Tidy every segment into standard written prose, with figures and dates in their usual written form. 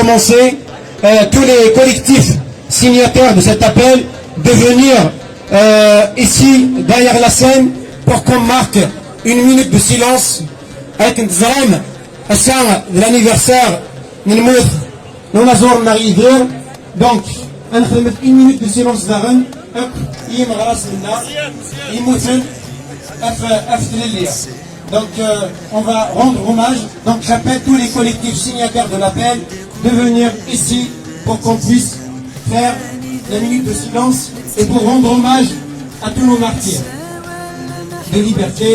commencer tous les collectifs signataires de cet appel de venir ici derrière la scène pour qu'on marque une minute de silence avec Ntzram الساعة de l'anniversaire نموت نزور نغيدير دونك نخدم une minute de silence داغن يمغرس لنا يموتن اف تليليا. Donc on va rendre hommage. Donc j'appelle tous les collectifs signataires de l'appel de venir ici pour qu'on puisse faire la minute de silence et pour rendre hommage à tous nos martyrs de liberté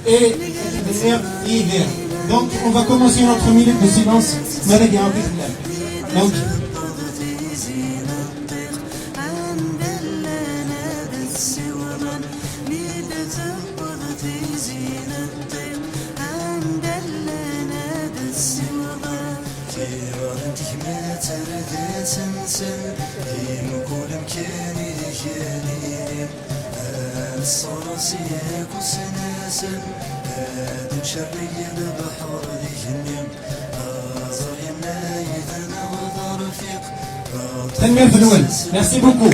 et de venir y hiver. Donc on va commencer notre minute de silence. Donc merci beaucoup.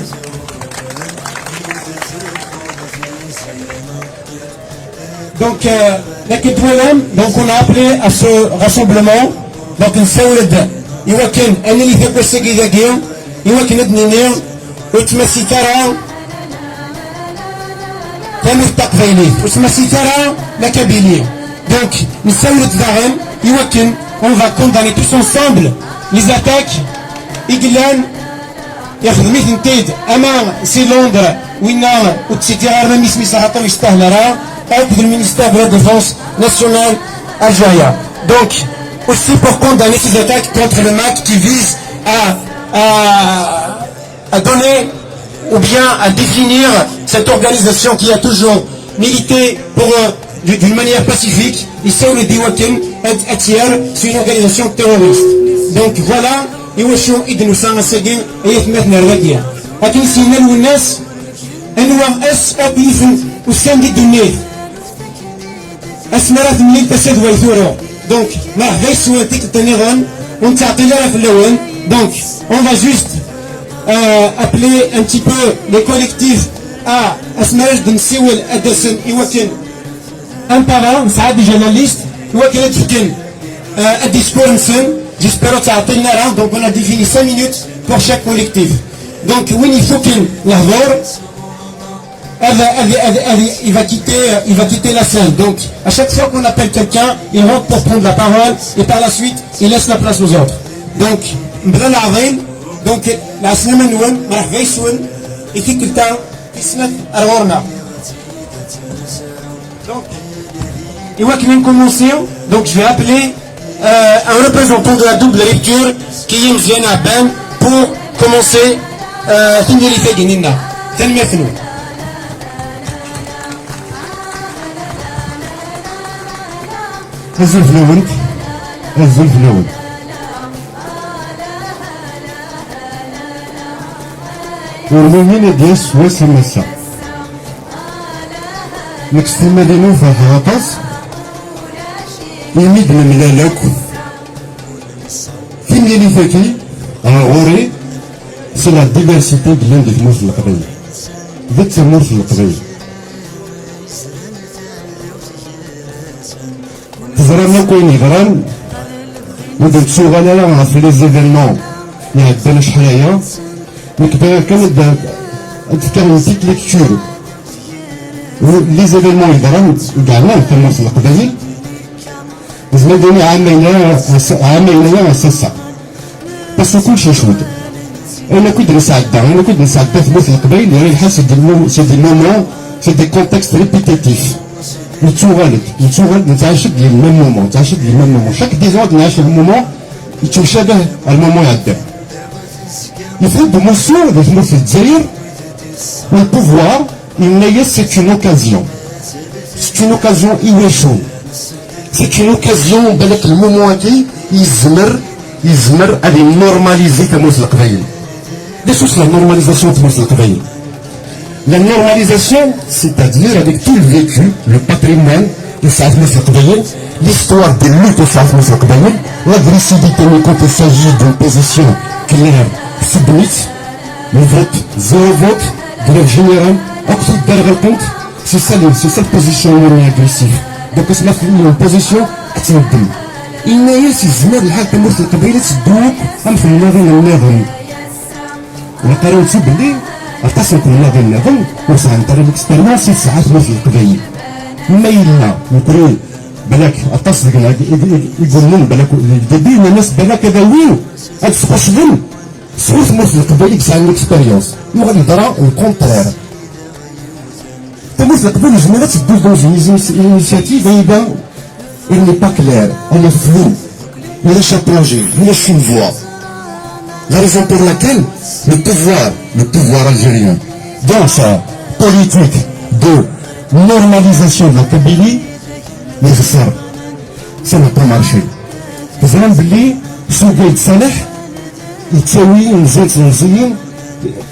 Donc, donc on a appelé à ce rassemblement. Donc نسولد يمكن أن اللي في قصة كذا يمكن أدنينير وتمسي ترى كمستقبلي وتمسي ترى لكبيلي. Donc نسولد داغن يمكن on va condamner tous ensemble les attaques إجلان ياخذ مثل تيد أمام سي لندن وينا وتسيتيغار ميمي سميسا حتى يستهلرا avec le ministère de la Défense nationale algérien. Donc, aussi pour condamner ces attaques contre le MAC qui vise à donner ou bien à définir cette organisation qui a toujours milité pour d'une manière pacifique. Ici, on le dit, c'est une organisation terroriste. Donc voilà, يوشوا إذن وسام السجين يثمتنا الوديع. لكن سينال والناس أنواع أبيفن وسام دي الدنيا. أسمرات من الفساد ويثوروا. Donc, ما هيش سواتيك التنيغون ونتعطي لها في اللون. Donc, on va juste appeler un petit peu les collectifs à أسمرات دن سيول أدرسن يوكن un par un, نساعد déjà la liste يوكن أدفكن الديسكور نسن. J'espère que ça a été là, donc on a défini 5 minutes pour chaque collectif. Donc oui, il faut qu'il il va quitter la scène. Donc à chaque fois qu'on appelle quelqu'un, il rentre pour prendre la parole et par la suite, il laisse la place aux autres. Donc, donc la semaine et qui donc, il voit qu'il vient de commencer, donc je vais appeler un représentant de la double lecture qui vient à Ben pour commencer Tindirife Guinina. Tenmefnou. الزلفلوند والمهم ديال سواس المسا نكستما دينو في الغطاس يميد الملالك في اللي فاتي غوري سي لا ديفرسيتي ديال الموز القبيل ذات الموز القبيل تزرعنا كوين يغران ودرت شغل انا في لي زيفينمون اللي عندنا شحاليا نكبر كانت كان تيك ليكتور لي زيفينمون يغران كاع في الموز القبيل زمدوني عامين ساسا بس كلشي شوت انا كنت نساعدها في موت القبائل يعني الحاس سي دي مومون سي دي كونتكست ريبيتيتيف نتشوغل نتعاشق ديال الميم مومون شاك ديزون نعيش المومون يتشابه المومون يعدى يفرض موسيو ديال في الجزائر والبوفوار إنايا سي اون اوكازيون يواشون c'est une occasion بالك المومون هاكي يزمر غادي نورماليزي تموت القبايل. ديسوس لا نورماليزاسيون تموت القبايل. La normalisation, c'est-à-dire avec tout le vécu, le patrimoine, يسعفنا في القبائل l'histoire de lutte يسعفنا في القبائل l'agressivité quand il s'agit d'une position claire submit le vote zéro vote grève générale أقصد درجة الكونت c'est ça le positionnement agressif donc اسمها في une position تنظم إن ياسي الزمان الحال تمر في القبائل تدوك أم في النظام وقالوا نسيب اللي اتصل كنا غير النظام وصح عن طريق الاكسبيريونس ساعات في القبائل ما إلا يقولوا بلاك اتصل يقولون بلاك يدبينا الناس بلاك هذا وين هاد سخوشهم سخوش في القبائل ساعة الاكسبيريونس وغادي يضرا الكونترير تمر في القبائل الجماعات تدوز دوز initiative ايضا il n'est pas clair elle est floue il lâche un projet il lâche une voie. La raison pour laquelle le pouvoir algérien, dans sa politique de normalisation de la Kabylie, nécessaire, ça n'a pas marché. Vous avez oublié, Sougaïd Saleh, il تساوي نزيد تنزيين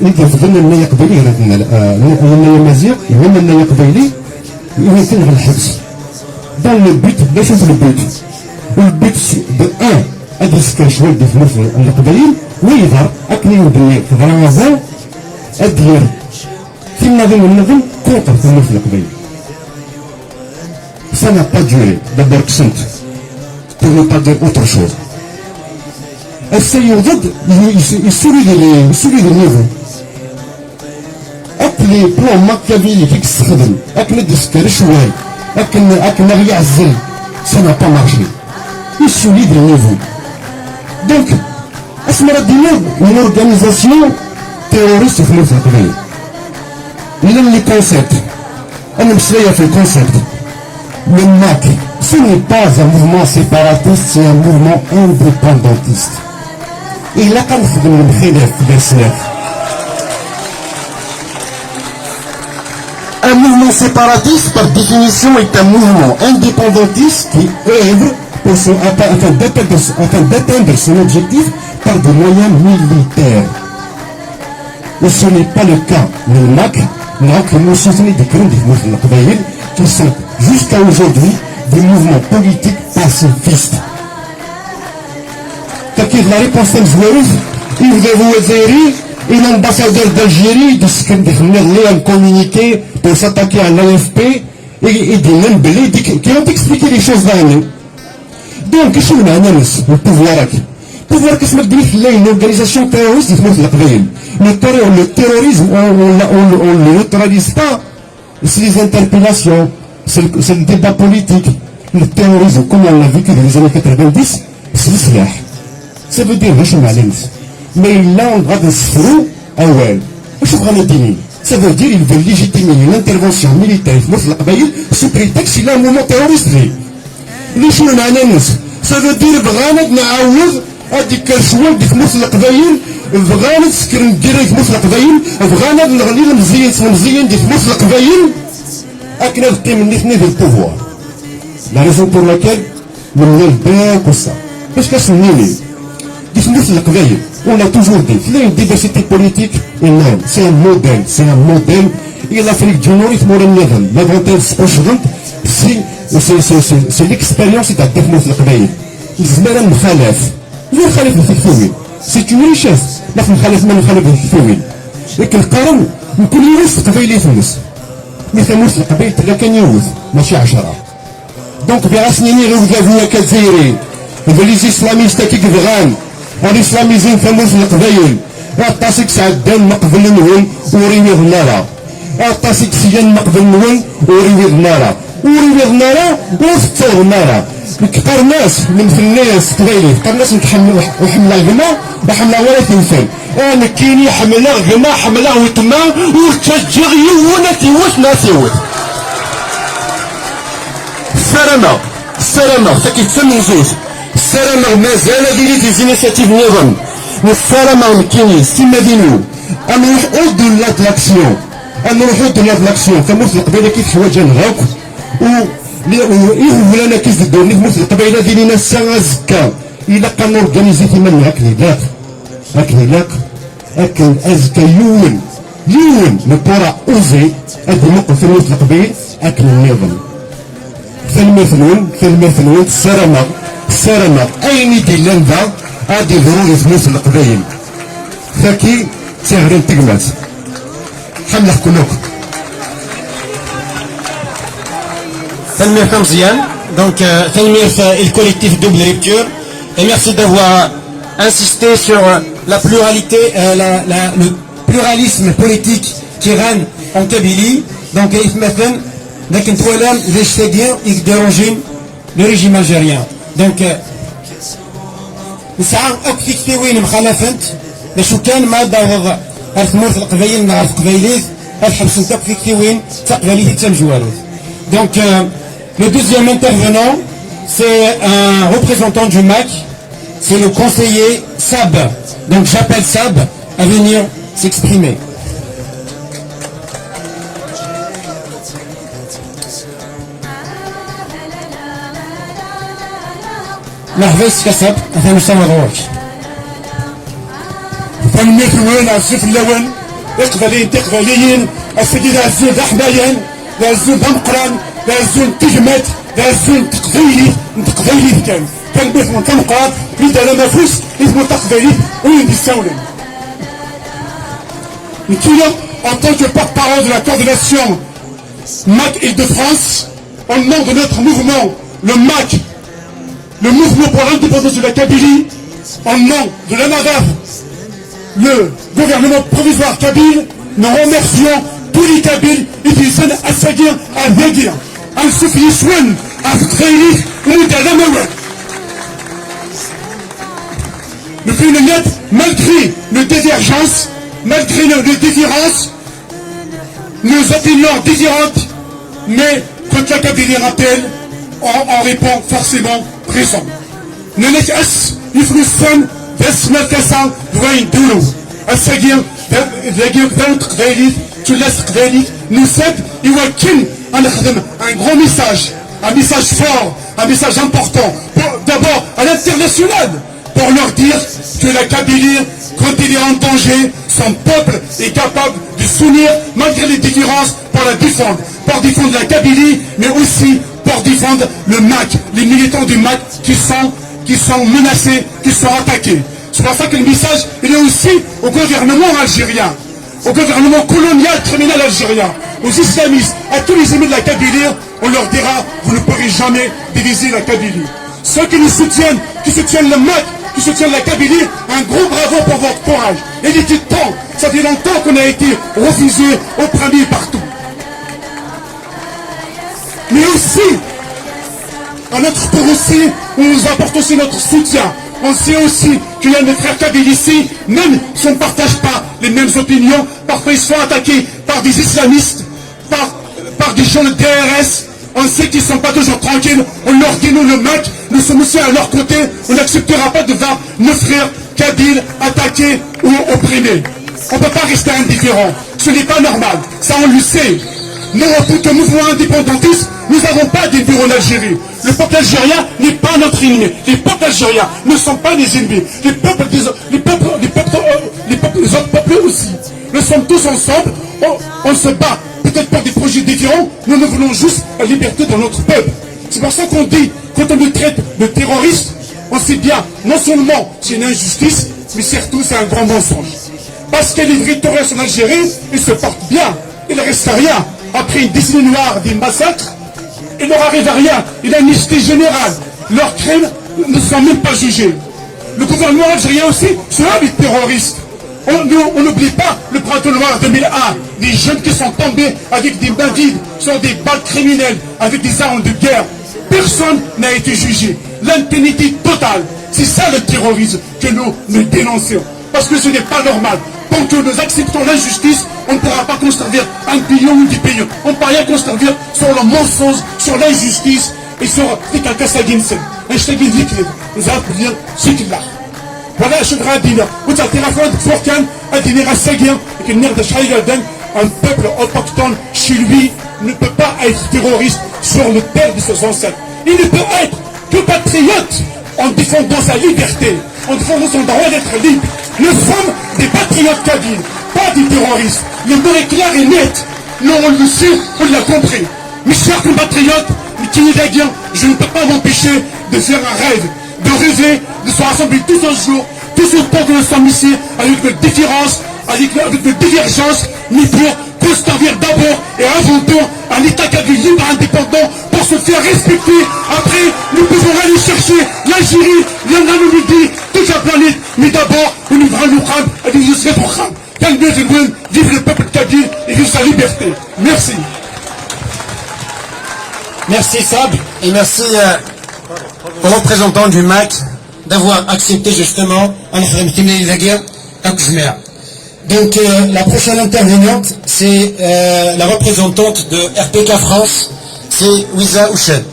يقدر فضلنا النية قبيلي النية مزيق يهم النية قبيلي يمكن على الحبس. Dans le but, لا شوف le but de un أدرس كان شوية في مصر القبائل ويظهر أكني وبني كفرنسا أدير في النظام كونتر في مصر القبائل. Ça n'a pas duré, d'abord كسنت pour ne pas dire autre chose. السيد ضد يسولي لي نيفو أكلي بلون ماكيافيلي كيك تستخدم أكل ندسكر شوي أكل نغي عزل ça n'a pas marché. يسولي لي نيفو donc اسمها ديما une organisation terroriste في مصر القبائل. إلا لي كونسيبت أنا مشرية في الكونسيبت le MAC ce n'est pas un mouvement séparatiste c'est un mouvement indépendantiste. إلا كنخدم الخلاف في الأسلاف un mouvement séparatiste par définition est un mouvement indépendantiste qui œuvre afin d'atteindre son objectif par des moyens militaires. Et ce n'est pas le cas du MAC, que nous soutenons des grands mouvements qui sont jusqu'à aujourd'hui des mouvements politiques pacifistes. Takir la réponse est Zouarouf, il vous dire et l'ambassadeur d'Algérie de un communiqué pour s'attaquer à l'AFP et des mêmes belés qui ont expliqué les choses là. Donc, qu'est-ce qu'on a le pouvoir qui se met là une organisation terroriste qui se met le terrorisme on ne le neutralise pas. C'est les interpellations, c'est le débat politique. Le terrorisme, comme on l'a vécu dans les années 90, c'est le silah. Ça veut dire mais là on va se ça veut dire qu'il veut légitimer une intervention militaire sous prétexte qu'il a un mouvement terroriste. Ça veut dire vraiment نعاود هذيك الشوال ديك مصر القبايل بغانا تسكر ندير في مصر القبايل بغانا نغني المزيين ديك مصر القبايل اكنا نقي من الاثنين في البوفوار. لا ريزون بور لاكيل من الباك وصا باش كنسميني ديك مصر القبايل on a toujours dit il y a une diversité politique énorme c'est un modèle et l'Afrique du Nord est مورا النظام l'avantage c'est l'expérience تاع ديك مصر القبايل الزمان مخالف غير خالف الفكفوي c'est une richesse نحن نخالف ما نخالف الفكفوي لكن القرن يكون يورث قبايلي يفلس مثل مصر القبايل تلقى كان يورث ماشي 10 دونك براسنيني غير وجافويا كالجزائري لي اسلاميست كي كفغان والاسلاميزين في مصر القبايل الطاسك سعدان مقبل منهم وريوض نارا الطاسك سيان مقبل منهم وريوض نارا وريوض نارا وفتوض نارا كبار ناس من في الناس قبايلي كبار ناس نتحمل وحملا غما وحملا ولا تنفل انا كيني حملا غما حملا وتما وتشجع يونتي واش ناسيوت السلامة فكي تسمى زوج السلامة مازال ديري دي زينيسياتيف نظام السلامة كيني سيما دينو انا نروح او دو لاكسيون انا نروح او دو لاكسيون كموت القبيلة كيف حوايج نهاك وإيه ولا كيف الدور نفس القبيلة ديالنا الساعة زكا إلا كان أورغانيزي كيما هكني لاك أكل أزكا يوم نبورا أوزي هاد الموقف في القبيل أكل النظام في المثنون سرنا أين ديلان ذا غادي ضروري فلوس القبايل فكي تهرين تقمات حملح كلوك Tanmir Kamzian, donc Tanmir et le collectif Double Rupture, et merci d'avoir insisté sur la pluralité, le pluralisme politique qui règne en Kabylie. Donc maintenant, لكن توالام الاشتاقين يقدرون le régime algérien. Donc نسعى أكفيك وين مخالفت لشو كان ما داوض الثمور القبائل نعرف قبائليت الحبس نتاك فيك وين تقبليه تمجوالوت. Donc le deuxième intervenant, c'est un représentant du MAC, c'est le conseiller Sab. Donc j'appelle Sab à venir s'exprimer. نحفظ كسب أثناء السنة دورك. فالمثلون الزف اللون تقبليين السيدة الزود أحمايان الزود أمقران الزود تجمت الزود تقبيلي كان مثل تنقران إذا لما فوس اسمه تقبيلي وين بيساولن. En tant que porte-parole de la coordination MAC Île-de-France, au nom de notre mouvement, le MAC, le mouvement pour l'indépendance de la Kabylie, en nom de l'ANADAF, le gouvernement provisoire kabyle, nous remercions tous les Kabyles et qui sont à Sagir, à Vegir, à Sophie Souen, à Fréli, ou à Lamaouak. Le plus net, malgré nos divergences, malgré nos différences, nos opinions différentes, mais quand la Kabylie rappelle, on répond forcément présent. Ne n'est qu'à يفلسون بس مركزا وين دولو السجير ذاكير ذاك قبالي تلاس قبالي نسب يوكل أنا خدم un gros message fort, un message important, d'abord à l'international, pour leur dire que la Kabylie, quand il est en danger, son peuple est capable de s'unir malgré les différences pour la défendre, pour défendre la Kabylie, mais aussi pour défendre le MAC, les militants du MAC qui sont menacés, qui sont attaqués. C'est pour ça que le message, il est aussi au gouvernement algérien, au gouvernement colonial criminel algérien, aux islamistes, à tous les ennemis de la Kabylie, on leur dira, vous ne pourrez jamais diviser la Kabylie. Ceux qui nous soutiennent, qui soutiennent le MAC, qui soutiennent la Kabylie, un gros bravo pour votre courage. Et il était temps, ça fait longtemps qu'on a été refusé, opprimé partout. Mais aussi, à notre tour aussi, on nous apporte aussi notre soutien. On sait aussi qu'il y a des frères kabyles ici, même si on ne partage pas les mêmes opinions, parfois ils sont attaqués par des islamistes, par des gens de DRS. On sait qu'ils ne sont pas toujours tranquilles. On leur dit, nous, le MAC, nous sommes aussi à leur côté. On n'acceptera pas de voir nos frères kabyles attaqués ou opprimés. On ne peut pas rester indifférent. Ce n'est pas normal. Ça, on le sait. Nous, en tant que mouvement indépendantiste, nous n'avons pas des bureaux en Algérie. Le peuple algérien n'est pas notre ennemi. Les peuples algériens ne sont pas des ennemis. Les autres peuples aussi. Nous sommes tous ensemble. On se bat. Peut-être pour des projets différents, nous voulons juste la liberté de notre peuple. C'est pour ça qu'on dit, quand on nous traite de terroristes, on sait bien, non seulement c'est une injustice, mais surtout c'est un grand mensonge. Parce que les vrais terroristes en Algérie, ils se portent bien, il ne reste rien. Après une décennie noire des massacres, il leur arrive à rien, il y a une amnistie générale. Leurs crimes ne sont même pas jugés. Le gouvernement algérien aussi, c'est eux les terroristes. On n'oublie pas le printemps noir 2001, des jeunes qui sont tombés avec des mains vides sur des balles criminelles, avec des armes de guerre. Personne n'a été jugé. L'impunité totale. C'est ça le terrorisme que nous dénonçons. Parce que ce n'est pas normal. Tant que nous acceptons l'injustice, on ne pourra pas construire un pays ou des pays. On ne peut rien construire sur le mensonge, sur l'injustice et sur voilà, je voudrais dire, vous avez un peuple autochtone chez lui ne peut pas être terroriste sur le père de ses ancêtres. Il ne peut être que patriote en défendant sa liberté, en défendant son droit d'être libre. Nous sommes des patriotes kabyles, pas des terroristes. Le mot est clair et net. Nous, on le sait, on l'a compris. Mes chers compatriotes, mes Tunisaïens, je ne peux pas m'empêcher de faire un rêve, de rêver, de se rassembler tous un jour, tous autant que nous sommes ici, avec nos différences, avec nos divergences, mais pour construire d'abord et avant tout un État kabyle libre et indépendant pour se faire respecter. Après, nous pouvons aller chercher l'Algérie, l'Andalousie, toute la planète, mais d'abord, on nous devra nous rendre à des Youssef Okham. Vive le peuple kabyle et vive sa liberté. Merci. Merci Sab et merci aux représentants du MAC d'avoir accepté justement donc la prochaine intervenante c'est la représentante de RPK France, c'est Wiza Ouched.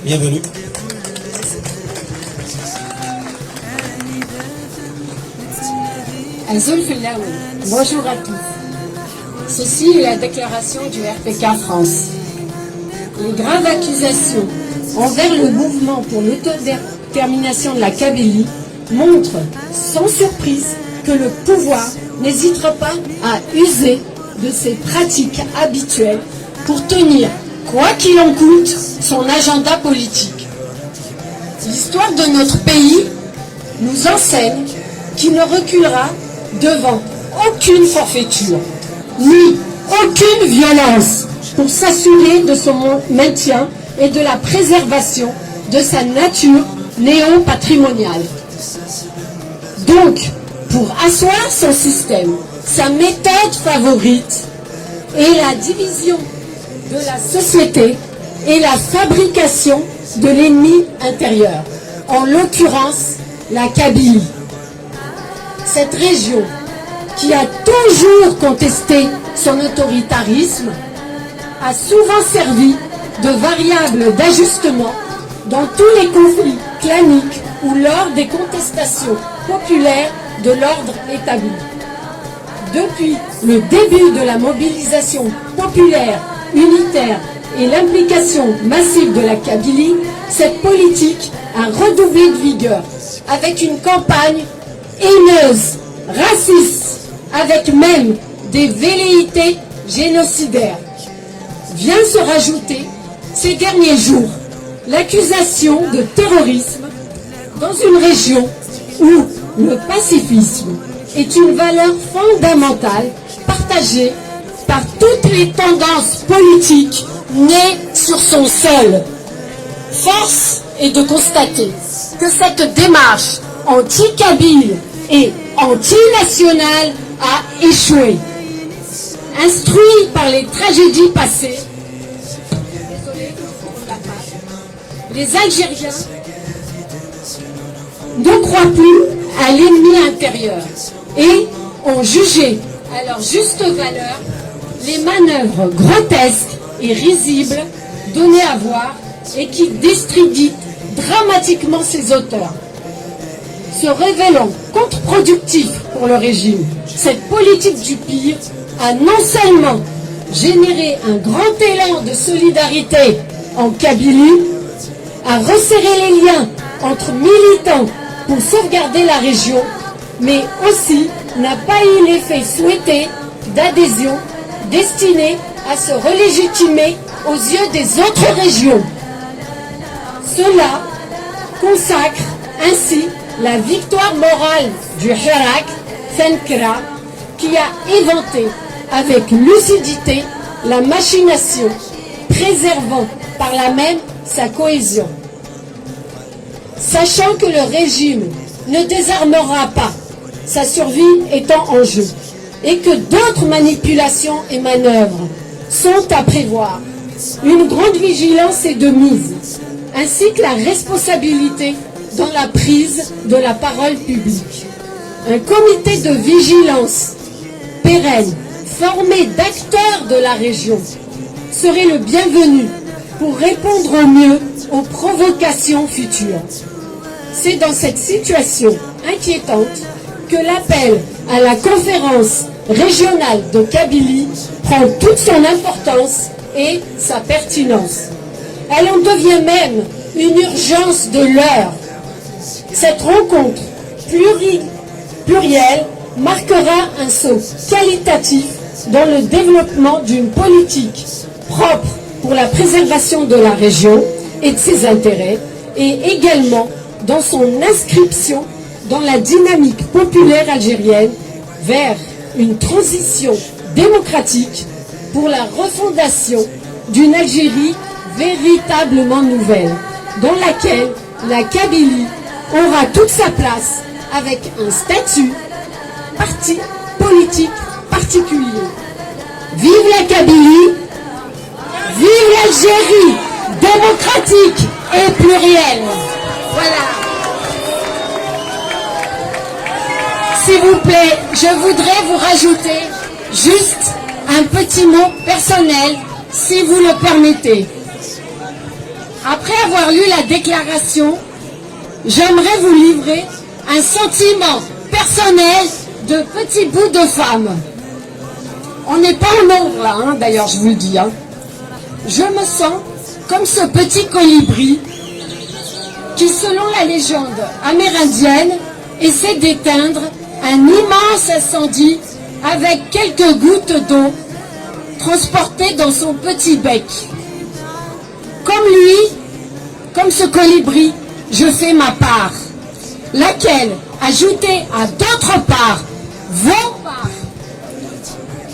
Bienvenue. Bonjour à tous. Ceci est la déclaration du RPK France. Les graves accusations envers le mouvement pour l'autodétermination de la Kabylie montrent sans surprise que le pouvoir n'hésitera pas à user de ses pratiques habituelles pour tenir, quoi qu'il en coûte, son agenda politique. L'histoire de notre pays nous enseigne qu'il ne reculera devant aucune forfaiture, ni aucune violence pour s'assurer de son maintien et de la préservation de sa nature néo-patrimoniale. Donc, pour asseoir son système, sa méthode favorite est la division de la société et la fabrication de l'ennemi intérieur, en l'occurrence la Kabylie. Cette région, qui a toujours contesté son autoritarisme, a souvent servi de variable d'ajustement dans tous les conflits claniques ou lors des contestations populaires de l'ordre établi. Depuis le début de la mobilisation populaire, unitaire et l'implication massive de la Kabylie, cette politique a redoublé de vigueur avec une campagne haineuse, raciste, avec même des velléités génocidaires. Vient se rajouter ces derniers jours l'accusation de terrorisme dans une région où le pacifisme est une valeur fondamentale partagée par toutes les tendances politiques nées sur son sol. Force est de constater que cette démarche anti-kabyle et anti-nationale a échoué. Instruit par les tragédies passées, les Algériens ne croient plus à l'ennemi intérieur et ont jugé à leur juste valeur les manœuvres grotesques et risibles données à voir et qui discréditent dramatiquement ses auteurs. Se révélant contre-productif pour le régime, cette politique du pire a non seulement généré un grand élan de solidarité en Kabylie, a resserré les liens entre militants pour sauvegarder la région, mais aussi n'a pas eu l'effet souhaité d'adhésion destiné à se relégitimer aux yeux des autres régions. Cela consacre ainsi la victoire morale du Hirak Fenkra, qui a éventé avec lucidité la machination, préservant par là même sa cohésion. Sachant que le régime ne désarmera pas, sa survie étant en jeu, et que d'autres manipulations et manœuvres sont à prévoir, une grande vigilance est de mise, ainsi que la responsabilité dans la prise de la parole publique. Un comité de vigilance pérenne, formé d'acteurs de la région, serait le bienvenu pour répondre au mieux aux provocations futures. C'est dans cette situation inquiétante que l'appel à la conférence régionale de Kabylie prend toute son importance et sa pertinence. Elle en devient même une urgence de l'heure. Cette rencontre plurielle marquera un saut qualitatif dans le développement d'une politique propre pour la préservation de la région et de ses intérêts, et également dans son inscription dans la dynamique populaire algérienne vers une transition démocratique pour la refondation d'une Algérie véritablement nouvelle, dans laquelle la Kabylie aura toute sa place avec un statut, parti politique particulier. Vive la Kabylie, vive l'Algérie démocratique et plurielle. Voilà. S'il vous plaît, je voudrais vous rajouter juste un petit mot personnel, si vous le permettez. Après avoir lu la déclaration, j'aimerais vous livrer un sentiment personnel de petit bout de femme. On n'est pas en nombre là, hein, d'ailleurs, je vous le dis. Hein. Je me sens comme ce petit colibri qui, selon la légende amérindienne, essaie d'éteindre un immense incendie avec quelques gouttes d'eau transportées dans son petit bec. Comme lui, comme ce colibri, je fais ma part, laquelle, ajoutée à d'autres parts, vos parts,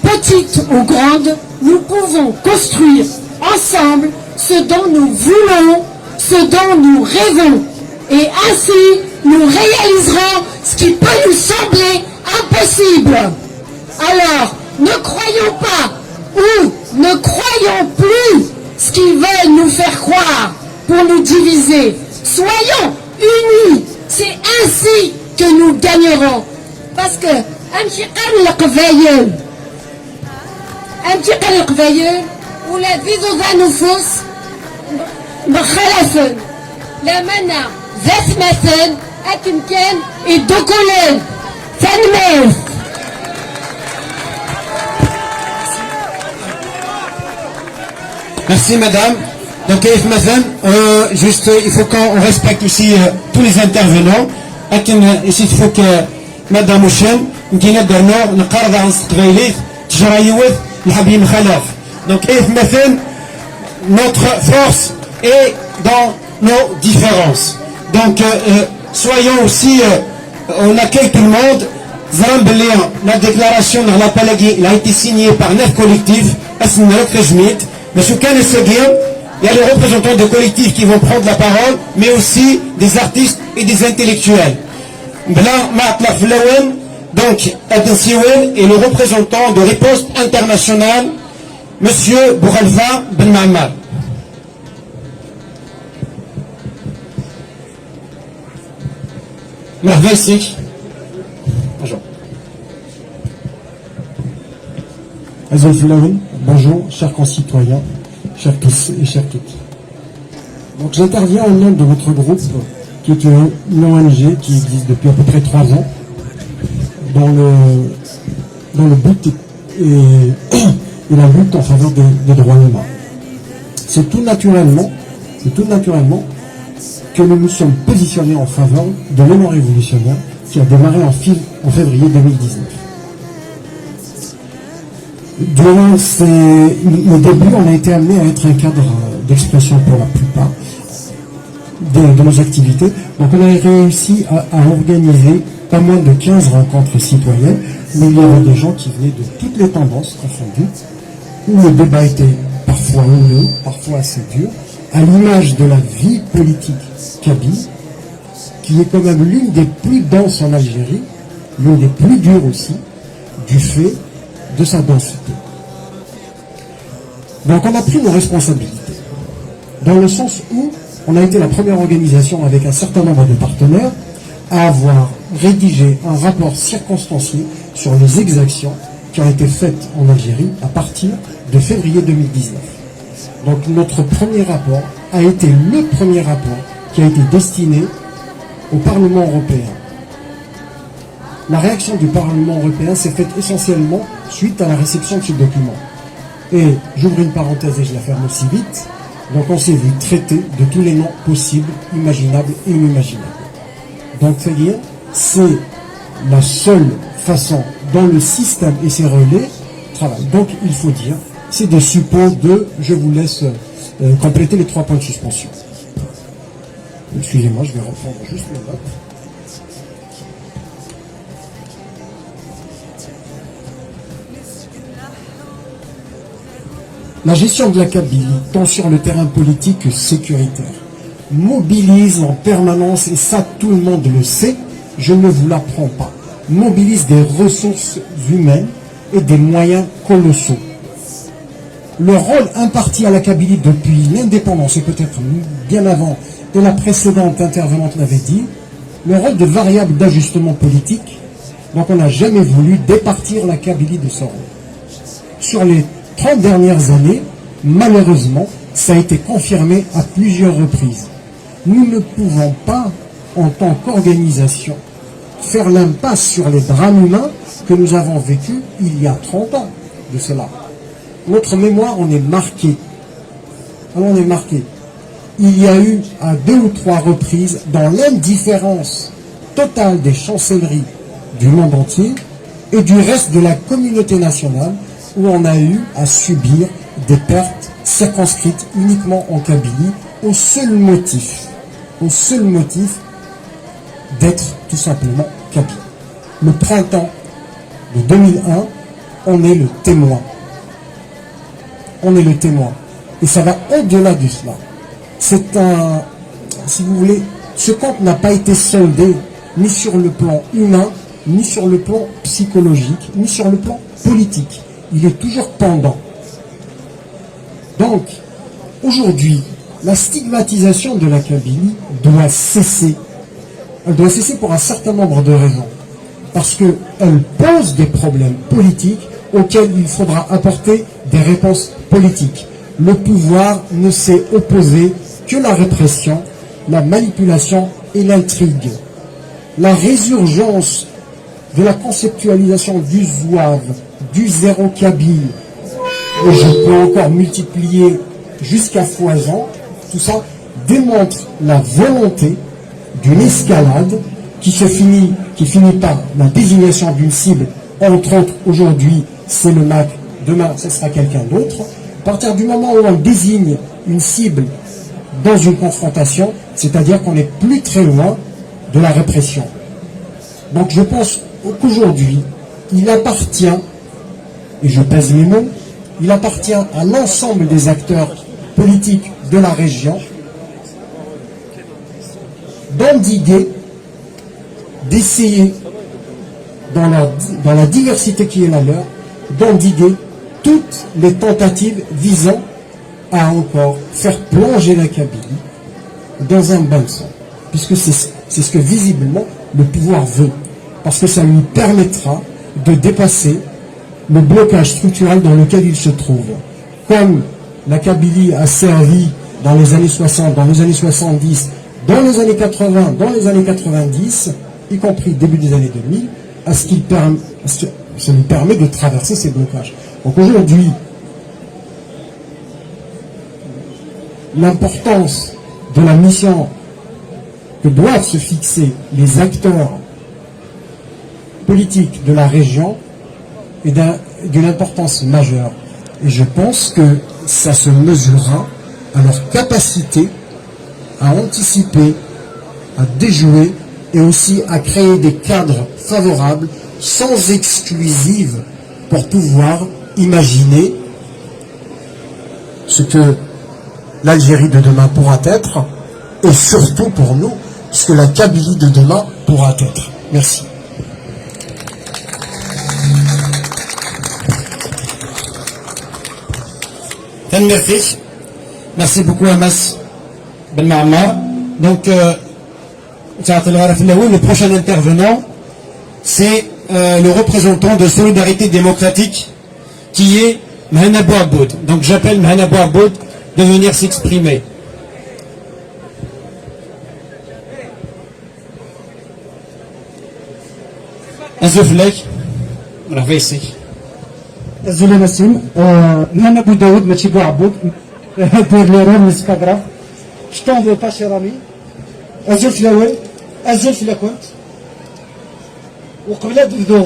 petites ou grandes, nous pouvons construire ensemble ce dont nous voulons, ce dont nous rêvons. Et ainsi, nous réaliserons ce qui peut nous sembler impossible. Alors, ne croyons pas ou ne croyons plus ce qu'ils veulent nous faire croire pour nous diviser. Soyons unis. C'est ainsi que nous gagnerons. Parce que ولا تزيدوا ذا نفوس مخلفا لا منع ذات مثل أكن كان الدكولين تنمير. Merci madame. Donc juste il faut qu'on respecte ici tous les intervenants. Ici il faut que madame Houchem نجينا درنا نقرض عن استقباليت تجرى يوث الحبيب خلاف. Donc notre force est dans nos différences. Donc soyons aussi on accueille tout le monde. La déclaration de la Palagui a été signée par 9 collectifs. Il y a les représentants de collectifs qui vont prendre la parole, mais aussi des artistes et des intellectuels. Donc, et le représentant de Riposte Internationale, Monsieur Bouralfa Ben Mahamad. Merci. Bonjour, chers concitoyens, chers tous et chères toutes. Donc j'interviens au nom de votre groupe, qui est une ONG qui existe depuis à peu près 3 ans, dans le but et la lutte en faveur des droits humains. C'est tout naturellement que nous nous sommes positionnés en faveur de l'élan révolutionnaire qui a démarré en février 2019. Durant le début, on a été amené à être un cadre d'expression pour la plupart de nos activités. Donc on a réussi à organiser pas moins de 15 rencontres citoyennes, mais il y avait des gens qui venaient de toutes les tendances confondues, où le débat était parfois houleux, parfois assez dur, à l'image de la vie politique kabyle, qui est quand même l'une des plus denses en Algérie, l'une des plus dures aussi, du fait de sa densité. Donc on a pris nos responsabilités, dans le sens où on a été la première organisation avec un certain nombre de partenaires à avoir rédigé un rapport circonstancié sur les exactions qui ont été faites en Algérie à partir de février 2019. Donc notre premier rapport a été le premier rapport qui a été destiné au Parlement européen. La réaction du Parlement européen s'est faite essentiellement suite à la réception de ce document. Et j'ouvre une parenthèse et je la ferme aussi vite. Donc on s'est vu traiter de tous les noms possibles, imaginables et inimaginables. Donc c'est-à-dire, c'est la seule façon dont le système et ses relais travaillent. Donc il faut dire, c'est des suppos de, je vous laisse compléter les 3 points de suspension. Excusez-moi, je vais reprendre juste mes notes. La gestion de la Kabylie, tant sur le terrain politique que sécuritaire, mobilise en permanence, et ça tout le monde le sait, je ne vous l'apprends pas, mobilise des ressources humaines et des moyens colossaux. Le rôle imparti à la Kabylie depuis l'indépendance, et peut-être bien avant, et la précédente intervenante l'avait dit, le rôle de variable d'ajustement politique, donc on n'a jamais voulu départir la Kabylie de ce rôle. Sur les 30 dernières années, malheureusement, ça a été confirmé à plusieurs reprises. Nous ne pouvons pas, en tant qu'organisation, faire l'impasse sur les drames humains que nous avons vécus il y a 30 ans de cela. Notre mémoire en est marquée. On est marqué. Il y a eu à 2 ou 3 reprises, dans l'indifférence totale des chancelleries du monde entier et du reste de la communauté nationale, où on a eu à subir des pertes circonscrites uniquement en Kabylie, au seul motif d'être tout simplement kabyle. Le printemps de 2001, on est le témoin. On est le témoin. Et ça va au-delà de cela. C'est un, si vous voulez, ce compte n'a pas été soldé ni sur le plan humain, ni sur le plan psychologique, ni sur le plan politique. Il est toujours pendant. Donc, aujourd'hui, la stigmatisation de la Kabylie doit cesser. Elle doit cesser pour un certain nombre de raisons. Parce qu'elle pose des problèmes politiques auxquels il faudra apporter des réponses politiques. Le pouvoir ne sait opposer que la répression, la manipulation et l'intrigue. La résurgence de la conceptualisation du zouave, du zéro kabyle, et je peux encore multiplier jusqu'à foison, tout ça démontre la volonté d'une escalade qui finit par la désignation d'une cible. Entre autres, aujourd'hui, c'est le MAC, demain, ce sera quelqu'un d'autre. À partir du moment où on désigne une cible dans une confrontation, c'est-à-dire qu'on n'est plus très loin de la répression. Donc je pense qu'aujourd'hui, il appartient, et je pèse mes mots, il appartient à l'ensemble des acteurs politiques de la région d'endiguer, d'essayer, dans la diversité qui est la leur, d'endiguer toutes les tentatives visant à encore faire plonger la Kabylie dans un bain de sang. Puisque c'est ce que visiblement le pouvoir veut. Parce que ça lui permettra de dépasser le blocage structurel dans lequel il se trouve. Comme la Kabylie a servi dans les années 60, dans les années 70, dans les années 80, dans les années 90, y compris début des années 2000, ça lui permet de traverser ces blocages. Donc aujourd'hui, l'importance de la mission que doivent se fixer les acteurs politiques de la région est d'une importance majeure. Et je pense que ça se mesurera à leur capacité à anticiper, à déjouer et aussi à créer des cadres favorables sans exclusive pour pouvoir imaginer ce que l'Algérie de demain pourra être et surtout pour nous, ce que la Kabylie de demain pourra être. Merci. Merci beaucoup Amas Ben Maamar. Donc, le prochain intervenant, c'est le représentant de Solidarité démocratique qui est Mahana Bouaboud. Donc j'appelle Mahana Bouaboud de venir s'exprimer. Azuflek, on va essayer. Désolé Nassim, Mahana Bouaboud, Machi Bouaboud, pour l'erreur, mais c'est pas grave. Je t'en veux pas, cher ami. Azuflek, Azuflek, وقبل نبدو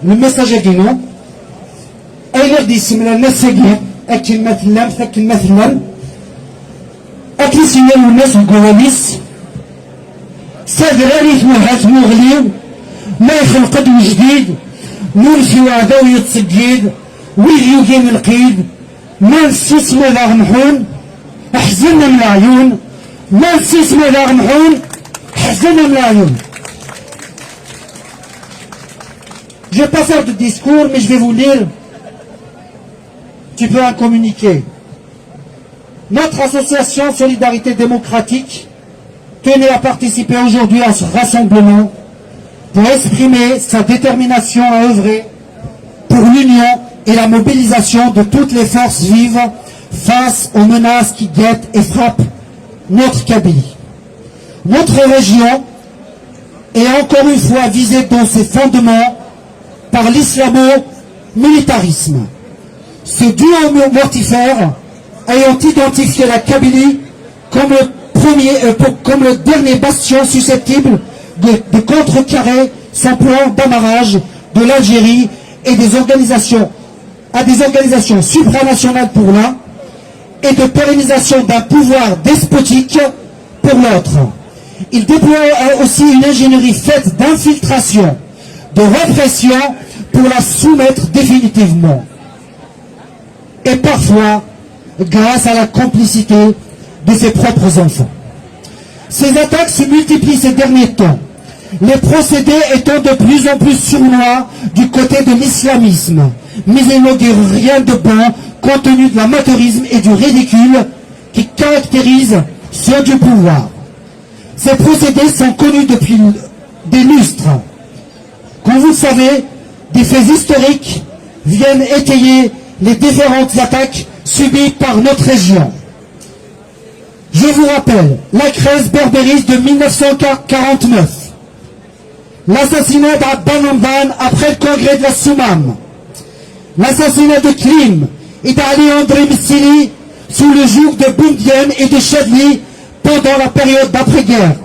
المساج ديالنا اي غادي يسمى الناس ساكنه اكن مثلا فكن مثلا اكن سينيو الناس الكواليس سادراني ثمهات مغليو ما يخلق دو جديد نور في وعده ويتسجيد ويليو كيم القيد ما نسيس ماذا غنحون احزننا من العيون ما نسيس ماذا غنحون احزننا من العيون. Je ne vais pas faire de discours, mais je vais vous lire un petit peu un communiqué. Notre association Solidarité Démocratique tenait à participer aujourd'hui à ce rassemblement pour exprimer sa détermination à œuvrer pour l'union et la mobilisation de toutes les forces vives face aux menaces qui guettent et frappent notre Kabylie. Notre région est encore une fois visée dans ses fondements par l'islamo-militarisme. Ce duo mortifère ayant identifié la Kabylie comme le dernier bastion susceptible de contrecarrer son plan d'amarrage de l'Algérie et des organisations supranationales pour l'un et de pérennisation d'un pouvoir despotique pour l'autre. Il déploie aussi une ingénierie faite d'infiltration, de répression pour la soumettre définitivement. Et parfois, grâce à la complicité de ses propres enfants. Ces attaques se multiplient ces derniers temps, les procédés étant de plus en plus sournois du côté de l'islamisme, mais ils n'augurent rien de bon compte tenu de l'amateurisme et du ridicule qui caractérisent ceux du pouvoir. Ces procédés sont connus depuis des lustres. Comme vous le savez, des faits historiques viennent étayer les différentes attaques subies par notre région. Je vous rappelle la crise berbériste de 1949, l'assassinat d'Abban Hamdan après le congrès de la Soumam, l'assassinat de Klim et d'Ali André Missili sous le joug de Boumdienne et de Chadli pendant la période d'après-guerre,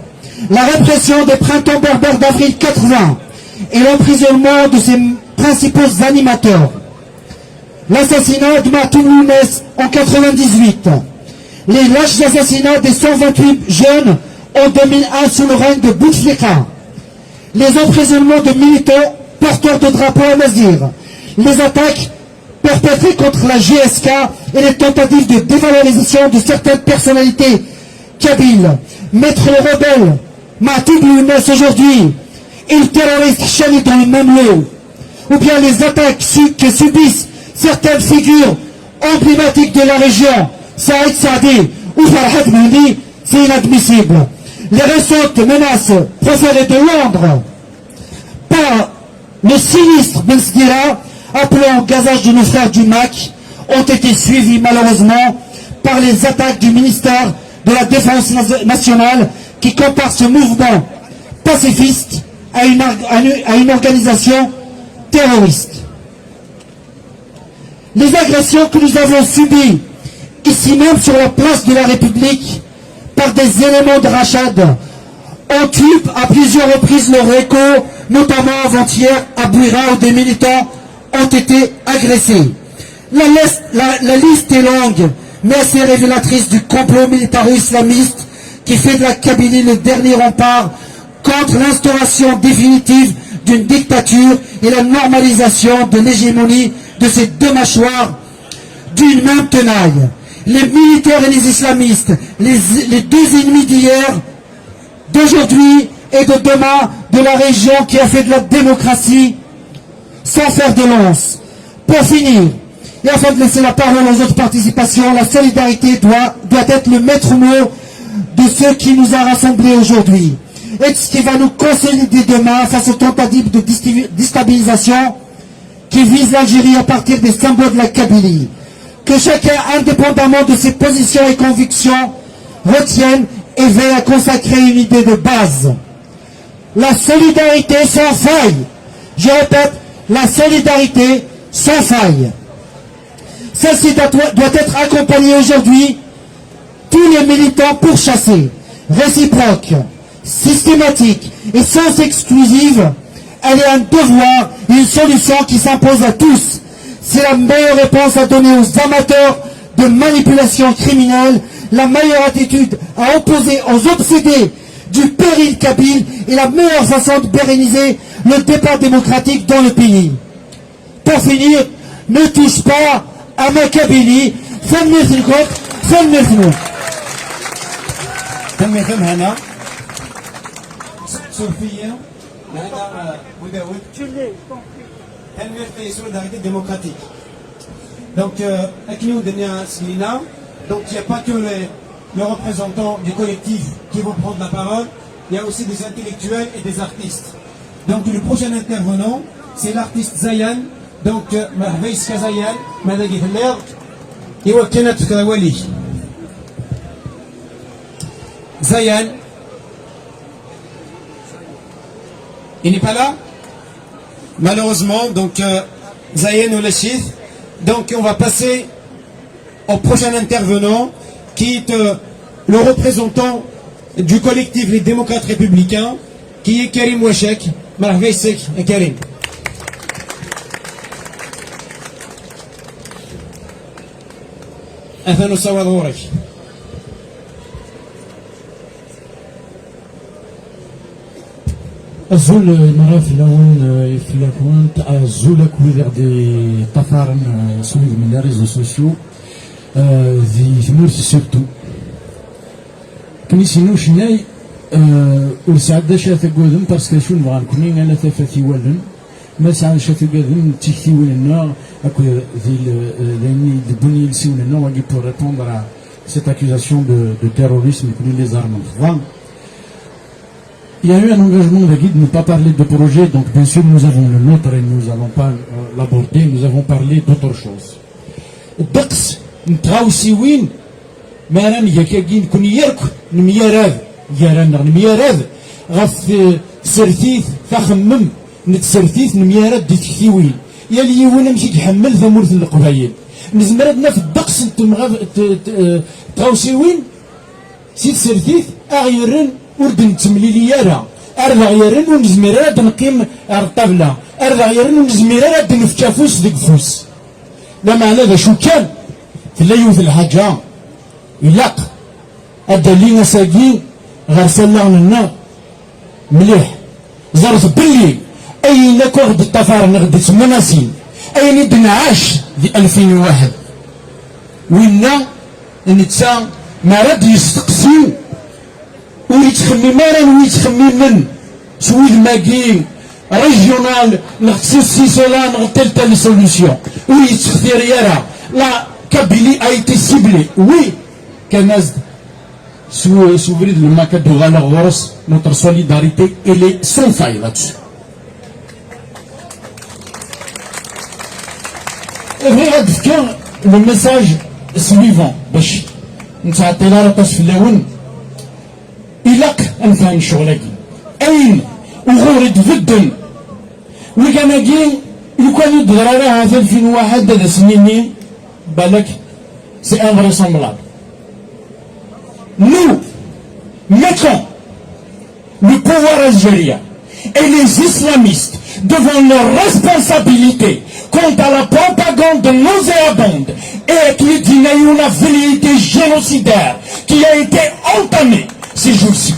la répression des printemps berbères d'avril 80 et l'emprisonnement de ses principaux animateurs, l'assassinat de Matoum Lounès en 98, les lâches assassinats des 128 jeunes en 2001 sous le règne de Bouteflika, les emprisonnements de militants porteurs de drapeaux à Nazir, les attaques perpétrées contre la GSK et les tentatives de dévalorisation de certaines personnalités kabyles, mettre le rebelle Matoum Lounès aujourd'hui et le terroriste Chani dans le même lot, ou bien les attaques que subissent certaines figures emblématiques de la région, Saïd Saadi ou Farhad Mahdi, c'est inadmissible. Les récentes menaces proférées de Londres par le sinistre Ben Sdira, appelant au gazage de nos frères du MAC, ont été suivies malheureusement par les attaques du ministère de la Défense nationale qui compare ce mouvement pacifiste à une organisation terroriste. Les agressions que nous avons subies ici même sur la place de la République par des éléments de Rachad ont eu à plusieurs reprises leur écho, notamment avant-hier à Bouira où des militants ont été agressés. La liste est longue, mais assez révélatrice du complot militaro-islamiste qui fait de la Kabylie le dernier rempart contre l'instauration définitive d'une dictature et la normalisation de l'hégémonie de ces deux mâchoires d'une même tenaille. Les militaires et les islamistes, les deux ennemis d'hier, d'aujourd'hui et de demain de la région qui a fait de la démocratie sans faire de lance. Pour finir, et afin de laisser la parole aux autres participations, la solidarité doit être le maître mot de ce qui nous a rassemblés aujourd'hui et de ce qui va nous consolider demain face aux tentatives de déstabilisation qui visent l'Algérie à partir des symboles de la Kabylie. Que chacun, indépendamment de ses positions et convictions, retienne et veille à consacrer une idée de base. La solidarité sans faille. Je répète, la solidarité sans faille. Celle-ci doit être accompagnée aujourd'hui, tous les militants pourchassés, réciproques, systématiques et sans exclusive, Elle est un devoir, une solution qui s'impose à tous. C'est la meilleure réponse à donner aux amateurs de manipulation criminelle, la meilleure attitude à opposer aux obsédés du péril kabyle et la meilleure façon de pérenniser le débat démocratique dans le pays. Pour finir, ne touche pas à ma Kabylie. تنميتهم هنا صوفيا هنا وداود تنمية في solidarité démocratique. Donc, avec nous, dernière Smina, donc il n'y a pas que les représentants du collectif qui vont prendre la parole, il y a aussi des intellectuels et des artistes. Donc, le prochain intervenant, c'est l'artiste Zayan, donc Mahveis Kazayan, Madagit Ler, et Wakenat Kawali. Zayan, il n'est pas là, malheureusement, donc Zayan ou Lachid. Donc on va passer au prochain intervenant qui est le représentant du collectif Les Démocrates Républicains, qui est Karim Wachek. Marhaba Sek et Karim. أهلا وسهلا دورك. الزول نرى في الأول في الأكوان تاع الزولك ويدير دي طفارن سويد من لي ريزو سوسيو ذي ثمورت سيرتو كني سينو شناي ورسعد شاتا قودم باسكو شو نبغى نكوني انا ثافاتي والن ما سعد شاتا قودم تيكتي ولنا اكو ذي لاني دبوني لسيولنا واقي بور ريبوندر ا cette accusation de terrorisme que les armes. Il y a eu un engagement de guide de ne pas parler de projet, donc bien sûr nous avons le nôtre et nous n'allons pas l'aborder, nous avons parlé d'autre chose. الدقس نتغاو سيوين ما راني كاين كون يرك نميراذ يرانا نميراذ غف سرثيث تخمم نتسرثيث نميراذ دي تكتيوين يا لي وين نمشي نحمل ثمورة القبايل نزمرتنا في الدقس نتم تغاو سيوين سيت سرثيث اغيرن وردن تمليلي يارا أرضع يرن ونزميرا نقيم الطاولة أرضع يرن ونزميرا نفتافوس ديك فوس لا معنى هذا شو كان في الليل في الحاجة يلاق الدليل ساقين غير سلعنا النار مليح زرت بلي أي لك واخد الطفار نغدي مناسين أي ندنا عاش في 2001 وإنا نتسا ما رد يستقسيو ويتخمم راه ويتخمم من سويد ماكين ريجيونال نغتسي سولا نغتل تالي سوليسيون ويتخثير يرى لا كابيلي a été ciblé oui كناز سو بريد لما كدو غالا غورس notre solidarité elle est sans faille là-dessus. غير تذكر le message suivant باش نتعطي لا رطاس في اللون إلاك أنفهم شغلك أين وغورد فدن وكاناكي لو كان يدغر عليها في 2001 هذا سنيني بالك سي انفريسامبلابل. Nous mettons le pouvoir algérien et les islamistes devant leurs responsabilités quant à la propagande nauséabonde et qui dit une velléité génocidaire qui a été entamée ces jours-ci.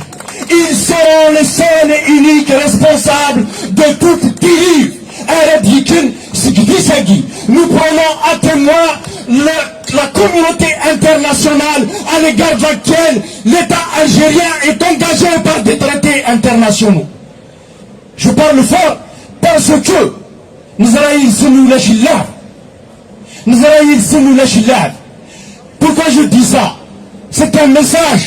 Ils seront les seuls et uniques responsables de toute dérive arabique. Nous prenons à témoin la communauté internationale à l'égard de laquelle l'État algérien est engagé par des traités internationaux. Je parle fort parce que pourquoi je dis ça? C'est un message.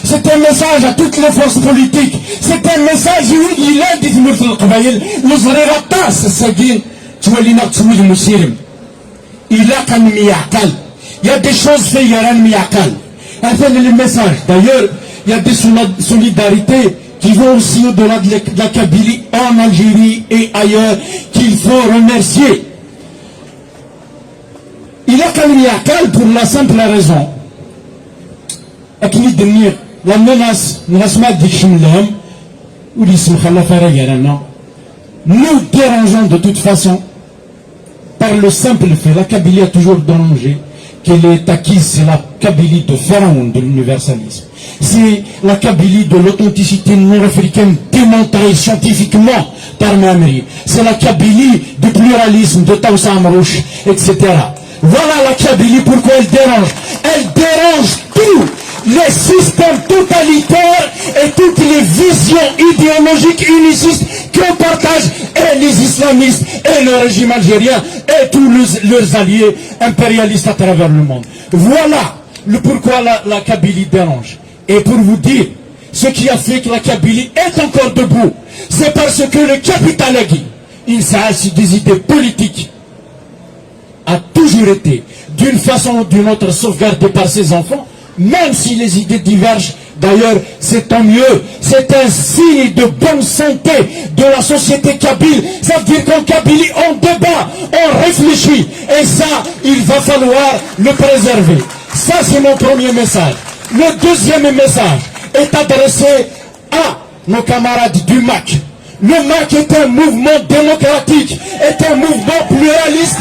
C'est un message à toutes les forces politiques. C'est un message il a dit il y a des choses faites le message. D'ailleurs, il y a des solidarités qui vont aussi au-delà de la Kabylie en Algérie et ailleurs qu'il faut remercier. Il y a qu'un pour la simple raison أكيد النير la menace ما ديكش لهم nous dérangeons de toute façon par le simple fait, la Kabylie a toujours dérangé qu'elle est acquise, c'est la Kabylie de Pharaon, de l'universalisme. C'est la Kabylie de l'authenticité nord-africaine démontrée scientifiquement par Mamri. C'est la Kabylie du pluralisme de Taoussa Amrouche, etc. Voilà la Kabylie, pourquoi elle dérange. Elle dérange tous les systèmes totalitaires et toutes les visions idéologiques unicistes que partagent et les islamistes et le régime algérien et tous leurs alliés impérialistes à travers le monde. Voilà le pourquoi la Kabylie dérange. Et pour vous dire, ce qui a fait que la Kabylie est encore debout, c'est parce que le capital agui, il s'agit des idées politiques, a toujours été, d'une façon ou d'une autre, sauvegardé par ses enfants, même si les idées divergent. D'ailleurs, c'est tant mieux. C'est un signe de bonne santé de la société kabyle. Ça veut dire qu'en Kabylie, on débat, on réfléchit. Et ça, il va falloir le préserver. Ça, c'est mon premier message. Le deuxième message est adressé à nos camarades du MAC. Le MAC est un mouvement démocratique, est un mouvement pluraliste,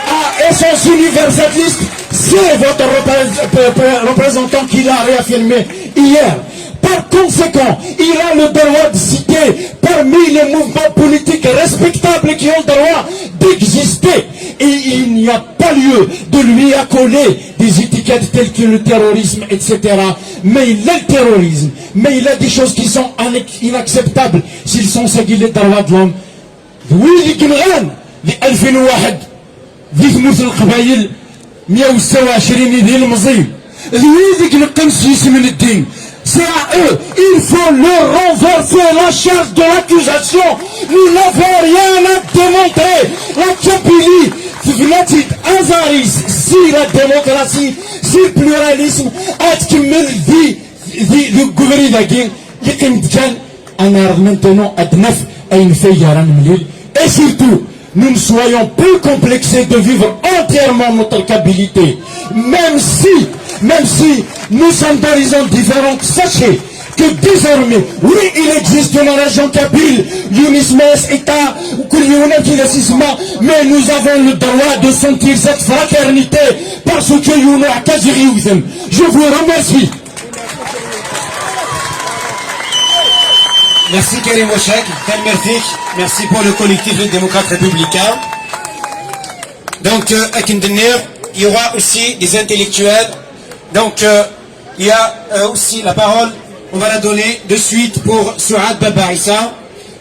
à essence universaliste. C'est votre représentant qui l'a réaffirmé hier. Par conséquent, il a le droit de citer parmi les mouvements politiques respectables qui ont le droit d'exister. Et il n'y a pas lieu de lui accoler des étiquettes telles que le terrorisme, etc. Mais il a le terrorisme. Mais il a des choses qui sont inacceptables s'ils sont seguis les droits de l'homme. Oui, les Gilghan, les 2001, ذيك موت القبائل 127 ديال المزيم ذوي ذيك القنسيس من الدين. C'est à eux, il faut leur renverser la charge de l'accusation. Nous n'avons rien à démontrer. La Kabylie, Fnatit Azaris, si la démocratie, si le pluralisme, أتكمل ذي gouvernement داكين يقيم كان أنا maintenant أدنف أين فيجران مليل. Et surtout, nous ne soyons plus complexés de vivre entièrement notre Kabylie. Même si nous sommes d'horizons différents, sachez que désormais, oui, il existe une région kabyle, l'unismes, État, mais nous avons le droit de sentir cette fraternité parce que je vous remercie. Merci Karim Ouachek, merci pour le collectif des démocrates républicains. Donc, à Kindenir, il y aura aussi des intellectuels. Donc, il y a aussi la parole, on va la donner de suite pour Souad Babaïssa,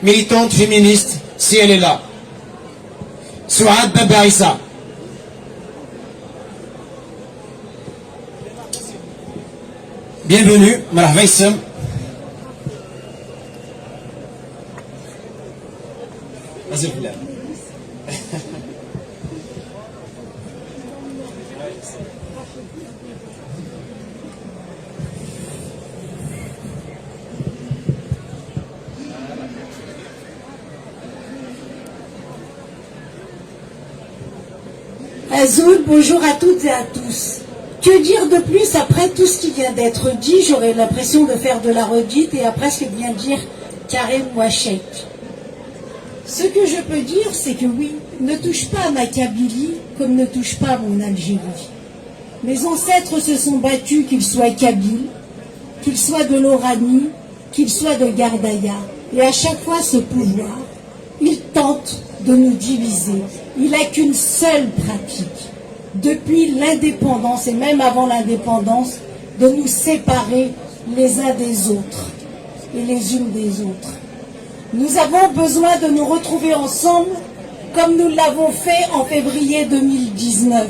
militante féministe, si elle est là. Souad Babaïssa. Bienvenue, Marhaba Issam. Azoul, bonjour à toutes et à tous. Que dire de plus après tout ce qui vient d'être dit? J'aurais l'impression de faire de la redite et à presque bien dire Karim Ouachek. Ce que je peux dire, c'est que oui, ne touche pas à ma Kabylie comme ne touche pas à mon Algérie. Mes ancêtres se sont battus, qu'ils soient kabyles, qu'ils soient de l'Oranie, qu'ils soient de Gardaïa. Et à chaque fois, ce pouvoir, il tente de nous diviser. Il n'a qu'une seule pratique. Depuis l'indépendance, et même avant l'indépendance, de nous séparer les uns des autres et les unes des autres. Nous avons besoin de nous retrouver ensemble comme nous l'avons fait en février 2019.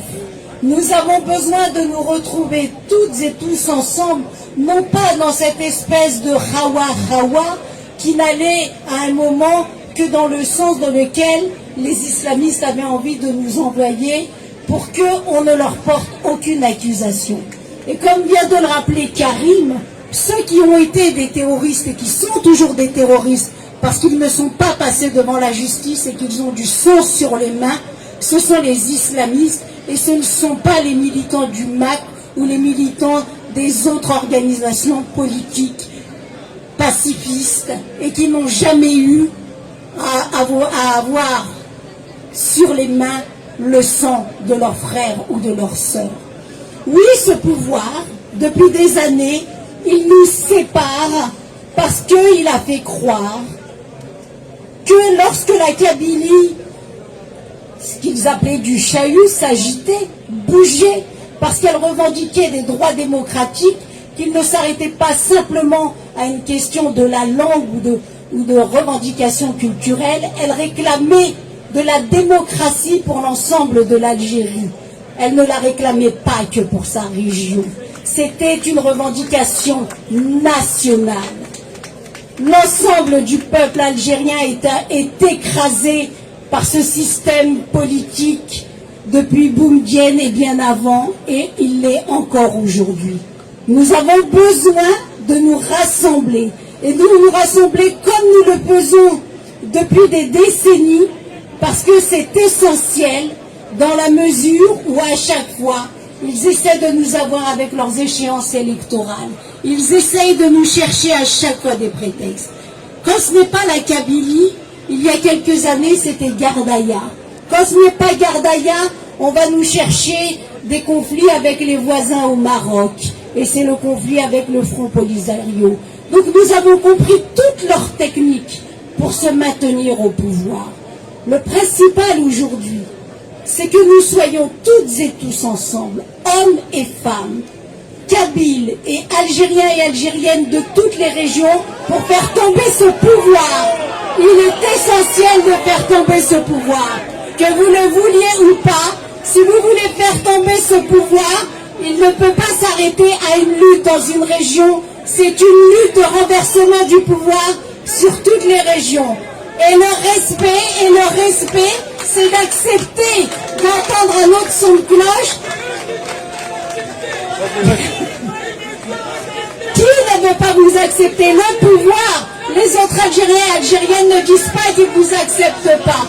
Nous avons besoin de nous retrouver toutes et tous ensemble, non pas dans cette espèce de hawa-hawa qui n'allait à un moment que dans le sens dans lequel les islamistes avaient envie de nous envoyer pour qu'on ne leur porte aucune accusation. Et comme vient de le rappeler Karim, ceux qui ont été des terroristes et qui sont toujours des terroristes, parce qu'ils ne sont pas passés devant la justice et qu'ils ont du sang sur les mains, ce sont les islamistes et ce ne sont pas les militants du MAC ou les militants des autres organisations politiques. pacifistes et qui n'ont jamais eu à avoir sur les mains le sang de leurs frères ou de leurs sœurs. Oui, ce pouvoir, depuis des années, il nous sépare parce qu'il a fait croire que lorsque la Kabylie, ce qu'ils appelaient du chahut, s'agitait, bougeait, parce qu'elle revendiquait des droits démocratiques, qu'il ne s'arrêtait pas simplement à une question de la langue ou de revendication culturelle, elle réclamait de la démocratie pour l'ensemble de l'Algérie. Elle ne la réclamait pas que pour sa région. C'était une revendication nationale. L'ensemble du peuple algérien est écrasé par ce système politique depuis Boumedienne et bien avant, et il l'est encore aujourd'hui. Nous avons besoin de nous rassembler, et de nous rassembler comme nous le faisons depuis des décennies, parce que c'est essentiel dans la mesure où à chaque fois, ils essaient de nous avoir avec leurs échéances électorales. Ils essayent de nous chercher à chaque fois des prétextes. Quand ce n'est pas la Kabylie, il y a quelques années, c'était Gardaïa. Quand ce n'est pas Gardaïa, on va nous chercher des conflits avec les voisins au Maroc. Et c'est le conflit avec le Front Polisario. Donc nous avons compris toutes leurs techniques pour se maintenir au pouvoir. Le principal aujourd'hui, c'est que nous soyons toutes et tous ensemble, hommes et femmes, Kabyles et Algériens et Algériennes de toutes les régions, pour faire tomber ce pouvoir. Il est essentiel de faire tomber ce pouvoir. Que vous le vouliez ou pas, si vous voulez faire tomber ce pouvoir, il ne peut pas s'arrêter à une lutte dans une région. C'est une lutte de renversement du pouvoir sur toutes les régions. Et le respect, c'est d'accepter d'entendre un autre son de cloche. Qui ne veut pas vous accepter? Le pouvoir. Les autres Algériens et Algériennes ne disent pas qu'ils ne vous acceptent pas.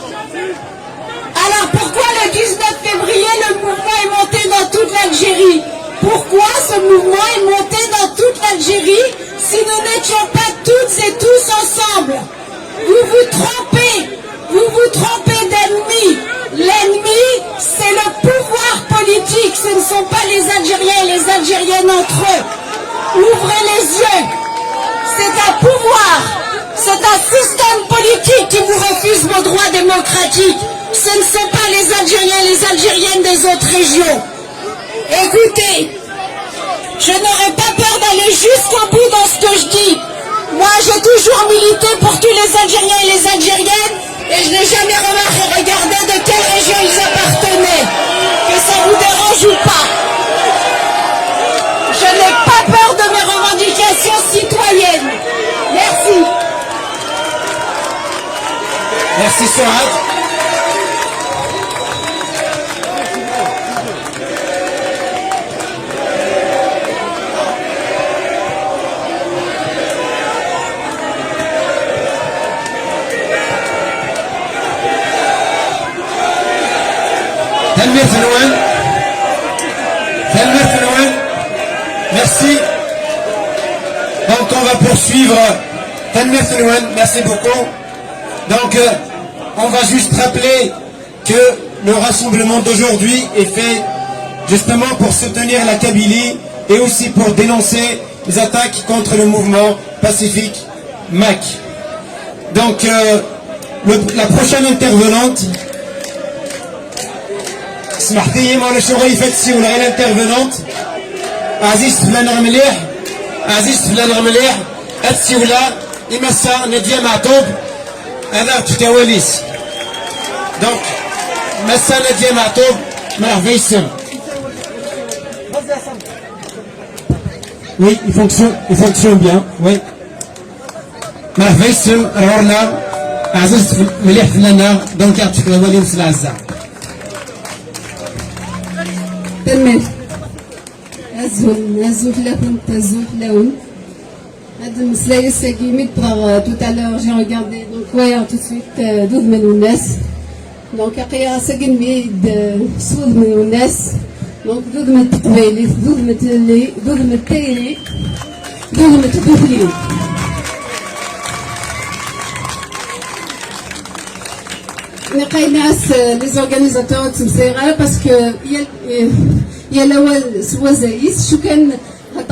Alors pourquoi le 19 février, le mouvement est monté dans toute l'Algérie? Pourquoi ce mouvement est monté dans toute l'Algérie si nous n'étions pas toutes et tous ensemble? Vous vous trompez d'ennemi. L'ennemi, c'est le pouvoir politique, ce ne sont pas les Algériens et les Algériennes entre eux. Ouvrez les yeux. C'est un pouvoir, c'est un système politique qui vous refuse vos droits démocratiques. Ce ne sont pas les Algériens et les Algériennes des autres régions. Écoutez, je n'aurai pas peur d'aller jusqu'au bout dans ce que je dis. Moi, j'ai toujours milité pour tous les Algériens et les Algériennes, et je n'ai jamais regardé de quelle région ils appartenaient. Que ça vous dérange ou pas. Je n'ai pas peur de mes revendications citoyennes. Merci. Merci Sohad. Merci. Donc on va poursuivre. Merci beaucoup. Donc on va juste rappeler que le rassemblement d'aujourd'hui est fait justement pour soutenir la Kabylie et aussi pour dénoncer les attaques contre le mouvement pacifique MAC. Donc la prochaine intervenante, سمحتي ما ولا شغل يفتسي ولا غير الانترفينونت عزيز فلان غمليح عزيز فلان غمليح اتسي ولا يمسا نديا معطوب هذا تكواليس دونك مسا نديا معطوب مرحبا يسم. Oui, il fonctionne bien. Oui. مرحبا يسم رورنا عزيز مليح فلان دونك تكواليس العزة. تمام. Azul Laoun. Tout à l'heure, j'ai regardé, donc ouais, tout de suite, 12 Menounes. Donc, après, à Saguenmid, 12 Menounes. Donc, 12 Menounes, 12 Menounes, 12 Menounes, 12 Menounes. les organisateurs parce que il y a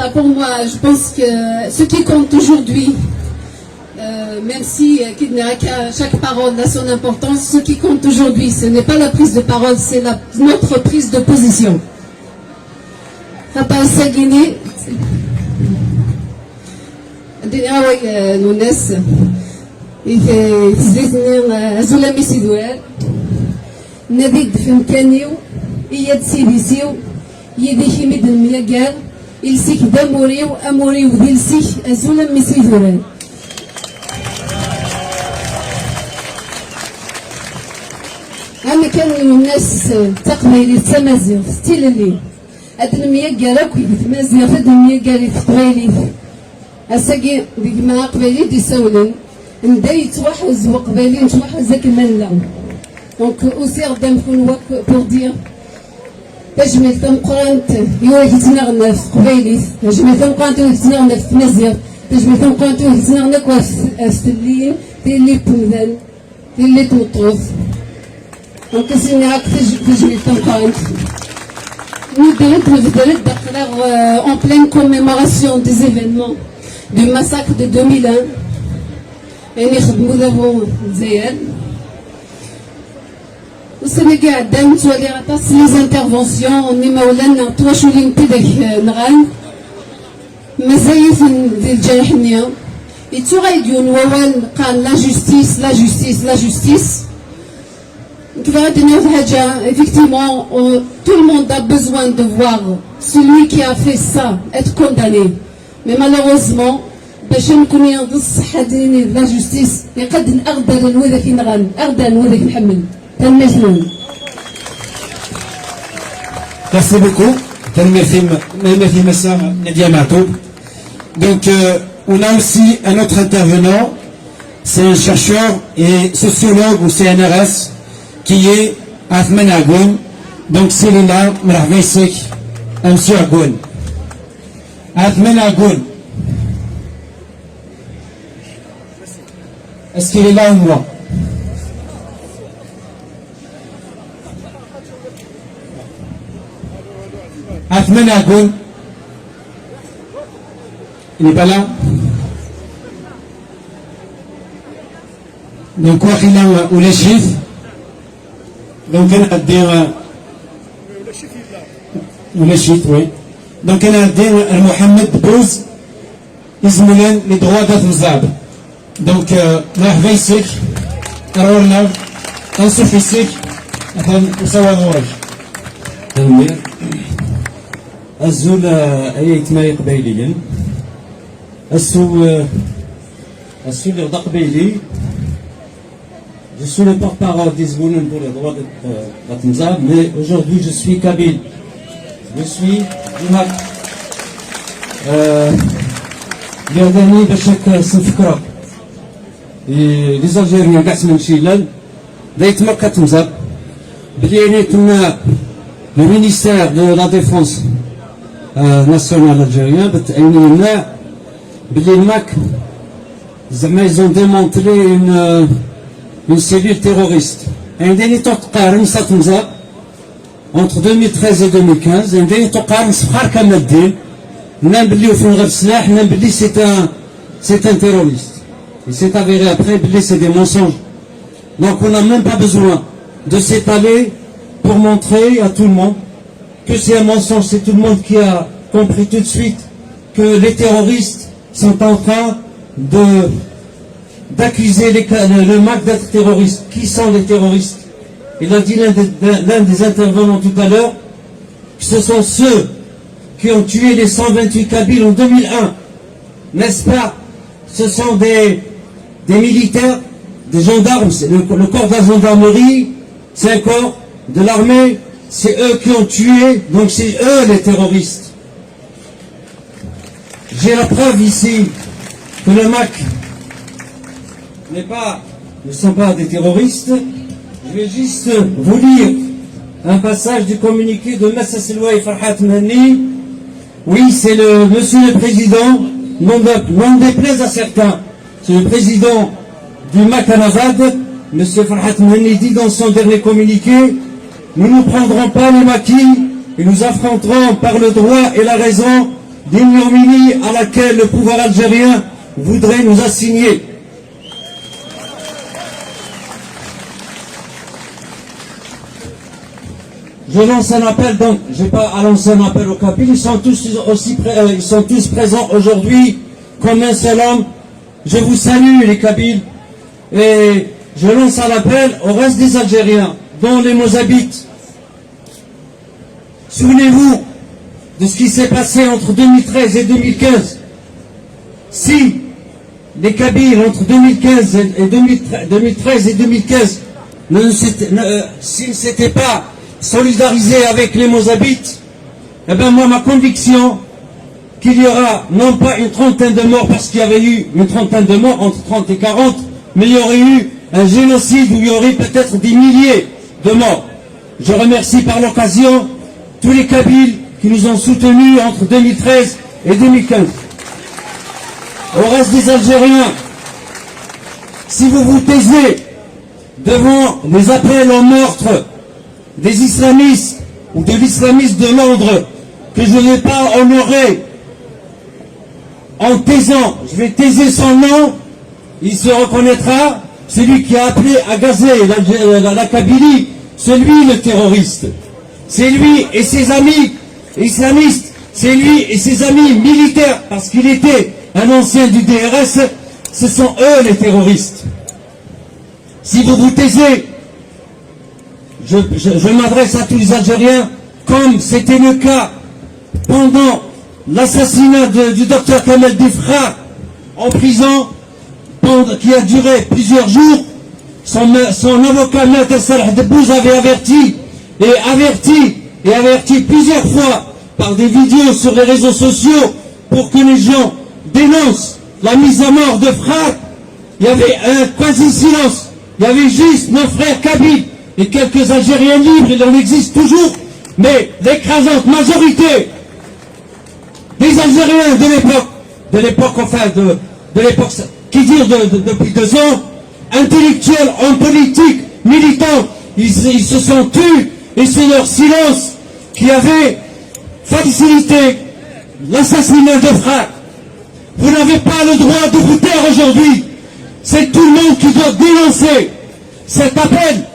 pour moi je pense que ce qui compte aujourd'hui même si chaque parole a son importance, ce qui compte aujourd'hui ce n'est pas la prise de parole, c'est notre prise de position. زلمي سيدوال ناديك في مكانيو يد سيديسيو يدي حميد الملاقال يلسيك داموريو اموريو ديلسيك زلمي سيدوال انا كان الناس تقبيلي تمازيغ ستيل اللي هاد المياقال اكو تمازيغ هاد المياقال تقبيلي اساكي ديك ما قبيلي ديساولن نداي توحز وقبالي نتوحز ذاك الملا دونك اوسي غدا نكون بور دير تجمل تنقرانت يوهيتنا غنا في قبيليت تجمل تنقرانت يوهيتنا غنا في تمازيغ تجمل تنقرانت يوهيتنا غنا كوا في الليل اللي تمدان اللي تمطوف دونك سيني هاك تجمل تنقرانت nous en pleine commémoration des événements du massacre de 2001 et nous avons Zayed. Au Sénégal, les interventions, on est maoulan, toi je l'ai dit de Nran, mais Zayed de Djahnia, et tu aurais dit la justice, la justice, la justice. Effectivement, tout le monde a besoin de voir celui qui a fait ça être condamné. Mais malheureusement, باش نكون ينض الصحة ديني لا جوستيس يقد أغدر وذاك نغان أغدر وذاك محمل تنمثلون. Merci beaucoup. Merci Massa Nadia Matoub. Donc on a aussi un autre intervenant, c'est un chercheur et sociologue au CNRS qui est Athman Agoun. Donc c'est là, مرحبا يسك Monsieur Agoun. Athman Agoun. Est-ce qu'il est là ou moi? Athman Agoun. Il n'est pas là? Donc quoi qu'il a ou les chiffres? Donc on a dit ou les chiffres, oui. Donc on a dit Mohamed Bouz Ismoulen les droits d'Athmzab. Donc مرحبا يسك قررنا نصف يسك مثلا نسوي الواج تنوير الزول ايت ما يقبيليا السول اللي غدا قبيلي je suis le porte-parole d'Izboulen pour les droits d'Athmzab, mais aujourd'hui je suis kabyle, je suis Imak يردني بشك سنفكرك les Algériens قاعد نمشي لل دايت مركة تمزب بلي كنا le ministère de la défense nationale algérien بتعيني لنا بلي الماك زعما ils ont démantelé une cellule terroriste عندنا تقارن تمزب entre 2013 et 2015 عندنا تقارن صفار كامل الدين نام بلي فين غير سلاح نام بلي c'est un terroriste. Il s'est avéré après que c'est des mensonges. Donc on n'a même pas besoin de s'étaler pour montrer à tout le monde que c'est un mensonge. C'est tout le monde qui a compris tout de suite que les terroristes sont en train d'accuser le MAC d'être terroriste. Qui sont les terroristes? Il a dit l'un des intervenants tout à l'heure que ce sont ceux qui ont tué les 128 Kabyles en 2001. N'est-ce pas? Ce sont des militaires, des gendarmes, le corps de la gendarmerie, c'est un corps de l'armée, c'est eux qui ont tué, donc c'est eux les terroristes. J'ai la preuve ici que le MAC ne sont pas des terroristes. Je vais juste vous lire un passage du communiqué de Massa Selwaï Farhat Mani. Oui, c'est le monsieur le président, n'en déplaise à certains. C'est le président du MAC Anavad M. Farhat Mhenni dit dans son dernier communiqué, nous ne prendrons pas les maquis et nous affronterons par le droit et la raison l'ignominie à laquelle le pouvoir algérien voudrait nous assigner. Je lance un appel, donc, je n'ai pas à lancer un appel aux Kabyles, ils sont tous présents aujourd'hui comme un seul homme. Je vous salue les Kabyles et je lance un appel au reste des Algériens, dont les Mozabites. Souvenez-vous de ce qui s'est passé entre 2013 et 2015. Si les Kabyles entre 2013 et 2015 s'ils ne s'étaient pas solidarisés avec les Mozabites, eh bien moi ma conviction qu'il y aura non pas une trentaine de morts, parce qu'il y avait eu une trentaine de morts entre 30 et 40, mais il y aurait eu un génocide où il y aurait peut-être des milliers de morts. Je remercie par l'occasion tous les Kabyles qui nous ont soutenus entre 2013 et 2015. Au reste des Algériens, si vous vous taisez devant les appels au meurtre des islamistes ou de l'islamiste de Londres, que je ne vais pas honorer en taisant, je vais taiser son nom, il se reconnaîtra, celui qui a appelé à gazer la Kabylie, c'est lui le terroriste. C'est lui et ses amis islamistes, c'est lui et ses amis militaires, parce qu'il était un ancien du DRS, ce sont eux les terroristes. Si vous vous taisez, je m'adresse à tous les Algériens, comme c'était le cas pendant l'assassinat du docteur Kamel Defra en prison, qui a duré plusieurs jours. Son avocat Maître Salah Debbouz avait averti plusieurs fois par des vidéos sur les réseaux sociaux pour que les gens dénoncent la mise à mort de Fra. Il y avait un quasi-silence. Il y avait juste nos frères Kabyles et quelques Algériens libres, il en existe toujours, mais l'écrasante majorité des Algériens de l'époque, qui dire depuis 2 ans, intellectuels, hommes politiques, militants, ils se sont tus, et c'est leur silence qui avait facilité l'assassinat de Fra. Vous n'avez pas le droit de vous taire aujourd'hui. C'est tout le monde qui doit dénoncer cet appel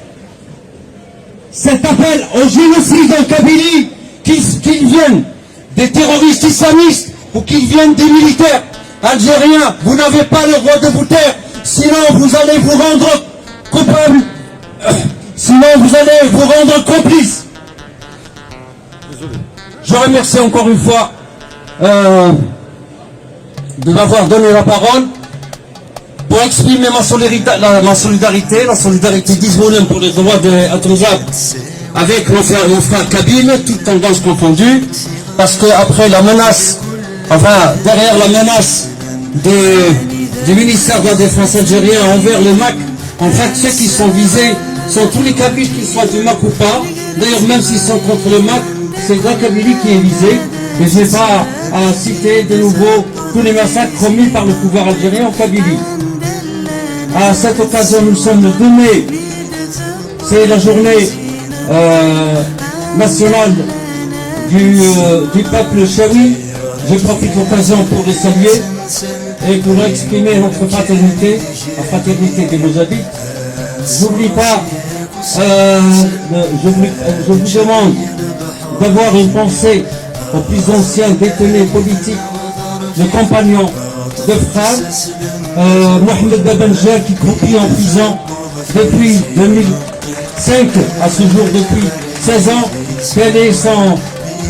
au génocide en Kabylie, qu'ils viennent des terroristes islamistes ou qu'ils viennent des militaires algériens. Vous n'avez pas le droit de vous taire, sinon vous allez vous rendre coupable, sinon vous allez vous rendre complice. Je remercie encore une fois de m'avoir donné la parole pour exprimer ma solidarité d'Israël pour les droits de Atrouzab avec mon frère Kabyle, toutes tendances confondues, parce que après la menace, derrière la menace du ministère de la Défense algérien envers le MAC, en fait ceux qui sont visés sont tous les Kabyles, qu'ils soient du MAC ou pas. D'ailleurs même s'ils sont contre le MAC, c'est la Kabylie qui est visée, et je n'ai pas à citer de nouveau tous les massacres commis par le pouvoir algérien en Kabylie. À cette occasion, nous sommes le 2 mai, c'est la journée nationale du peuple chaoui. Je profite de l'occasion pour les saluer et pour exprimer notre fraternité, la fraternité des Mozabites. J'oublie pas, je vous demande d'avoir une pensée aux plus anciens détenus politiques, le compagnon de Fra, Mohamed Babenjer, qui croupit en prison depuis 2005 à ce jour, depuis 16 ans.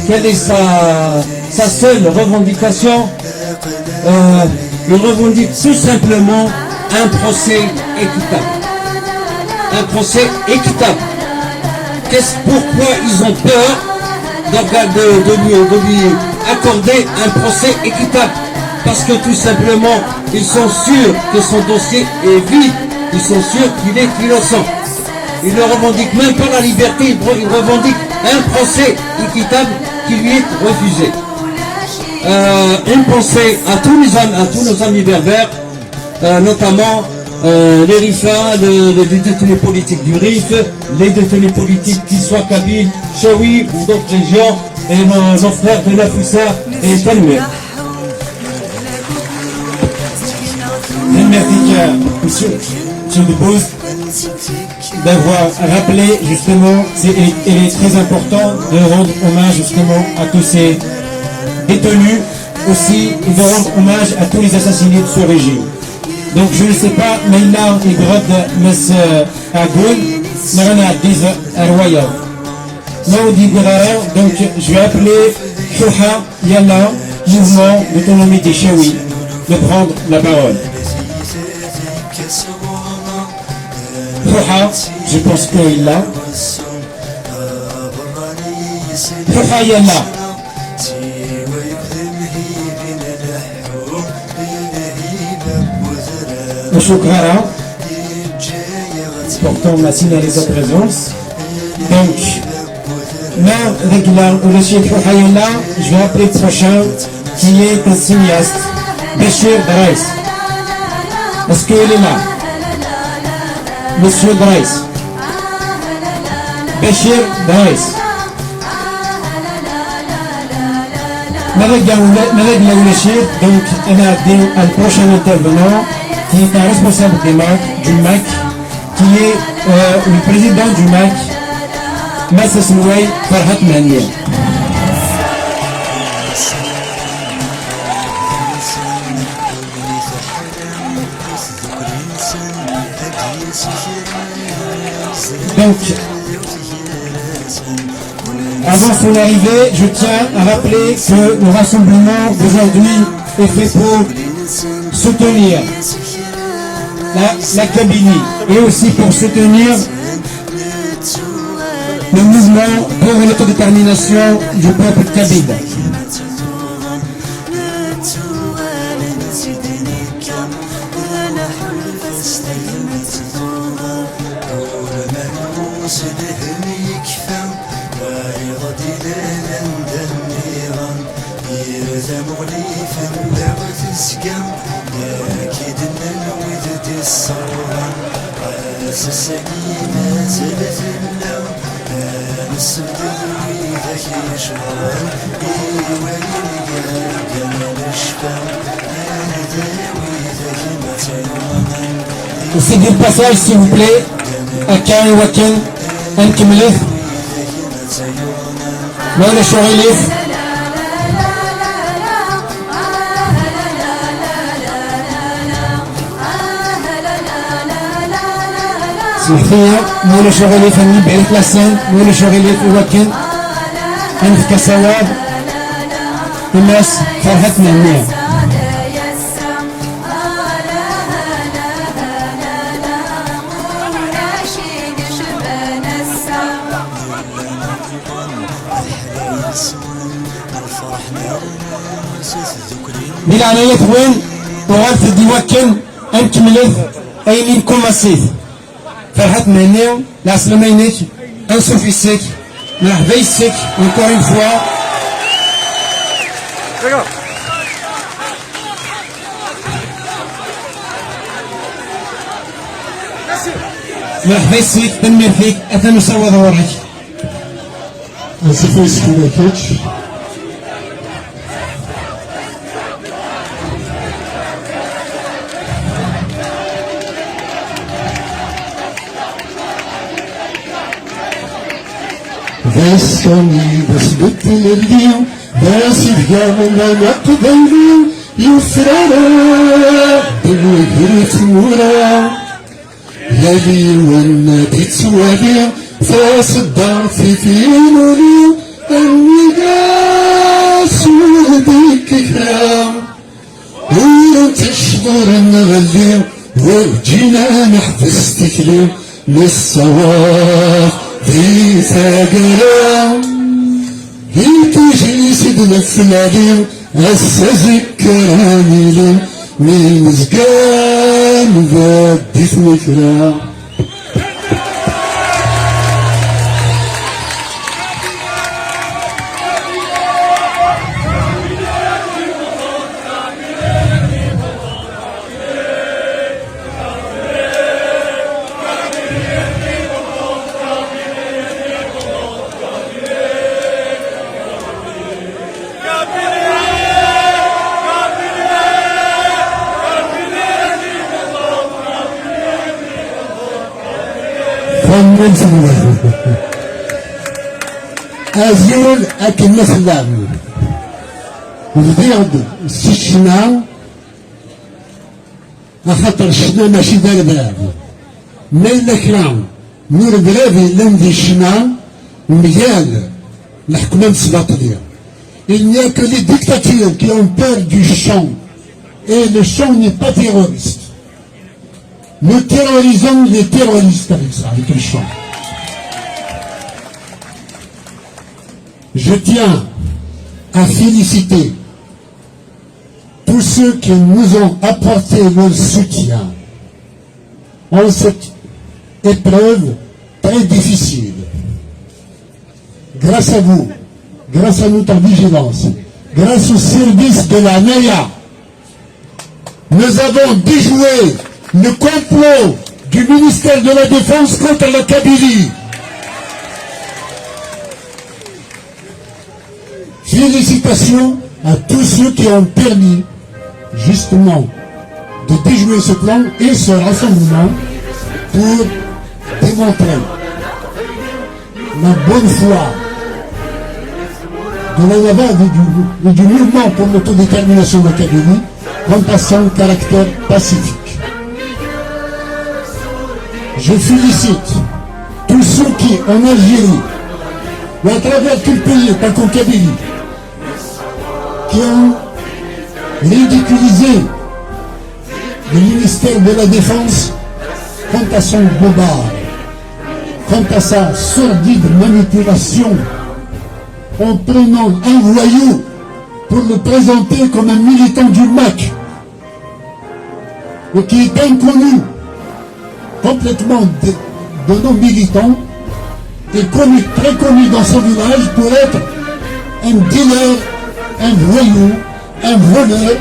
Quelle est sa seule revendication? Il revendique tout simplement un procès équitable. Un procès équitable. Pourquoi ils ont peur de lui accorder un procès équitable? Parce que tout simplement, ils sont sûrs que son dossier est vide. Ils sont sûrs qu'il est innocent. Ils ne revendiquent même pas la liberté, ils revendiquent un procès équitable qui lui est refusé. Une pensée à tous nos amis berbères, notamment les RIFA, les détenus politiques du RIF, les détenus politiques qui soient kabyles, chaouis ou d'autres régions, et nos frères de Nafoussa et Talmir. Merci, monsieur Debouze, d'avoir rappelé justement, il est très important de rendre hommage justement à tous ces détenus, aussi de rendre hommage à tous les assassinés de ce régime. Donc je ne sais pas, mais là, il grade Ms. Agoun, Narana Diz Arwaya. Donc je vais appeler Chouha Yalla, mouvement d'autonomie des Chaouis, de prendre la parole. Chouha, je pense qu'il l'a. Chouha Yalla. Shukran, portant ma signalé sa présence. Donc, ma régulière ou le chef Chouhaïla, je vais appeler le prochain, qui est un cinéaste, Bachir Draïs. Est-ce qu'il est là? Monsieur Draïs. Bachir Draïs. Ma régulière ou le chef, donc, elle a dit à le prochain intervenant, qui est un responsable du MAC, qui est le président du MAC, Massas Mouay Farhat Mania. Donc, avant son arrivée, je tiens à rappeler que le rassemblement d'aujourd'hui est fait pour soutenir la Kabylie et aussi pour soutenir le mouvement pour l'autodétermination du peuple kabyle. C'est du passage s'il vous plaît à Kari Waken Nkimlef Mawla Shorilif Soufia Mawla Shorilif Anni Berik Lassen Mawla Shorilif Waken Anf Kassawab Imas Farhat Mania. بالعناية وين وغالف الديوكن أنت ملف أيمين كوماسيف فرحت مهنيو العسلمينيك أنسوفيسيك مرحبايسيك encore une fois مرحبايسيك تنمير فيك أثنو سوا ظهورك أنسوفيسيك ملكيتش بس كاني بس بدل اليوم بس يفقامنا نقبلي يفرنا بالوجه تمورا يلي والنبي توالي فاس الدار في فينولي النقاس وديك كلام وانت شضر نغلي وجينا نحبس تكليم للصواف في ثقلا يتجي سيدنا الفلالي السذكراني لي من زقان بدي فكرة أزول أكل مثلا البيض سيشنا خاطر شنا ماشي دار بلاد ما إلا كلام نور بلادي لندي شنا ميال الحكومة السباطلية. Il n'y a que les dictatures qui ont peur du champ. Et le champ n'est pas terroriste. Nous terrorisons les terroristes avec ça, avec le champ. Je tiens à féliciter tous ceux qui nous ont apporté leur soutien en cette épreuve très difficile. Grâce à vous, grâce à notre vigilance, grâce au service de la NAIA, nous avons déjoué le complot du ministère de la Défense contre la Kabylie. Félicitations à tous ceux qui ont permis justement de déjouer ce plan et ce rassemblement pour démontrer la bonne foi de la Nava et du mouvement pour l'autodétermination de la Kabylie quant à son caractère pacifique. Je félicite tous ceux qui, en Algérie, ou à travers tout le pays, pas qu'en Kabylie, qui ont ridiculisé le ministère de la Défense quant à son bobard, quant à sa sordide manipulation, en prenant un voyou pour le présenter comme un militant du MAC, et qui est inconnu complètement de nos militants, et connu, très connu dans son village pour être un dealer, un voyou, un voleur,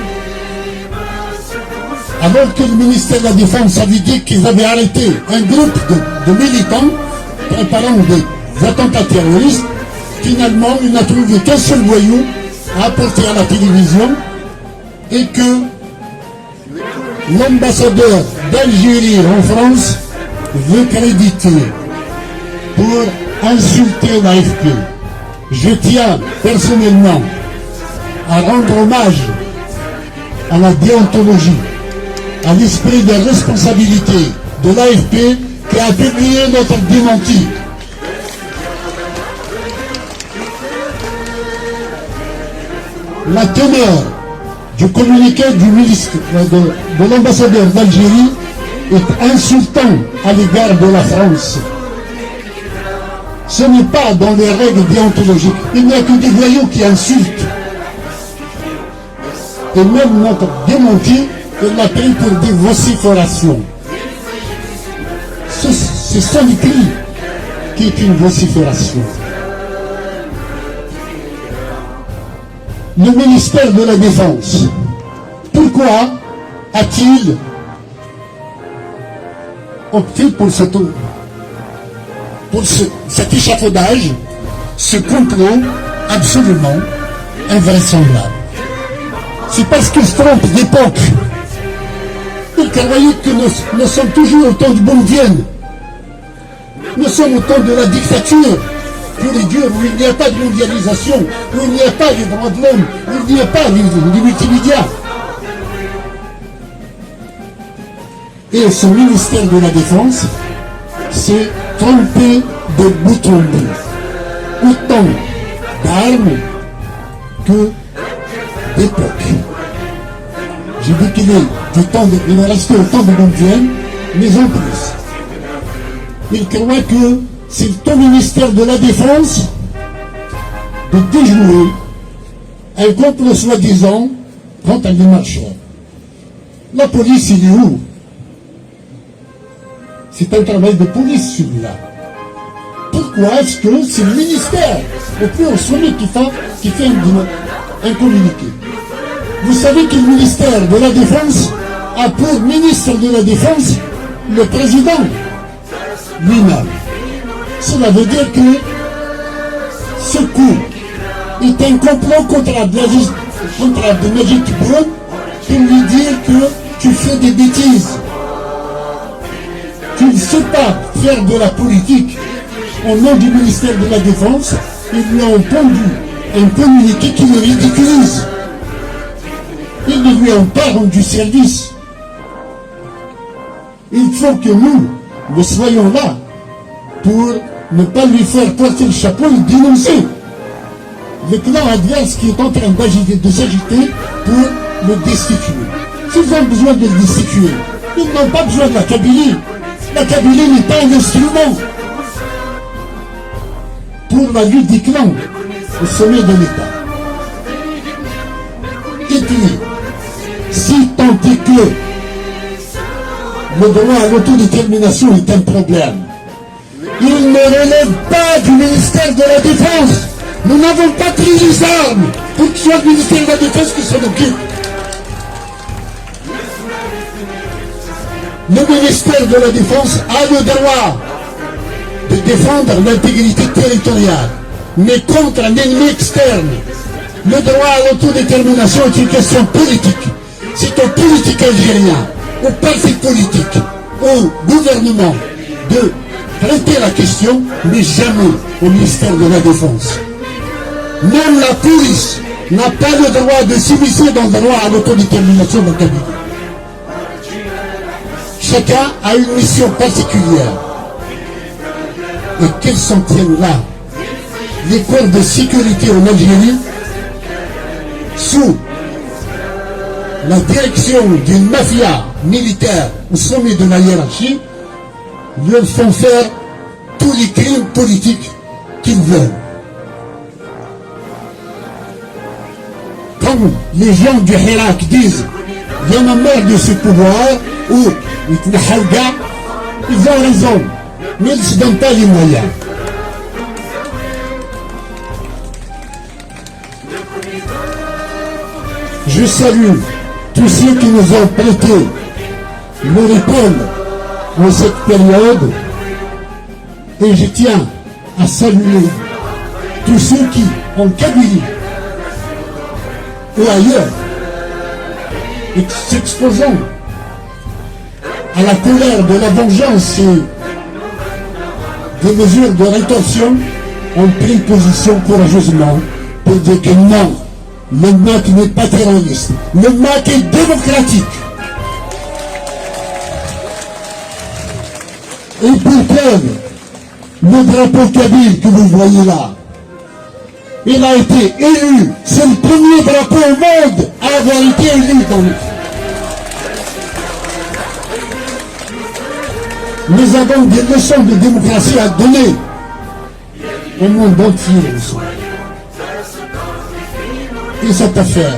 alors que le ministère de la Défense avait dit qu'ils avaient arrêté un groupe de militants préparant des attentats terroristes. Finalement, il n'a trouvé qu'un seul voyou à apporter à la télévision, et que l'ambassadeur d'Algérie en France veut créditer pour insulter l'AFP. Je tiens personnellement à rendre hommage à la déontologie, à l'esprit de responsabilité de l'AFP qui a publié notre démenti. La teneur du communiqué du ministre de l'ambassadeur d'Algérie est insultant à l'égard de la France. Ce n'est pas dans les règles déontologiques. Il n'y a que des voyous qui insultent. Et même notre démenti, il l'a pris pour des vociférations. C'est son écrit qui est une vocifération. Le ministère de la Défense, pourquoi a-t-il opté pour cet échafaudage, ce complot absolument invraisemblable? C'est parce qu'il se trompe d'époque. Il croyait que nous sommes toujours au temps de Bondienne. Nous sommes au temps de la dictature pure et dure, où il n'y a pas de mondialisation, où il n'y a pas de droits de l'homme, où il n'y a pas de multimédia. Et ce ministère de la Défense s'est trompé de bout en bout. Autant d'armes que d'époque. J'ai dit qu'il est resté au temps de Bondienne, mais en plus. Il croit que c'est au ministère de la Défense de déjouer un complot soi-disant quant à des marcheurs. La police, il est où? C'est un travail de police, celui-là. Pourquoi est-ce que c'est le ministère au plus haut sommet qui fait un communiqué? Vous savez que le ministère de la Défense a pour ministre de la Défense le président lui-même. Cela veut dire que ce coup est un complot contre Abdelmajid Tebboune pour lui dire que tu fais des bêtises. Tu ne sais pas faire de la politique au nom du ministère de la Défense, ils lui ont pondu un communiqué qui le ridiculise. Ils ne lui ont pas rendu service. Il faut que nous soyons là pour ne pas lui faire porter le chapeau et dénoncer le clan adverse qui est en train de s'agiter pour le destituer. S'ils ont besoin de le destituer, ils n'ont pas besoin de la Kabylie. La Kabylie n'est pas un instrument pour la lutte des clans au sommet de l'État. Et puis, si tant est que le droit à l'autodétermination est un problème, il ne relève pas du ministère de la Défense. Nous n'avons pas pris les armes pour que ce soit le ministère de la Défense qui s'en occupe. Le ministère de la Défense a le droit de défendre l'intégrité territoriale, mais contre un ennemi externe. Le droit à l'autodétermination est une question politique. C'est aux politiques algériens, aux partis politiques, au gouvernement de traiter la question, mais jamais au ministère de la Défense. Même la police n'a pas le droit de s'immiscer dans le droit à l'autodétermination de la Kabylie. Chacun a une mission particulière. Et qu'elles s'en tiennent là? Les corps de sécurité en Algérie, sous la direction d'une mafia militaire au sommet de la hiérarchie, leur font faire tous les crimes politiques qu'ils veulent. Comme les gens du Hirak disent, il y en a marre de ce pouvoir, ou ils ont raison, mais ils ne se donnent pas les moyens. Je salue tous ceux qui nous ont prêté leur épaule en cette période, et je tiens à saluer tous ceux qui, en Kabylie ou ailleurs, s'exposant à la colère de la vengeance et des mesures de rétorsion, ont pris position courageusement pour dire que non, le MAC n'est pas terroriste, le MAC est démocratique. Et pour preuve, le drapeau kabyle que vous voyez là, il a été élu, c'est le premier drapeau au monde à avoir été élu dans le... Nous avons des leçons de démocratie à donner au monde entier. Et cette affaire,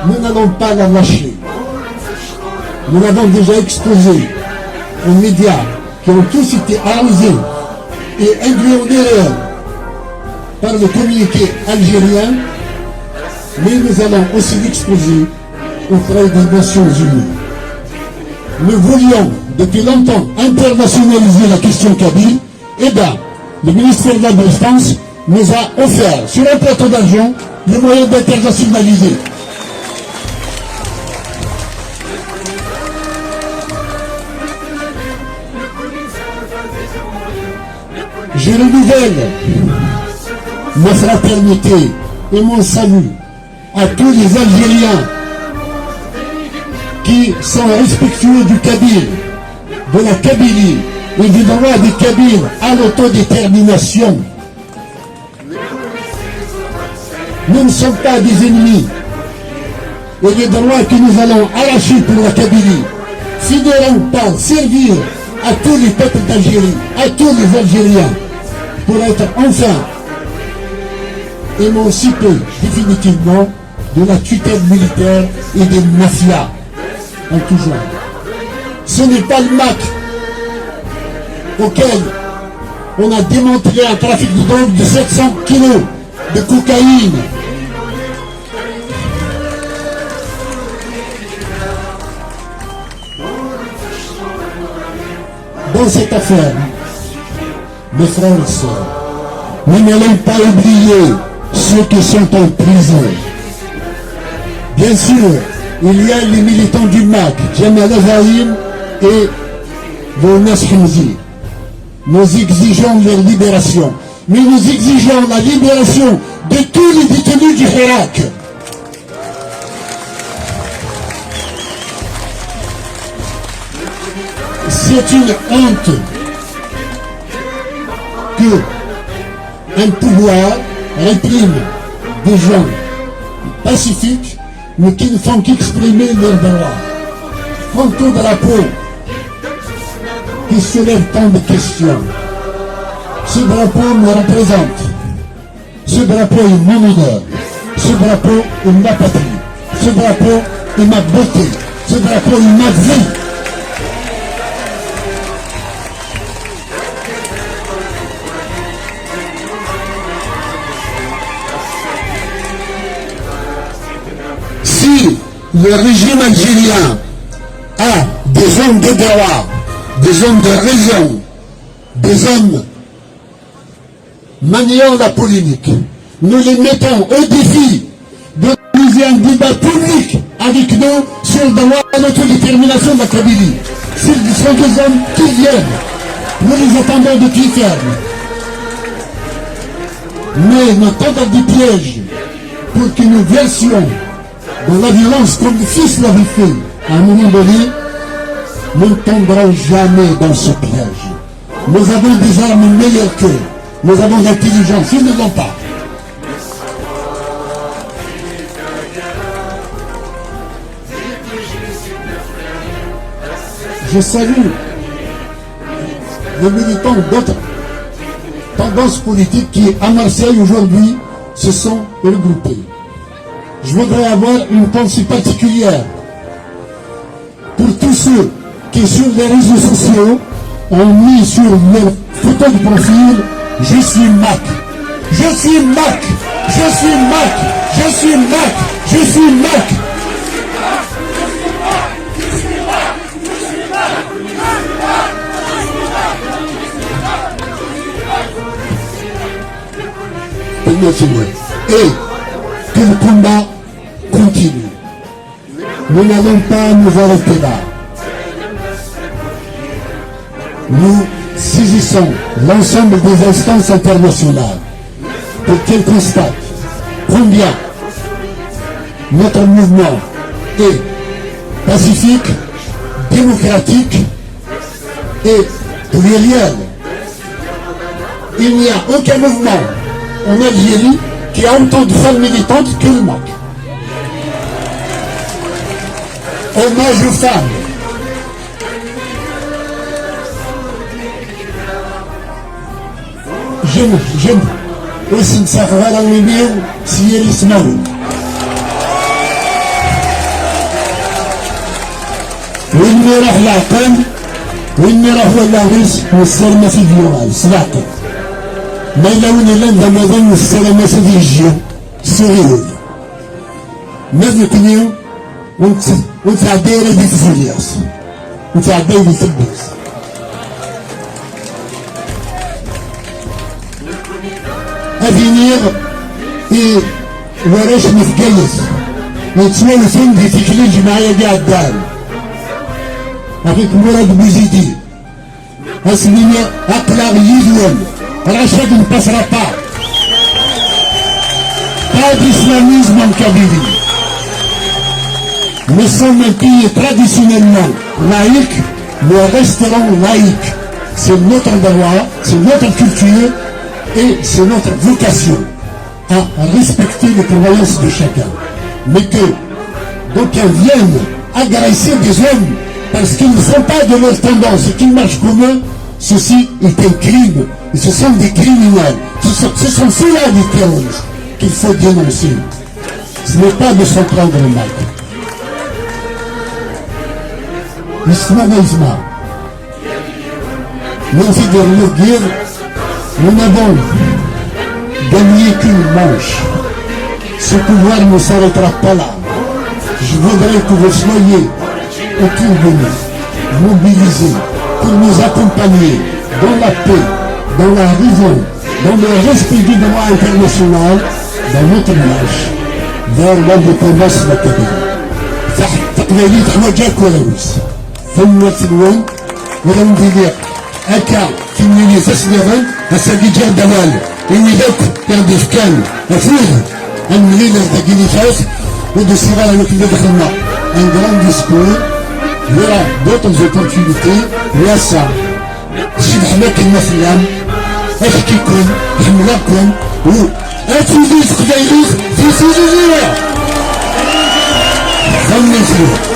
nous n'allons pas la lâcher. Nous l'avons déjà exposé aux médias qui ont tous été arrosés et induits en erreur par le communiqué algérien, mais nous allons aussi l'exposer auprès des Nations Unies. Nous voulions depuis longtemps internationaliser la question kabyle, et bien le ministère de la Défense nous a offert sur un plateau d'argent les moyens d'internationaliser. Je renouvelle ma fraternité et mon salut à tous les Algériens qui sont respectueux du Kabyle, de la Kabylie et du droit des Kabyles à l'autodétermination. Nous ne sommes pas des ennemis. Et les droits que nous allons arracher pour la Kabylie finiront par servir à tous les peuples d'Algérie, à tous les Algériens, pour être enfin émancipés définitivement de la tutelle militaire et des mafias en tout genre. Ce n'est pas le MAC auquel on a démantelé un trafic de drogue de 700 kilos de cocaïne. Dans cette affaire, mes frères et sœurs, nous n'allons pas oublier ceux qui sont en prison. Bien sûr, il y a les militants du MAC, Jamal Azaïm et Lounas Hamzi. Nous exigeons leur libération. Mais nous exigeons la libération de tous les détenus du Hirak. C'est une honte que un pouvoir réprime des gens pacifiques, mais qui ne font qu'exprimer leurs droits. Quant au drapeau qui soulève tant de questions, ce drapeau me représente. Ce drapeau est mon honneur. Ce drapeau est ma patrie. Ce drapeau est ma beauté. Ce drapeau est ma vie. Si le régime algérien a des hommes de droit, des hommes de raison, des hommes maniant la polémique, nous les mettons au défi d'organiser un débat public avec nous sur le droit à l'autodétermination de la Kabylie. Ce sont des hommes qui viennent. Nous les attendons de pied ferme. Mais nous tendons des pièges pour que nous versions dans la violence comme le fils l'avait fait. À un moment donné, nous ne tomberons jamais dans ce piège. Nous avons des armes meilleures qu'eux. Nous avons l'intelligence, ils ne l'ont pas. Je salue les militants d'autres tendances politiques qui, à Marseille aujourd'hui, se sont regroupés. Je voudrais avoir une pensée particulière pour tous ceux qui, sur les réseaux sociaux, ont mis sur leur photo de profil « Je suis Mac, je suis Mac, je suis Mac, je suis Mac, je suis Mac ». Et que le combat continue. Nous n'allons pas nous arrêter là. Nous saisissons l'ensemble des instances internationales pour qu'elles constatent combien notre mouvement est pacifique, démocratique et pluriel. Il n'y a aucun mouvement en Algérie qui a autant de femmes militantes que le MAC. Hommage aux femmes. J'aime aussi نسافر على الميميو سيري اسمه وين راح العقل وين راح اللاغيس والسلامة في فيورال سبعتك ما لون لندا مدن والسلامة في الجيو سوريول ماذا كنيو وانت عديرة دي تفولياس وانت عديرة دي تبس أفينير وراش متجلس وتسوي فين دي تكليج معايا دي عالدار avec Mourad Bouzidi. Asmini Aklar Yidouel. Rachid ne passera pas. Pas d'islamisme en Kabylie. Nous sommes un pays traditionnellement laïque, nous resterons laïques. C'est notre droit, c'est notre culture et c'est notre vocation à respecter les croyances de chacun. Mais que d'aucuns viennent agresser des hommes parce qu'ils ne sont pas de leur tendance et qu'ils marchent comme eux, ceci est un crime. Et ce sont des criminels. Ce sont ceux-là des terroristes qu'il faut dénoncer. Ce n'est pas de s'en prendre le mal. L'islamisme. Même si de le dire, nous n'avons gagné qu'une manche. Ce pouvoir ne s'arrêtera pas là. Je voudrais que vous soyez autour de nous, mobilisés pour nous accompagner dans la paix, dans la raison, dans le respect du droit international, dans notre marche vers l'indépendance de la Kabylie. تقبيلية حواجاك ولا وس ثم تلوين ولا ندير هكا في مني تسليغا أساقي جار دوال إني ذاك يعني كان أفوه المليل تاكيني فاس ودو سيغالا نكمل دخلنا un grand discours il y aura d'autres opportunités واسع شي بحال كلمة في العام أحكيكم حملاكم و أتوزي تقبايلوس في سيزوزية خلني فيه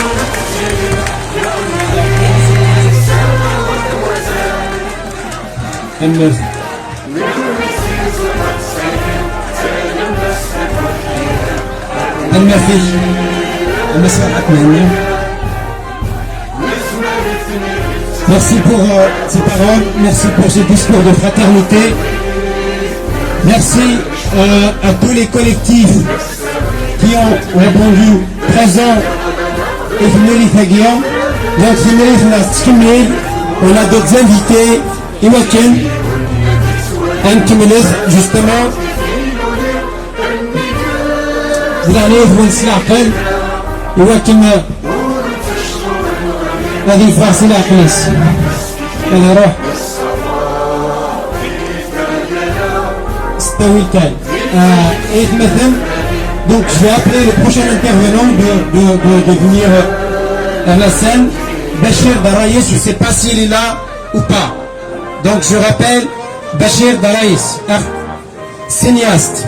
Merci pour ces paroles, merci pour ce discours de fraternité. Merci à tous les collectifs qui ont répondu présent et Fimeli Fagian. Donc Fimeli Fnastkimel, on a d'autres invités, Iwaken, Ankimeles, justement. Vous allez vous nslaqel, Iwaken, هذه الفاصلة أخلص أنا روح ستوي كان et maintenant donc je vais appeler le prochain intervenant de venir à la scène Bachir Daraïs. Je ne sais pas s'il est là ou pas, donc je rappelle Bachir Daraïs, cinéaste.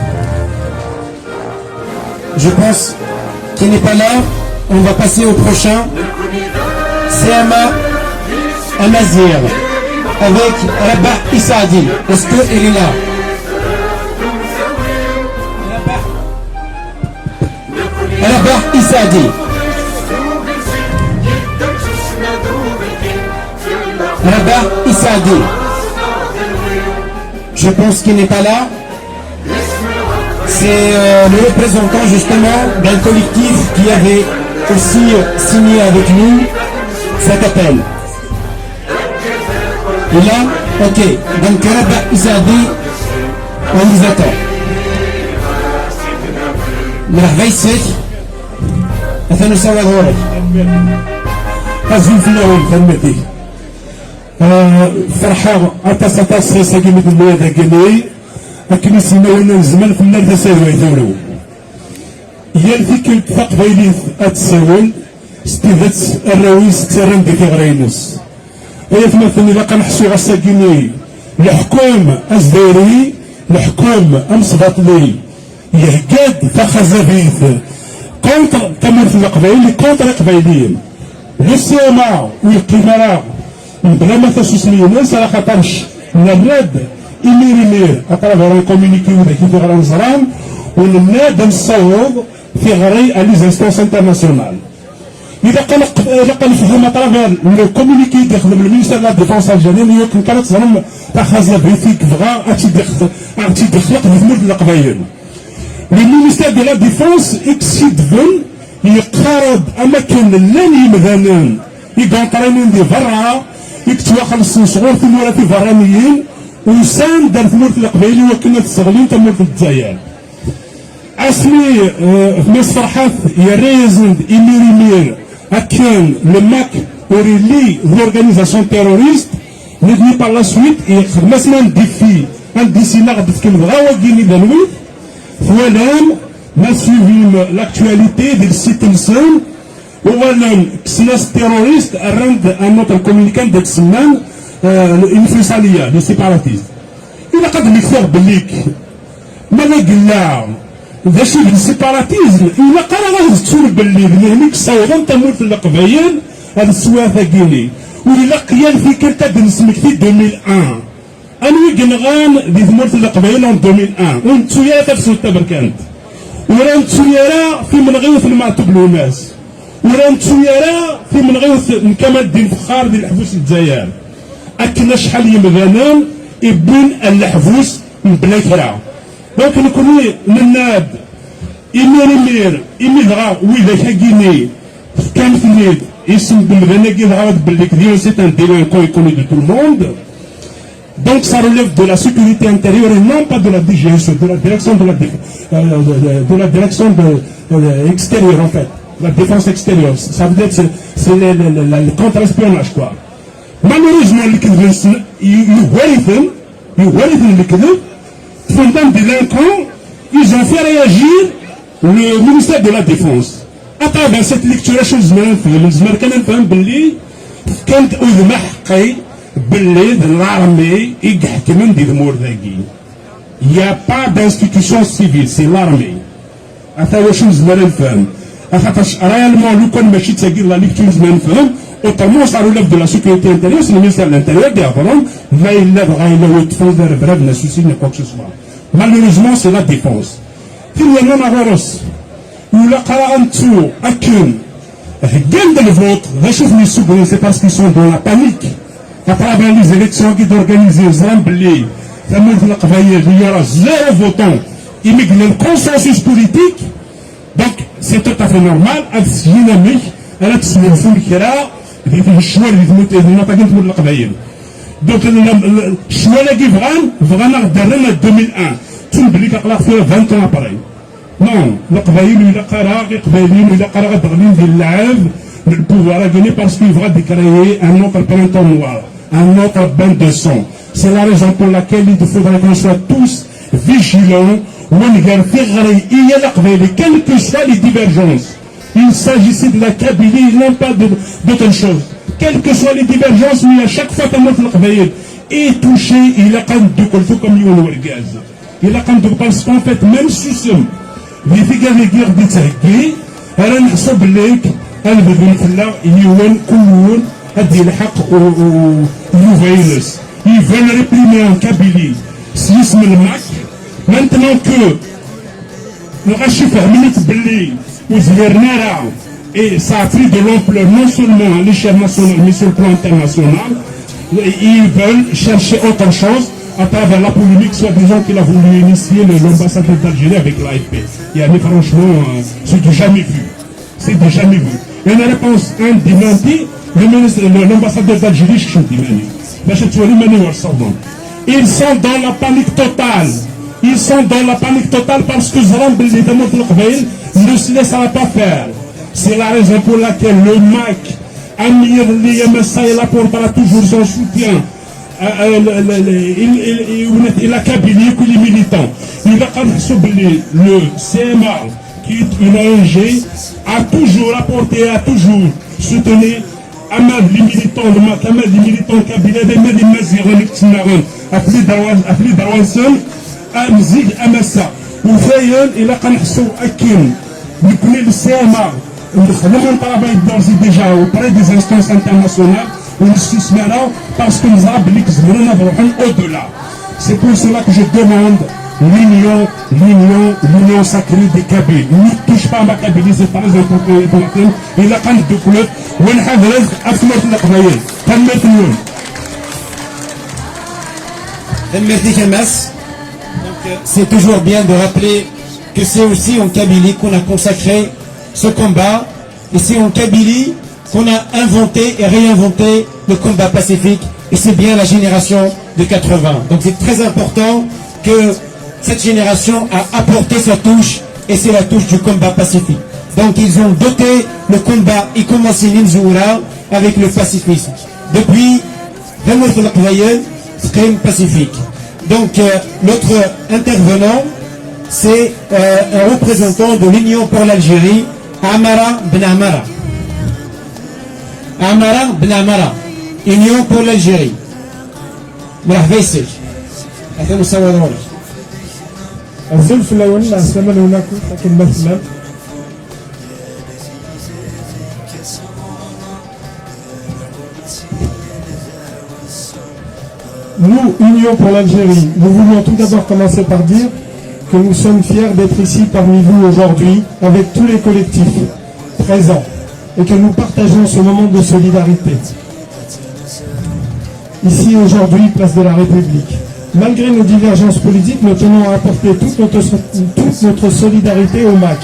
Je pense qu'il n'est pas là. On va passer au prochain. Sema Amazir avec Rabah Issaadi. Est-ce qu'il est là? Rabah Issaadi. Rabah Issaadi. Je pense qu'il n'est pas là. C'est le représentant justement d'un collectif qui avait aussi signé avec nous cet appel. Et là, ok, donc Rabah Issaadi, on vous attend. مرحبا يسيك أثنى سوا دورك أزين في الأول فهمتي فرحة أتصاص ساقيمة المواد قنوي أكني سيناونا الزمان في النار تساوي ثورو هي الفكرة تقبيلي أتساول ستيفت الرويس ترند في غرينس هي تمثلني لقى نحسو غساقيني الحكوم أزديري الحكوم أمصباطلي يهجد فخزبيث كونتر تمثل القبائل كونتر قبائليين للسيما والقمراء بلا ما تسوسني الناس على خاطرش نراد إمير أطرف غير كومينيكي وذاك في غير الزرام ونناد نصوض في غير ليزانستونس انترناسيونال. إذا قال فهم أطرف لو كومينيكي داخل المينيستير لا ديفونس الجزائري يمكن كانت تظلم تخزبيث كفغا أتي دخلق في ملك القبائل. Le ministère de la Défense يكسيدفن يقارب أماكن لن يمذنن يقانطرين دي فرع يكتواخل الصنصغور في مورات الفرانيين ويسان دار في مورات القبائلي وكنا تستغلين تمورات الجزائر. اسمي في مصر فرحات يريزند إمير أكين لماك أوريلي l'organisation terroriste n'est par la suite et خدمتنا نديفي نديسينا غدتكلم غاوة كيني دانوي فولام ما سيفيم لاكتواليتي ديال السيت نسان وولام كسناس تيروريست الرند ان نوتر كومينيكان ديك السمان الانفصاليه لي سيباراتيست الى قد نكثر بليك مالا قلنا ذا شي السيباراتيزم الى قال غادي تسول باللي هنيك صوغون تمول في القبايل هذا السواثه كيني ولا قيال في كرتا بنسمك في 2001 أنا جنغان دي ثمرت القبائل عام 2001 ونتويا تفسو التبركانت ورا نتويا في منغيوث المعتوب لوناس ورا نتويا في منغيوث كما الدين فخار ديال الحبوس الجزائر أكنا شحال يمغانان يبون الحبوس من بلا كرا دونك نكوني نناد إمير غا وإذا كاكيني كان في النيد اسم بمغانا كي غاد باللي كدير سيت ان ديلينكون يكوني دو تو الموند. Donc ça relève de la sécurité intérieure et non pas de la DGS, de la direction extérieure en fait, la défense extérieure. Ça veut dire que c'est le contre-espionnage quoi. Malheureusement, les Kidvins, pendant délinquants, ils ont fait réagir le ministère de la Défense. À travers cette lecture, les choses l'armée il n'y a pas d'institution civile, c'est l'armée. Réellement, la lecture autrement ça relève de la sécurité intérieure, c'est le ministère de l'Intérieur qui a mais il lève quoi que ce soit. Malheureusement, c'est la défense. Il y a un virus, où la Karantou, Akin, gagne de vote, c'est parce qu'ils sont dans la panique. À travers les élections qui sont organisées, Zambli, il y aura 0 votant. Il y a le consensus politique. Donc, c'est tout à fait normal. Dynamique, elle a le choix de donc, le choix de vraiment en 2001. Tu me dis qu'il a fait 20 ans après. Non, le pouvoir est venu parce qu'il va décréer un autre printemps noir, un autre bain de sang. C'est la raison pour laquelle il faudrait qu'on soit tous vigilants. Quelles que soient les divergences, il s'agissait de la Kabylie, non pas d'autre chose. Quelles que soient les divergences, mais à chaque fois que notre est touché, il a quand même de colfo comme il gaz. Il a quand même parce qu'en fait, même si les figures de guerre d'Itsaki, elle a un soblek, elle veut venir là, il y a un couloir, elle dit le haq au virus. Ils veulent réprimer en Kabylie. Si c'est le Mac, maintenant que le rachif a mis Blé, aux Vernera, et ça a pris de l'ampleur non seulement à l'échelle nationale, mais sur le plan international, ils veulent chercher autre chose à travers la polémique, soi-disant qu'il a voulu initier l'ambassadeur d'Algérie avec l'AFP. Il y a franchement, c'est du jamais vu. C'est du jamais vu. Une réponse démentie, l'ambassadeur d'Algérie, je suis ils sont dans la panique totale. Ils sont dans la panique totale parce que Zrambel ne se laissera pas faire. C'est la raison pour laquelle le MAC, Amir Liyamassa, il apportera toujours son soutien. Il a Kabylie que les militants. Il a le CMA, qui est une ONG, a toujours apporté, a toujours soutenu les militants, le MAC, les militants Kabylie, les militants appelés Darwanson, Amzig Amassa. Ou Fayen, il a Akin, le CMA. Le travail d'ores et déjà auprès des instances internationales, parce que nous avons au-delà. C'est pour cela que je demande l'union sacrée des Kabyles. Ne touche pas à ma Kabylie, c'est très important. Il a quand de couleurs, c'est toujours bien de rappeler que c'est aussi en Kabylie qu'on a consacré ce combat, et c'est en Kabylie qu'on a inventé et réinventé le combat pacifique, et c'est bien la génération de 80. Donc c'est très important que cette génération a apporté sa touche, et c'est la touche du combat pacifique. Donc ils ont doté le combat, y commencé l'Inzoura avec le pacifisme. Depuis, crime pacifique. Donc notre intervenant, c'est un représentant de l'Union pour l'Algérie, Amara Ben Amara. Amara Ben Amara, Union pour l'Algérie. مرحبا يسير. أهلا وسهلا. الزلف الأول أسلم هناك لكن مثلا nous, Union pour l'Algérie, nous voulons tout d'abord commencer par dire que nous sommes fiers d'être ici parmi vous aujourd'hui avec tous les collectifs présents et que nous partageons ce moment de solidarité. Ici aujourd'hui, place de la République. Malgré nos divergences politiques, nous tenons à apporter toute notre solidarité au MAC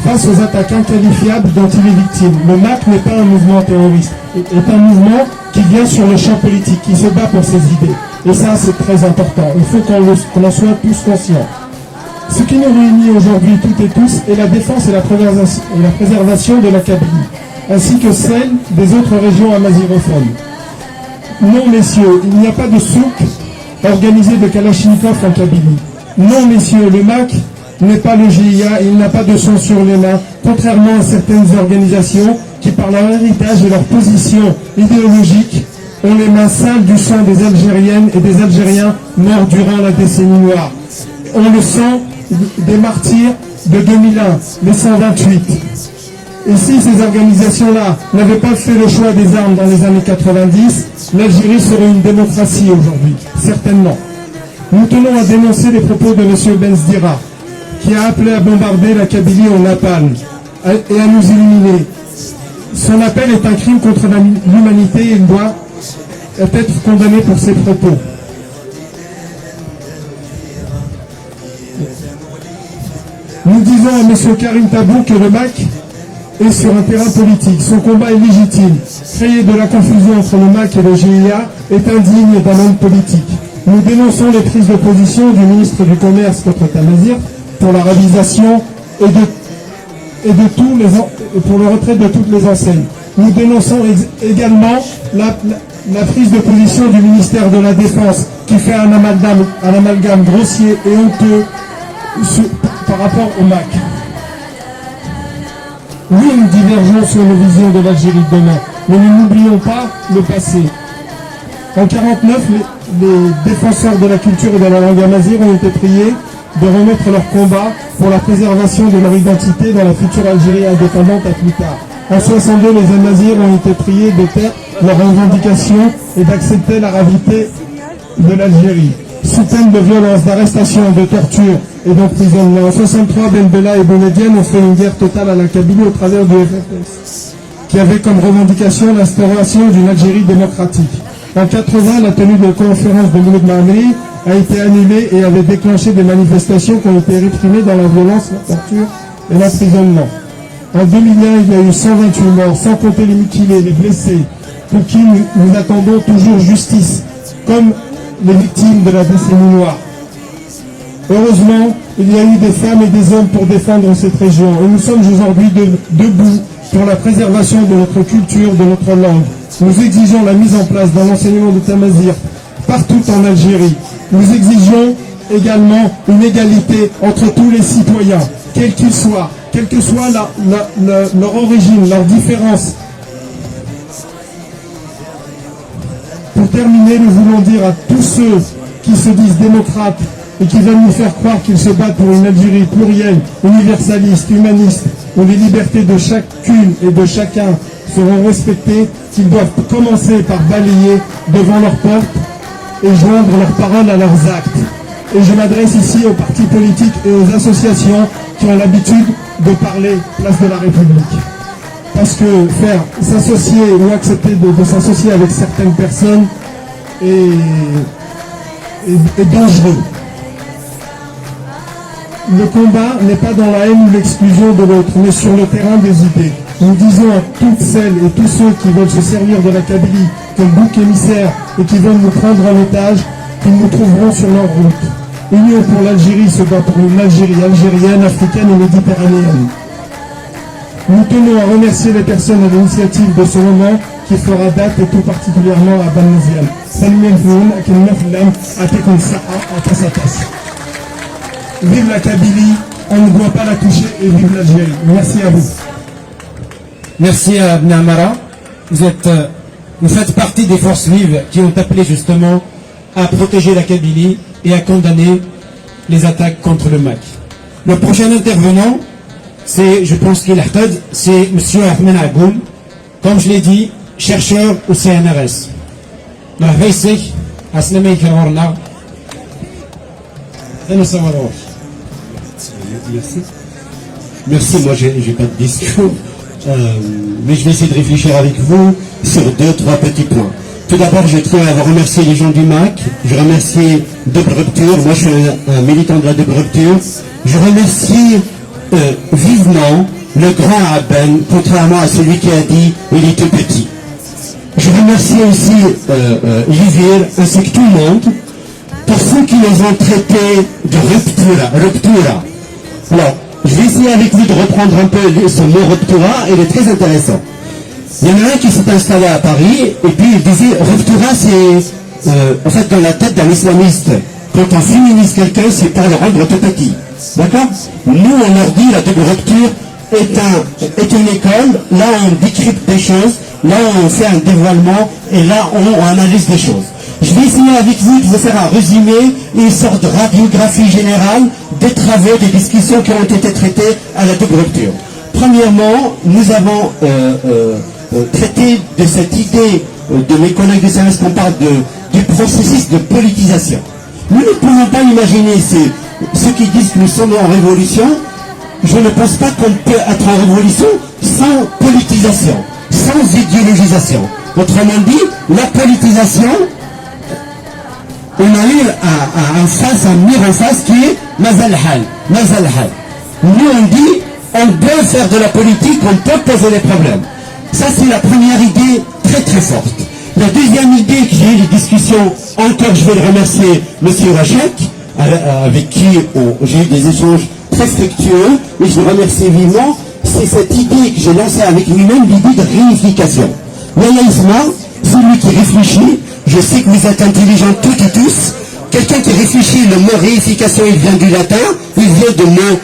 face aux attaques inqualifiables dont il est victime. Le MAC n'est pas un mouvement terroriste, est un mouvement qui vient sur le champ politique, qui se bat pour ses idées. Et ça, c'est très important. Il faut qu'on en soit tous conscients. Ce qui nous réunit aujourd'hui toutes et tous est la défense et la préservation de la Kabylie, ainsi que celle des autres régions amazirophones. Non, messieurs, il n'y a pas de souk organisé de Kalachnikov en Kabylie. Non, messieurs, le MAC n'est pas le GIA, il n'a pas de sang sur les mains, contrairement à certaines organisations qui, par leur héritage et leur position idéologique, ont les mains sales du sang des Algériennes et des Algériens morts durant la décennie noire. On le sang des martyrs de 2001, les 128. Et si ces organisations-là n'avaient pas fait le choix des armes dans les années 90, l'Algérie serait une démocratie aujourd'hui, certainement. Nous tenons à dénoncer les propos de M. Benzdira, qui a appelé à bombarder la Kabylie au napalm et à nous éliminer. Son appel est un crime contre l'humanité et il doit être condamné pour ses propos. Nous disons à M. Karim Tabou que le MAC est sur un terrain politique. Son combat est légitime. Créer de la confusion entre le MAC et le GIA est indigne d'un homme politique. Nous dénonçons les prises de position du ministre du Commerce contre Tamazir pour l'arabisation pour le retrait de toutes les enseignes. Nous dénonçons également la prise de position du ministère de la Défense qui fait un amalgame grossier et honteux par rapport au MAC. Oui, nous divergeons sur nos visions de l'Algérie de demain, mais nous n'oublions pas le passé. En 1949, les défenseurs de la culture et de la langue amazigh ont été priés de remettre leur combat pour la préservation de leur identité dans la future Algérie indépendante à plus tard. En 1962, les Amazirs ont été priés de taire leurs revendications et d'accepter l'arabité de l'Algérie, sous peine de violence, d'arrestation, de torture et d'emprisonnement. En 1963, Ben Bella et Boumediene ont fait une guerre totale à la Kabylie au travers du FFS, qui avait comme revendication l'instauration d'une Algérie démocratique. En 1980, la tenue de la conférence de Mouloud Maamri a été annulée et avait déclenché des manifestations qui ont été réprimées dans la violence, la torture et l'emprisonnement. En 2001, il y a eu 128 morts, sans compter les mutilés, les blessés, pour qui nous attendons toujours justice, comme les victimes de la décennie noire. Heureusement, il y a eu des femmes et des hommes pour défendre cette région, et nous sommes aujourd'hui debout pour la préservation de notre culture, de notre langue. Nous exigeons la mise en place d'un enseignement de Tamazigh partout en Algérie. Nous exigeons également une égalité entre tous les citoyens, quels qu'ils soient, quelle que soit leur origine, leur différence. Pour terminer, nous voulons dire à tous ceux qui se disent démocrates et qui veulent nous faire croire qu'ils se battent pour une Algérie plurielle, universaliste, humaniste, où les libertés de chacune et de chacun seront respectées, qu'ils doivent commencer par balayer devant leurs portes et joindre leurs paroles à leurs actes. Et je m'adresse ici aux partis politiques et aux associations qui ont l'habitude de parler place de la République. Parce que faire s'associer ou accepter de s'associer avec certaines personnes est dangereux. Le combat n'est pas dans la haine ou l'exclusion de l'autre, mais sur le terrain des idées. Nous disons à toutes celles et tous ceux qui veulent se servir de la Kabylie comme bouc émissaire et qui veulent nous prendre en otage, qu'ils nous trouveront sur leur route. Union pour l'Algérie se bat pour une Algérie algérienne, africaine et méditerranéenne. Nous tenons à remercier les personnes à l'initiative de ce moment qui fera date et tout particulièrement à Banouziane. Vive la Kabylie, on ne doit pas la toucher et vive l'Algérie. Merci à vous. Merci à Ibn Amara. Vous faites partie des forces vives qui ont appelé justement à protéger la Kabylie et à condamner les attaques contre le MAC. Le prochain intervenant, je pense qu'il a c'est M. Ahmed Aboul, comme je l'ai dit, chercheur au CNRS. Merci. Merci, moi j'ai pas de discours, mais je vais essayer de réfléchir avec vous sur 2-3 petits points. Tout d'abord, je tiens à remercier les gens du MAC, je remercie Double Rupture, moi je suis un militant de la Double Rupture, je remercie vivement le grand Aben, contrairement à celui qui a dit il est tout petit. Je remercie aussi Livir ainsi que tout le monde pour ceux qui les ont traités de ruptura. Alors, je vais essayer avec vous de reprendre un peu ce mot ruptura, il est très intéressant. Il y en a un qui s'est installé à Paris, et puis il disait, ruptura, c'est en fait dans la tête d'un islamiste. Quand on féminise quelqu'un, c'est pour le rendre tout petit. D'accord? Nous, on leur dit, la double rupture est une école, là on décrypte des choses, là on fait un dévoilement, et là on analyse des choses. Je vais essayer avec vous de vous faire un résumé, une sorte de radiographie générale des travaux, des discussions qui ont été traitées à la double rupture. Premièrement, nous avons traité de cette idée de mes collègues de service qu'on parle du processus de politisation. Nous ne pouvons pas imaginer ceux qui disent que nous sommes en révolution. Je ne pense pas qu'on peut être en révolution sans politisation, sans idéologisation. Autrement dit, la politisation, on a eu un mur en face qui est Mazal Hal. Nous on dit, on peut faire de la politique, on peut poser les problèmes. Ça c'est la première idée très très forte. La deuxième idée que j'ai eu des discussions, encore je vais le remercier M. Rachek, avec qui j'ai eu des échanges très fructueux, et je le remercie vivement, c'est cette idée que j'ai lancée avec lui-même, l'idée de réunification. Laïsma, celui qui réfléchit, je sais que vous êtes intelligents toutes et tous, quelqu'un qui réfléchit, le mot réification, il vient du latin, il vient de mot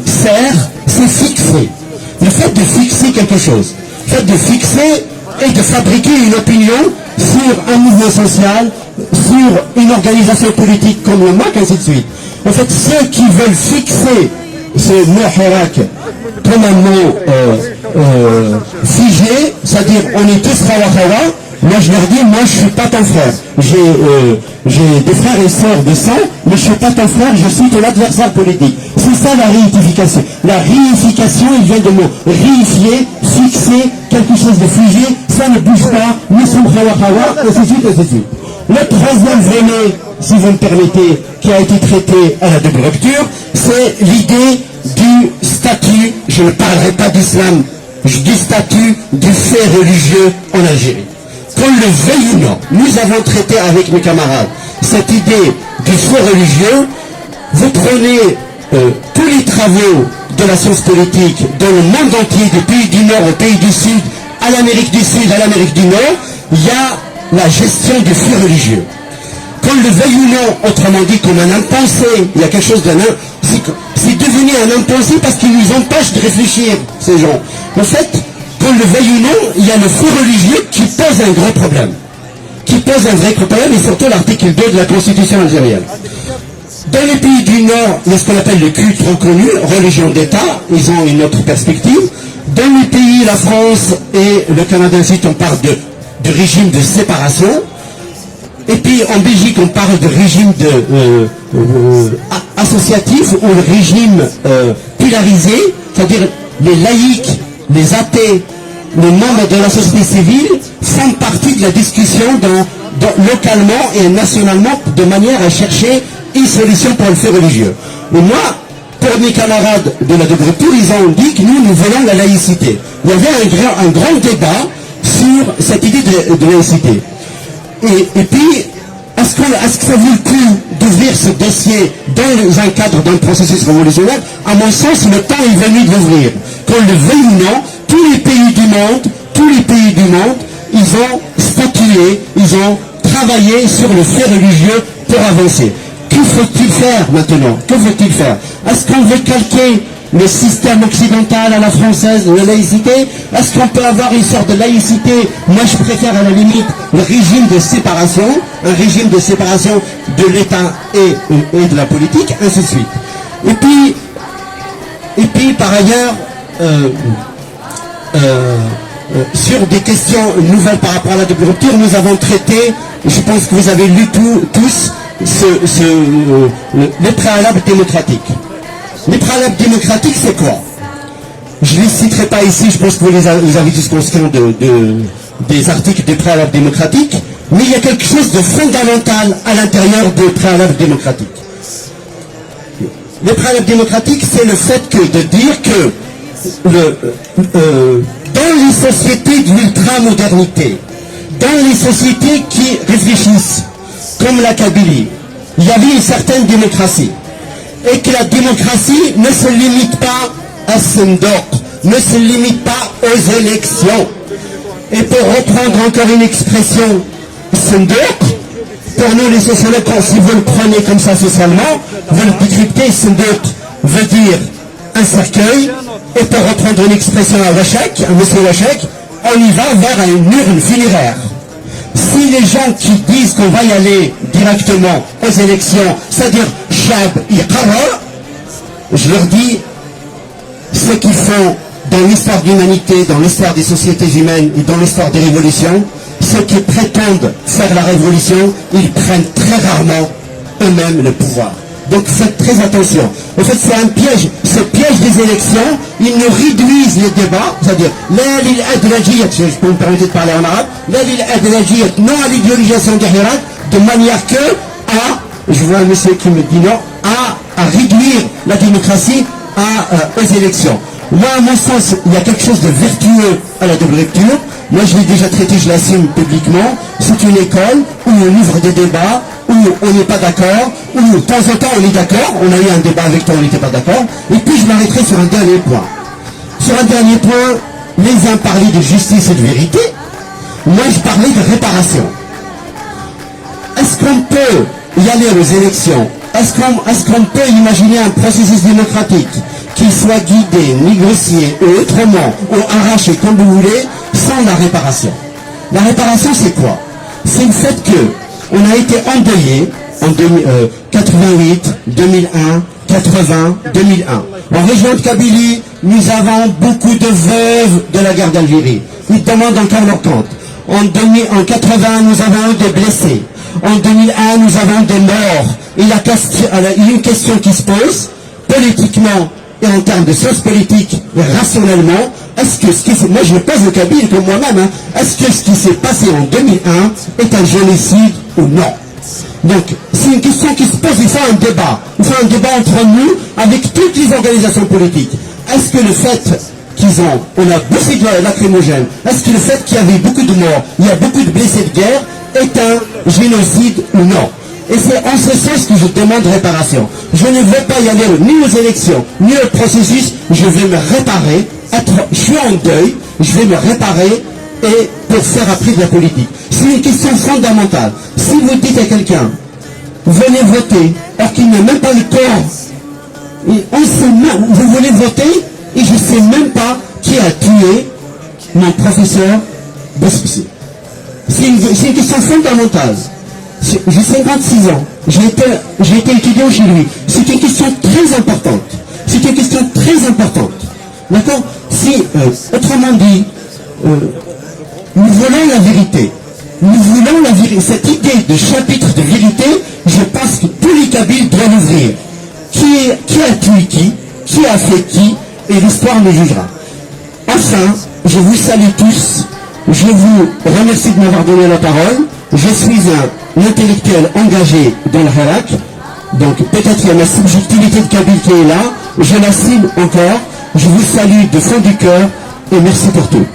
serre, c'est fixer. Le fait de fixer quelque chose, le fait de fixer et de fabriquer une opinion sur un mouvement social, sur une organisation politique comme le MAC, ainsi de suite. En fait, ceux qui veulent fixer ce mot hirak comme un mot figé, c'est-à-dire on est tous rawa, moi je leur dis, moi je suis pas ton frère. J'ai des frères et sœurs de sang, mais je suis pas ton frère, je suis ton adversaire politique. C'est ça la réification. La réification, il vient de mot réifier, fixer, quelque chose de figé, ça ne bouge pas, nous sommes rawa, et c'est suite. Le troisième volet, si vous me permettez, qui a été traité à la double rupture, c'est l'idée du statut, je ne parlerai pas d'islam, du statut du fait religieux en Algérie. Qu'on le veuille ou non, nous avons traité avec mes camarades cette idée du fait religieux. Vous prenez tous les travaux de la science politique dans le monde entier, des pays du Nord aux pays du Sud, à l'Amérique du Sud, à l'Amérique du Nord, il y a la gestion du fait religieux. Qu'on le veuille ou non, autrement dit comme un impensé, il y a quelque chose d'un... C'est devenu un impensé parce qu'il nous empêche de réfléchir, ces gens. En fait, qu'on le veuille ou non, il y a le fait religieux qui pose un gros problème. Qui pose un vrai problème, et surtout l'article 2 de la Constitution algérienne. Dans les pays du Nord, il y a ce qu'on appelle le culte reconnu, religion d'État, ils ont une autre perspective. Dans les pays, la France et le Canada, ensuite, on parle de régime de séparation. Et puis en Belgique, on parle de régime associatif ou le régime polarisé, c'est-à-dire les laïcs, les athées, les membres de la société civile font partie de la discussion localement et nationalement de manière à chercher une solution pour le fait religieux. Et moi, pour mes camarades de la double rupture, ils ont dit que nous voulons la laïcité. Il y avait un grand débat sur cette idée de laïcité. Et puis, est-ce que ça vaut le coup d'ouvrir ce dossier dans un cadre d'un processus révolutionnaire? À mon sens, le temps est venu de l'ouvrir. Qu'on le veuille ou non, tous les pays du monde, ils ont statué, ils ont travaillé sur le fait religieux pour avancer. Que faut-il faire maintenant? Que faut-il faire? Est-ce qu'on veut calquer le système occidental à la française, la laïcité? Est-ce qu'on peut avoir une sorte de laïcité? Moi je préfère à la limite le régime de séparation, un régime de séparation de l'État et de la politique, ainsi de suite. Et puis par ailleurs, sur des questions nouvelles par rapport à la double rupture, nous avons traité, je pense que vous avez lu tous, les préalables démocratiques. Les préalables démocratiques, c'est quoi? Je ne les citerai pas ici, je pense que vous avez tous conscients des articles des préalables démocratiques, mais il y a quelque chose de fondamental à l'intérieur des préalables démocratiques. Les préalables démocratiques, c'est le fait de dire que dans les sociétés de l'ultra-modernité, dans les sociétés qui réfléchissent, comme la Kabylie, il y avait une certaine démocratie. Et que la démocratie ne se limite pas à Sendok, ne se limite pas aux élections. Et pour reprendre encore une expression, Sendouk, pour nous les sociologues, si vous le prenez comme ça socialement, vous le décryptez, Sendouk veut dire un cercueil, et pour reprendre une expression à Wachek, à monsieur Wachek, on y va vers une urne funéraire. Si les gens qui disent qu'on va y aller directement aux élections, c'est-à-dire Chab et Qara, je leur dis, ce qu'ils font dans l'histoire de l'humanité, dans l'histoire des sociétés humaines et dans l'histoire des révolutions, ceux qui prétendent faire la révolution, ils prennent très rarement eux-mêmes le pouvoir. Donc faites très attention. En fait, c'est un piège. Ce piège des élections, ils nous réduisent les débats, c'est-à-dire, je peux me permettre de parler en arabe, non à l'idéologisation d'Irak, de manière que à, je vois un monsieur qui me dit non, à réduire la démocratie aux élections. Moi, à mon sens, il y a quelque chose de vertueux à la double lecture. Moi, je l'ai déjà traité, je l'assume publiquement. C'est une école où on ouvre des débats, où on n'est pas d'accord, où de temps en temps on est d'accord. On a eu un débat avec toi, on n'était pas d'accord. Et puis, je m'arrêterai sur un dernier point. Sur un dernier point, les uns parlaient de justice et de vérité. Moi, je parlais de réparation. Est-ce qu'on peut y aller aux élections? Est-ce qu'on peut imaginer un processus démocratique qui soit guidé, négocié ou autrement, ou arraché comme vous voulez, sans la réparation? La réparation, c'est quoi? C'est le fait que on a été endeuillé en 88, 2001, 80, 2001. En région de Kabylie, nous avons beaucoup de veuves de la guerre d'Algérie. Ils demandent encore leur compte. En 80, nous avons eu des blessés. En 2001, nous avons des morts. Il y a une question qui se pose, politiquement et en termes de sciences politiques et rationnellement. Est-ce que moi je pose le Kabyle comme moi-même, est-ce que ce qui s'est passé en 2001 est un génocide ou non? Donc, c'est une question qui se pose, il faut un débat. Il faut un débat entre nous, avec toutes les organisations politiques. Est-ce que le fait on a bouffé de lacrymogène, est-ce que le fait qu'il y avait beaucoup de morts, il y a beaucoup de blessés de guerre, est un génocide ou non? Et c'est en ce sens que je demande réparation. Je ne veux pas y aller ni aux élections, ni au processus, je vais me réparer, je suis en deuil, je vais me réparer et pour faire après de la politique. C'est une question fondamentale. Si vous dites à quelqu'un, venez voter, alors qu'il n'a même pas le corps, et vous voulez voter, et je ne sais même pas qui a tué mon professeur Bossi. C'est une question fondamentale. J'ai 56 ans, j'ai été étudiant chez lui. C'est une question très importante. C'est une question très importante. D'accord? Si, autrement dit, nous voulons la vérité. Nous voulons la vérité. Cette idée de chapitre de vérité, je pense que tous les Kabyles doivent l'ouvrir. Qui a tué qui a fait qui, et l'histoire nous jugera. Enfin, je vous salue tous. Je vous remercie de m'avoir donné la parole. Je suis un intellectuel engagé dans le Hirak. Donc peut-être qu'il y a la subjectivité de Kabyle qui est là. Je l'assume encore. Je vous salue de fond du cœur et merci pour tout.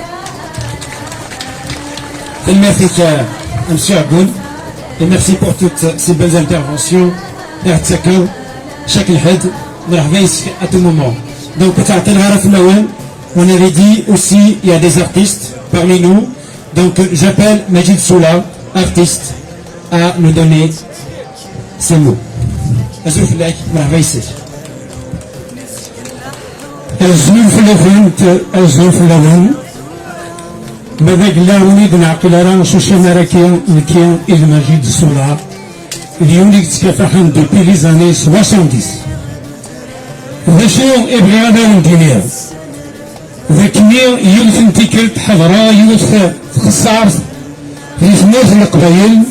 Merci M. Agoun et merci pour toutes ces belles interventions. Chaque à tout moment. Donc on avait dit aussi il y a des artistes parmi nous. Donc j'appelle Majid Soula, artiste, à nous donner ces mots. بذاك لا وليد نعقل راه شو شماركين الكيان إذ مجيد الصورة اليوم اللي تكافحن دوبي لي زاني 70 ذا شنو يبغي هذا ندير ذاك النير يلف تيكلت حضرة يلف خسارت في ناس القبايل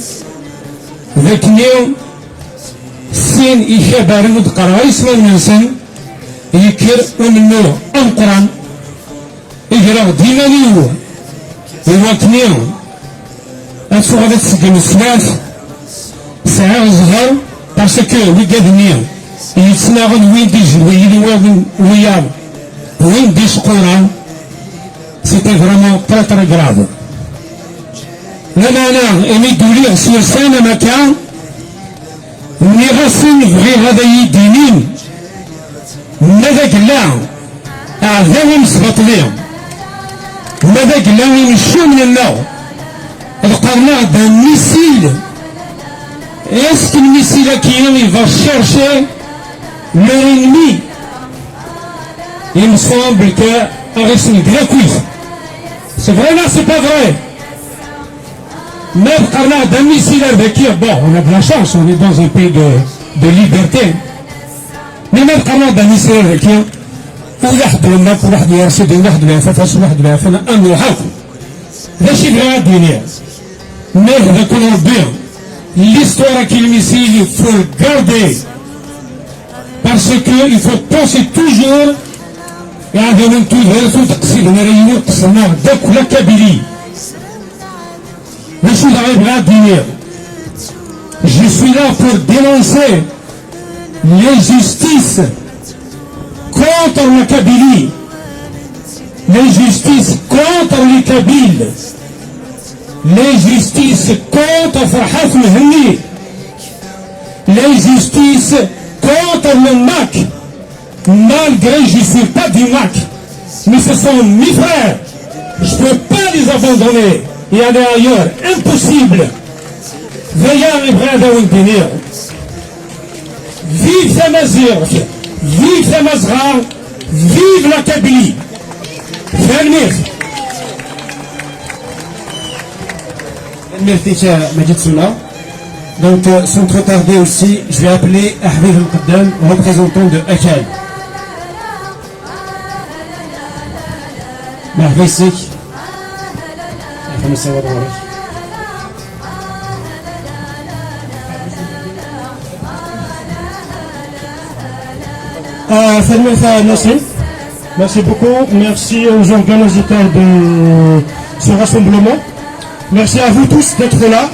ذاك النير السين يشابر ودقرا يسمى النسان يكر ومنو القرآن يجرى ديما ليوه الوطنية أنتو غادي تسقم السلاف ساعة صغار باسكو ويقادنيا يتسناغن وين ديج وين ديش قران سيتي فريمون تري تري كراف انا امي دولي سير سنة ما كان ملي غاسن بغي هذا يدينين ماذاك لا أعذاهم سبط ليهم وماذا قلنا نمشيو من النار قرنا d'un missile. Est-ce qu'un missile il va chercher leur ennemi? Il me semble que Arresni Gracouille. C'est vrai là, c'est pas vrai. Même قرنا d'un missile avec bon, on a de la chance, on est dans un pays de liberté. Mais même قرنا d'un missile avec واحد لما واحد يرشد واحد لا يفاس واحد لا يفنا أمن الحق لا شيء غير الدنيا mais reconnaissons bien l'histoire qu'il missile il faut le garder parce que il faut penser toujours et avant tout il faut تقسيم réunion قسمنا داك ولا كابيلي ماشي غير بلا الدنيا. Je suis là pour dénoncer l'injustice contre la Kabylie, l'injustice contre les Kabyles, l'injustice contre Farhat Mehni, l'injustice contre le MAC, malgré je ne suis pas du MAC, mais ce sont mes frères, je ne peux pas les abandonner et aller ailleurs, impossible. Veillez les frères d'Aouintinir, vive Samazir, vive Samazra, vive la Kabylie. Merci Majid Soula. Donc sans trop tarder aussi, je vais appeler Ahmed Al-Qaddam, représentant de Akal. Merci. Merci beaucoup. Merci aux organisateurs de ce rassemblement. Merci à vous tous d'être là.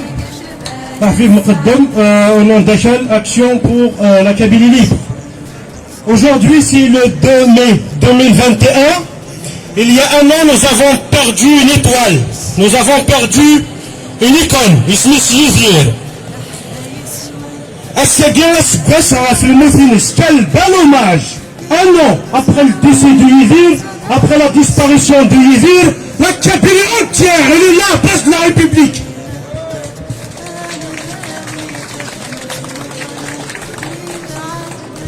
Au nom d'Achal, Action pour la Kabylie libre. Aujourd'hui, c'est le 2 mai 2021. Il y a un an, nous avons perdu une étoile. Nous avons perdu une icône. Ismi Yizir. Assagas Bassara Filmoufinis. Quel bel hommage! Un an après le décès du Yizir, après la disparition du Yizir, la Kabylie entière, elle est là, place de la République.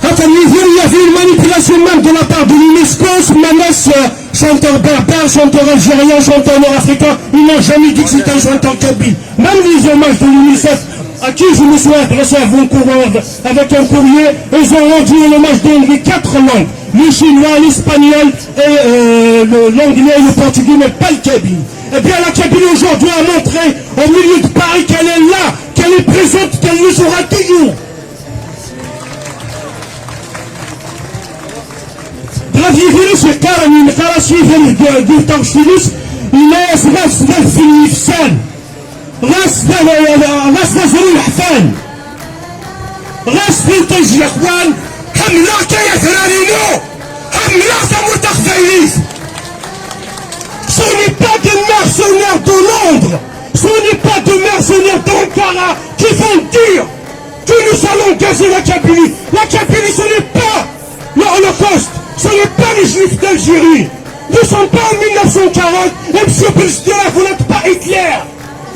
Quand à Yizir, il y avait une manipulation même de la part de l'UNESCO, Manas, chanteur berbère, chanteur algérien, chanteur nord-africain, ils n'ont jamais dit que c'était un chanteur kabyle. Même les hommages de l'UNICEF, à qui je me suis adressé à Vancouver avec un courrier, ils ont rendu l'hommage dans les 4 langues, le chinois, l'espagnol et l'anglais et le portugais, mais pas le kabyle. Eh bien la Kabylie aujourd'hui a montré au milieu de Paris qu'elle est là, qu'elle est présente, qu'elle le sera toujours. Dravivirus et Karamin, Karasivir, Gurtanchilus, il est Rasnaf Filifsan. راس نزرو الحفان راس بنتج الاخوان حملة كيا ثرارينو حملة ثموت خفايليس. Ce n'est pas des mercenaires de Londres, ce n'est pas des mercenaires d'Ankara qui vont dire que nous allons gazer la Kabylie. La Kabylie, ce n'est pas l'Holocauste, ce n'est pas les Juifs d'Algérie. Nous ne sommes pas en 1940 et M. Président, vous n'êtes pas Hitler.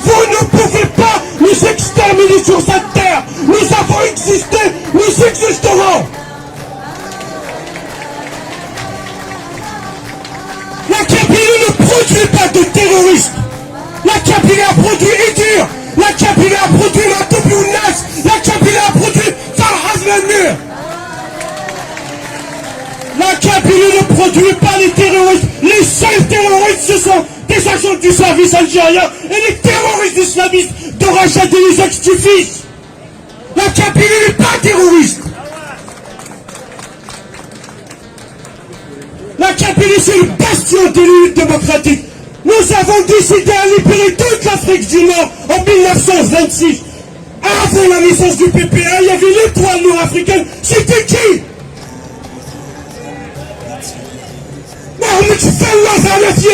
Vous ne pouvez pas nous exterminer sur cette terre. Nous avons existé, nous existerons. La Kabylie ne produit pas de terroristes. La Kabylie a produit Idir. La Kabylie a produit Matoubiounas. La Kabylie a produit Farhad Menmir. La Kabylie ne produit pas les terroristes. Les seuls terroristes, ce sont des agents du service algérien et les terroristes islamistes de Rachad et les ex-du-fils. La Kabylie n'est pas terroriste. La Kabylie, c'est une bastion de lutte démocratique. Nous avons décidé à libérer toute l'Afrique du Nord en 1926. Avant la naissance du PPA, il y avait l'étoile nord-africaine. C'était qui?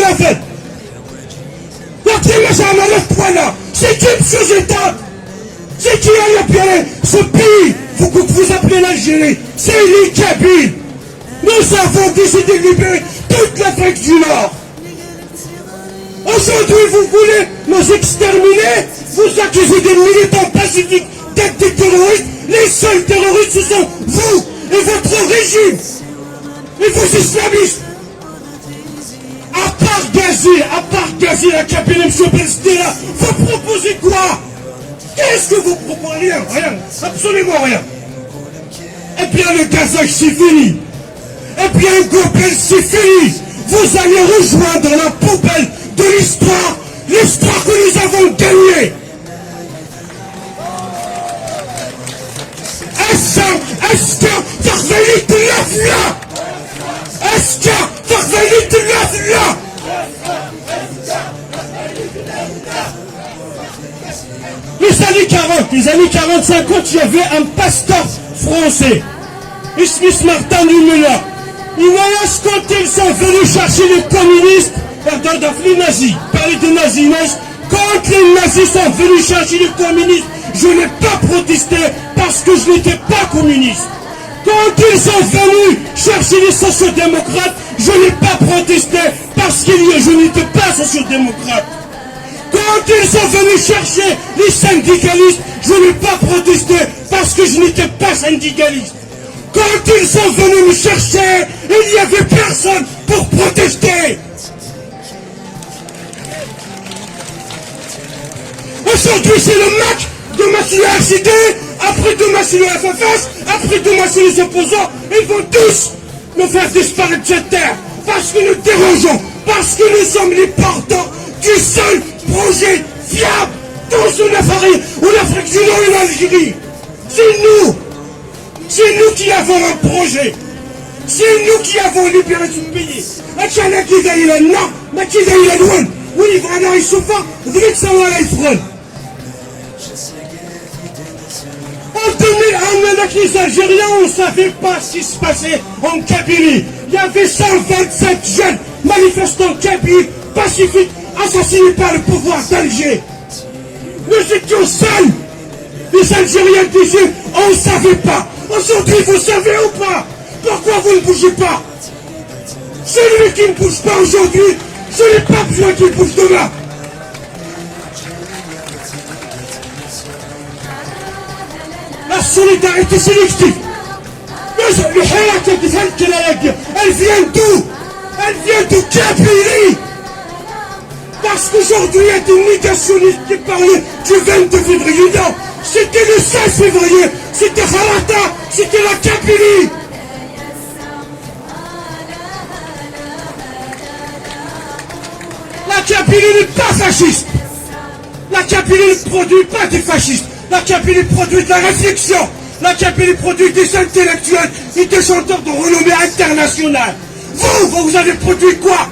la fête. C'est qui M. Zeta? C'est qui Ayapierre? Ce pays, vous appelez l'Algérie, c'est les Kabyles. Nous avons décidé de libérer toute l'Afrique du Nord. Aujourd'hui, vous voulez nous exterminer, vous accusez des militants pacifiques d'être des terroristes. Les seuls terroristes, ce sont vous et votre régime et vos islamistes. À part gazer la Kabylie, M. Belstella, vous proposez quoi? Qu'est-ce que vous proposez? Rien, absolument rien. Eh bien, le gazage, c'est fini. Eh bien, Gobel, c'est fini. Vous allez rejoindre la poubelle de l'histoire que nous avons gagnée. Est-ce que تغفلت اللفلة؟ Est-ce que تغفلت اللفلة؟ Les années 40-50, il y avait un pasteur français, Ismis Martin Numela. Il voyage quand ils sont venus chercher les communistes, les nazis, parler de nazis. Quand les nazis sont venus chercher les communistes, je n'ai pas protesté parce que je n'étais pas communiste. Quand ils sont venus chercher les sociodémocrates, je n'ai pas protesté parce que je n'étais pas sociodémocrate. Quand ils sont venus chercher les syndicalistes, je n'ai pas protesté parce que je n'étais pas syndicaliste. Quand ils sont venus me chercher, il n'y avait personne pour protester. Aujourd'hui, c'est le MAC, demain c'est le RCD, après demain c'est le FFS, après demain c'est les opposants. Ils vont tous nous faire disparaître de cette terre parce que nous dérangeons, parce que nous sommes les porteurs du seul projet fiable dans l'Afrique du Nord et l'Algérie. C'est nous qui avons un projet. C'est nous qui avons libéré ce pays. En 2001, avec les Algériens, on ne savait pas ce qui se passait en Kabylie. Il y avait 127 jeunes manifestants kabyles pacifiques assassinés par le pouvoir d'Alger. Nous étions seuls. Les Algériens disaient, on ne savait pas. Aujourd'hui, vous savez ou pas? Pourquoi vous ne bougez pas? Celui qui ne bouge pas aujourd'hui, je n'ai pas besoin qu'il bouge demain. La solidarité sélective. Elle vient d'où? Elle vient de Kabylie. Parce qu'aujourd'hui, il y a des négationnistes qui parlaient du 22 février. Non, c'était le 16 février. C'était Harata, c'était la Kabylie. La Kabylie n'est pas fasciste. La Kabylie ne produit pas des fascistes. La Kabylie produit de la réflexion. La Kabylie produit des intellectuels et des chanteurs de renommée internationale. Vous avez produit quoi?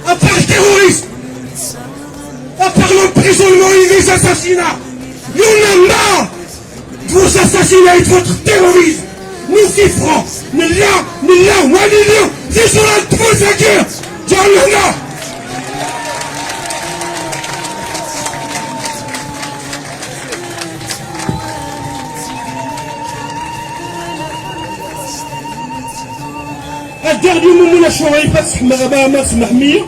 À part le terrorisme, à part l'emprisonnement et les assassinats. Il y en a marre de vos assassinats et de votre terrorisme. Nous vivons. Mais là, c'est sur la troisième de la guerre. J'en ai là. الديرني moment la chouette parce que ma mahmir.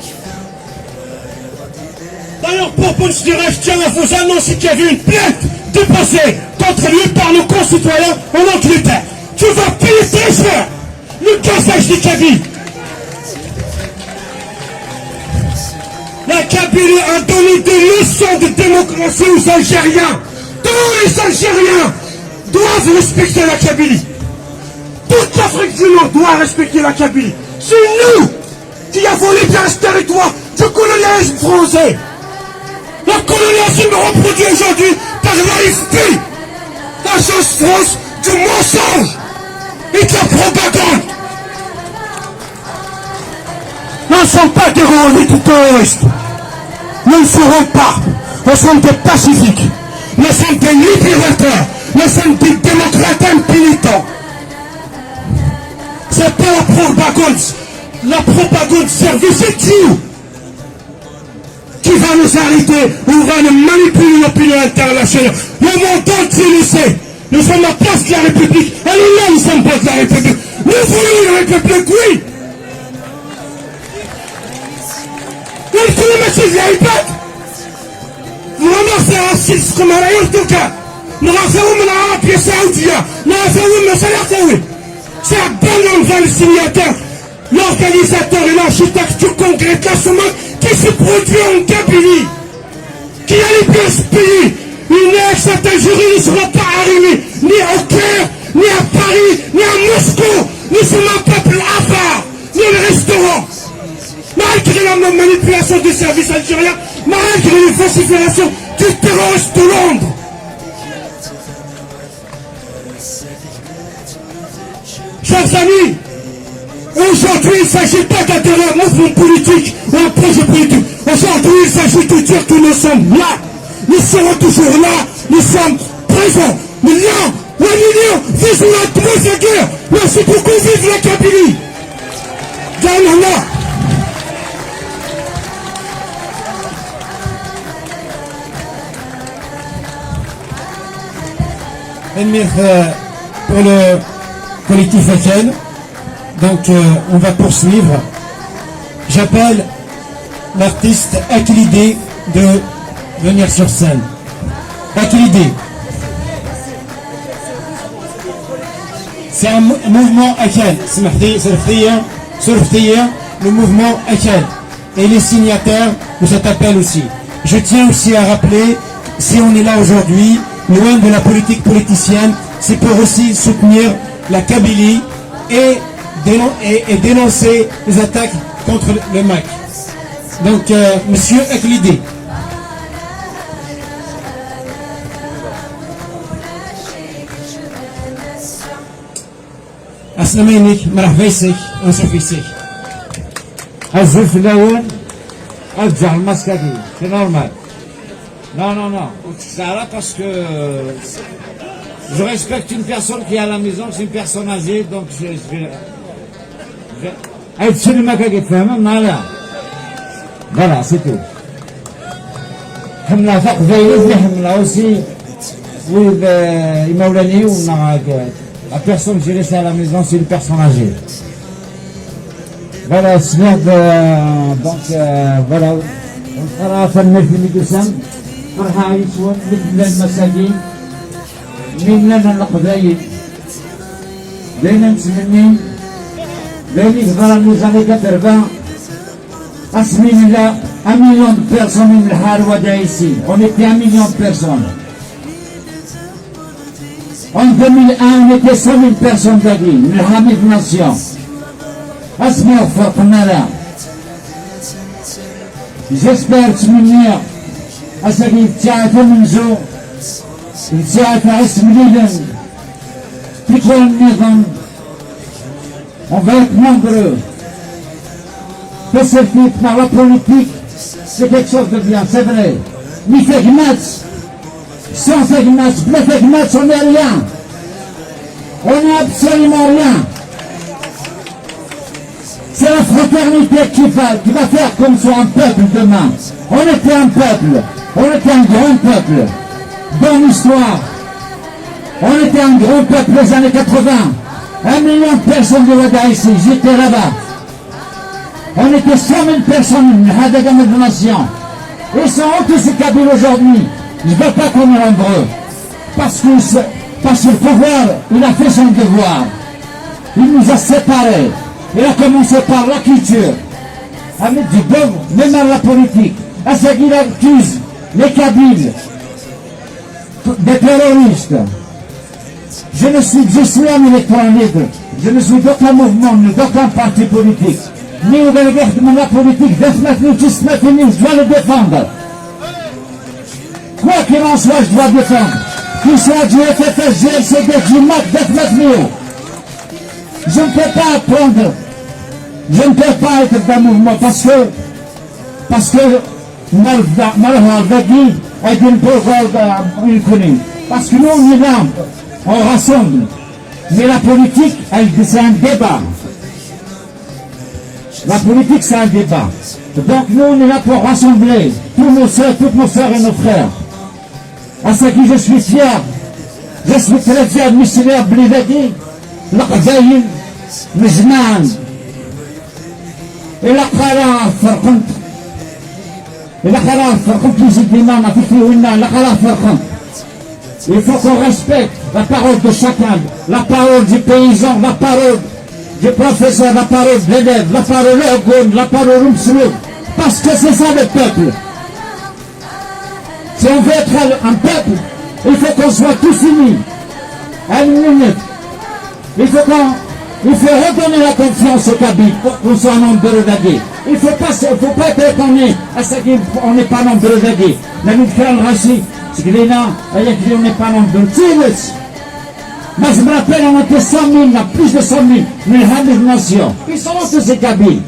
D'ailleurs, pour Ponche-Direct, je tiens à vous annoncer qu'il y avait une plainte déposée contre lui par nos concitoyens en Angleterre. Tu vas payer très cher le gazage des Kabyles. La Kabylie a donné des leçons de démocratie aux Algériens. Tous les Algériens doivent respecter la Kabylie. Toute l'Afrique du Nord doit respecter la Kabylie. C'est nous qui avons libéré ce territoire du colonialisme français. La colonisation me reproduit aujourd'hui par l'AFP, l'Agence France du mensonge et de la propagande. Nous ne sommes pas des terroristes. Nous ne serons pas. Nous sommes des pacifiques. Nous sommes des libérateurs. Nous sommes des démocrates militants. C'est pas la propagande. La propagande servie, c'est Dieu qui va nous arrêter ou va nous manipuler l'opinion internationale. Le monde entier le sait. Nous sommes la place de la République. Allez là, nous sommes pas de la République. Nous voulons une République, oui. Nous كل ماشي العباد مناصر السيس كما يرتكا نغافوا من عربية سعودية نغافوا من سيعتوي سيعبانهم dans le signataire l'organisateur et l'architecte du congrès de la Somalie qui se produit en Kabylie qui a libéré ce pays. Une ex-jury ne sera pas arrivé ni au Caire, ni à Paris, ni à Moscou. Nous sommes un peuple à part. Nous le resterons. Malgré la manipulation des services algériens, malgré les falsifications du terroriste de Londres. Chers amis, aujourd'hui il ne s'agit pas d'adhérer à un mouvement politique ou à un projet politique. Aujourd'hui il s'agit de dire que nous sommes là. Nous serons toujours là. Nous sommes présents. Millions, un million, vive la guerre. Merci beaucoup, vive la Kabylie. Janana. Pour le collectif Aken, donc on va poursuivre. J'appelle l'artiste Akilidé de venir sur scène. Akilidé. C'est un mouvement Aken. Le mouvement Aken. Et les signataires de cet appel aussi. Je tiens aussi à rappeler, si on est là aujourd'hui, loin de la politique politicienne, c'est pour aussi soutenir la Kabylie et dénoncer les attaques contre le MAC. Donc, monsieur Akilidé. Assalamu alaikum, مرحبا يسك ونشوف يسك. الزلف الأول أرجع المسكتي c'est normal. Non. Ça là parce que je respecte une personne qui est à la maison, c'est une personne âgée, donc je vais. أي تشيل المكاكي تفهم ما voilà c'est tout. حملة فوق زي حملة aussi ويمولاني ومع la personne qui reste à la maison, c'est une personne âgée. Voilà, donc voilà. On fera faire في القسم فرحة يسون من المساجين من لنا القبائل بين مسلمين بين إخبار الميزانية كتربا أسمين الله 1 million de personnes من الحال ودا ici. On était 1 million de personnes. En 2001, on était 100 000 personnes d'Agui, من الحميد ناسيون. أسمعوا فرقنا لا. J'espère تمنيا أساقي تعرفوا منزو تعرفوا عسم ليلا في كل النظام. On va être nombreux. Persécuter par la politique, c'est quelque chose de bien, c'est vrai. Mais Fegmatz, sans Fegmatz, bleu Fegmatz, on n'est rien. On n'est absolument rien. C'est la fraternité qui va faire qu'on soit un peuple demain. On était un peuple, on était un grand peuple. Dans l'histoire, on était un grand peuple les années 80. 1 million de personnes de Ouada ici, j'étais là-bas. On était 100 000 personnes, de nation. Ils sont tous ces Kabyles aujourd'hui. Je ne veux pas qu'on est nombreux. Parce que le pouvoir, il a fait son devoir. Il nous a séparés. Il a commencé par la culture. Avec du bon, même à la politique. À ce qu'il accuse les Kabyles des terroristes. Je suis un électron libre. Je ne suis d'aucun mouvement, d'aucun parti politique. Ni au regard de la politique, je dois le défendre. Quoi qu'il en soit, je dois défendre. Qu'il soit du FFS, GLCD, du MAC, je ne peux pas apprendre. Je ne peux pas être d'un mouvement parce que Malheur Vagui est une pauvre connue. Parce que nous, on est là, on rassemble. Mais la politique, c'est un débat. La politique, c'est un débat. Donc nous, on est là pour rassembler tous nos soeurs, toutes nos soeurs et nos frères. À ce qui je suis fier. Je suis très fier de missionnaire Blivadi, l'Aqzaïl, Mizman. Et la Qara Farqant. إلا خلاص فرقم كيزيد ديما في فيونا إلا خلاص فرقم. Il faut qu'on respecte la parole de chacun, la parole du paysan, la parole du professeur, la parole de l'élève, la parole ergon, la parole umsloub. Parce que c'est ça le peuple. Si on veut être un peuple, il faut qu'on soit tous unis. À une minute. Il faut redonner la confiance au Kabyles pour qu'on soit nombreux d'agir. Il ne faut pas être étonné à ce qu'on n'est pas nombreux d'agir. La lutte fait le rachis. C'est que là, on n'est pas nombreux. Moi, je me rappelle, on était 100 000, il y a plus de 100 000, mais les nations. Ils sont tous ces Kabyles.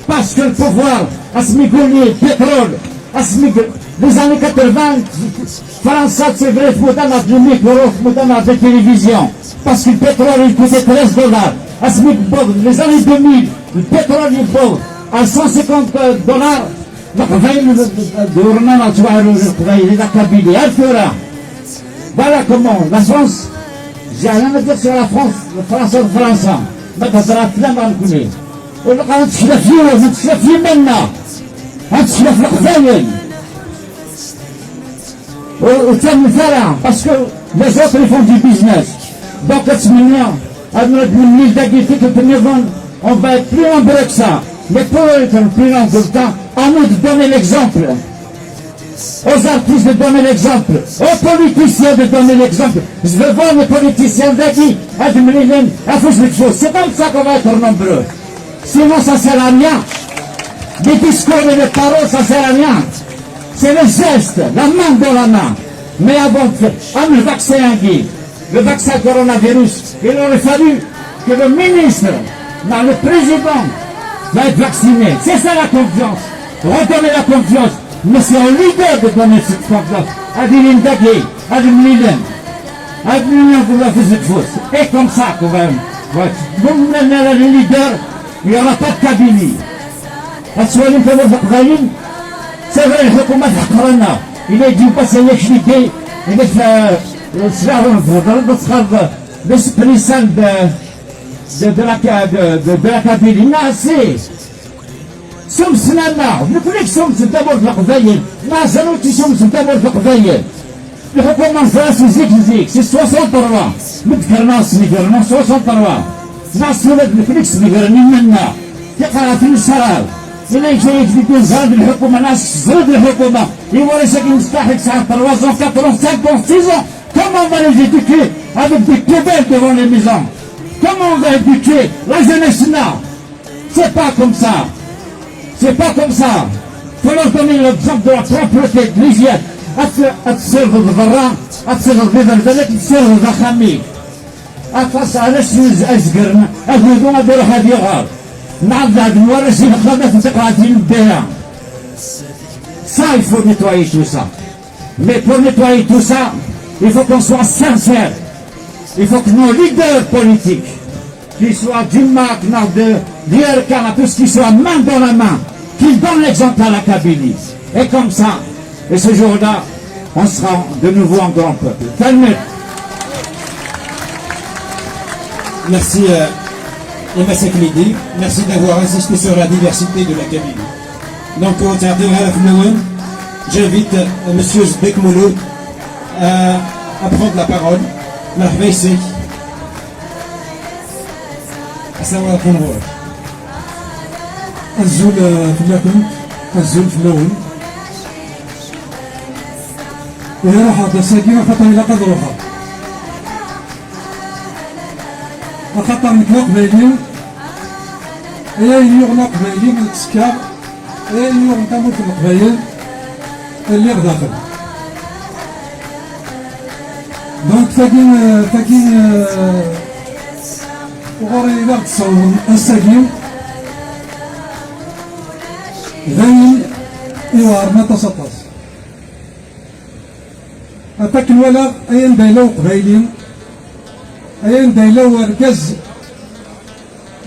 Parce que le pouvoir a smigolé le pétrole, les années 80, France a c'est vrai, il a du micro, il a de télévision. Parce que le pétrole, il coûtait $13. Les années 2000, le pétrole, il coûte à $150. Voilà comment la France, j'ai rien à dire sur la France, le français, mais ça sera plein dans le couler. On se la fie maintenant. On se la fie parce que les autres ils font du business. Donc on va être plus nombreux que ça. Mais pour eux, être plus nombreux que ça, à nous de donner l'exemple. Aux artistes de donner l'exemple. Aux politiciens de donner l'exemple. Je veux voir les politiciens d'Agui, c'est comme ça qu'on va être nombreux. Sinon ça sert à rien. Des discours et des paroles, ça sert à rien. C'est le geste, la main dans la main. Mais avant de faire, le vaccin Agui, le vaccin coronavirus, il aurait fallu que le ministre, le président, va être vacciné. C'est ça la confiance. Redonner la confiance. Mais c'est un leader de donner cette confiance. Adeline Dagui, Adeline Milen, Adeline vous la faisait fausse. Et comme ça, quand même. Vous menez le leader, il n'y aura pas de Kabylie. السؤالين كانوا فقرين سافر الحكومة تحقرنا إلا يجيو بس يشريكي إلا السلاح ونفضل بسخر بسبريسان de la Kabylie. ناسي سمس لنا نقولك سمس دابور في القبايل ما زالوش سمس دابور في القبايل الحكومة نفاس زيك سي 63 مذكرنا سميكرنا 63 ناس ولاد نقولك سميكرني منا تقرا في السراب إلا يجي زاد الحكومة ناس زاد الحكومة يوري ساكن مستحق ساعة 3 ans 4 ans 5 ans 6 ans. Comment on va les éduquer avec des poubelles devant les maisons? Comment on va éduquer la jeunesse là? C'est pas comme ça. C'est pas comme ça. Il faut leur donner l'exemple de la propreté, de l'hygiène. أتصير بالضراء أتصير بالبلدات أتصير بالخمي أفاس على شنز أزقرنا أفيدونا بروح هذه غار نعرض هذا المورسين خلنا في تقاعدين الدنيا. Ça, il faut nettoyer tout ça. Mais pour nettoyer tout ça, il faut qu'on soit sincère. Il faut que nos leaders politiques, qu'ils soient du MAC, de l'IRK, tout ce qui soit main dans la main, qu'ils donnent l'exemple à la Kabylie. Et comme ça, et ce jour-là, on sera de nouveau un grand peuple. Calmez. Merci Emma Seklidi. Merci d'avoir insisté sur la diversité de la Kabylie. Donc, j'invite M. Zbek Mouloud à prendre la parole. السلام عليكم ورحمة الزول فيكم الزول في اللون وهي راح هذا ساكين خطر إلى قدر روحها خطر نكلا قبايلين إلا يغنى قبايلين من التسكار إلا يغنى تموت القبايل اللي غداخل دونك تاكين وغوري إلا تصور الساكين غاين إيوار ما تسطس أتاك الولا أين دايلو قبايلين أين دايلو وركز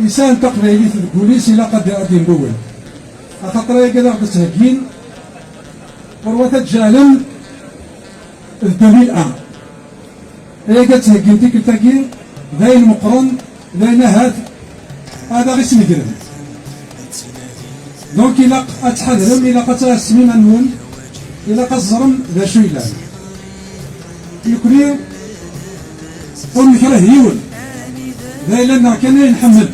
إنسان تقبايلي في البوليس إلا قد أدي نقول أخطر يقدر تسهكين وروة تجالم الدليل الآن إلا قد تهكين تيك التاكين ذاين مقرن ذاين هذا غير سمجرد دونك إلا أتحذرم إلا قتاسمين عنون إلا قزرم ذا شو إلا يكري ونكره يون ذا إلا كان نحمل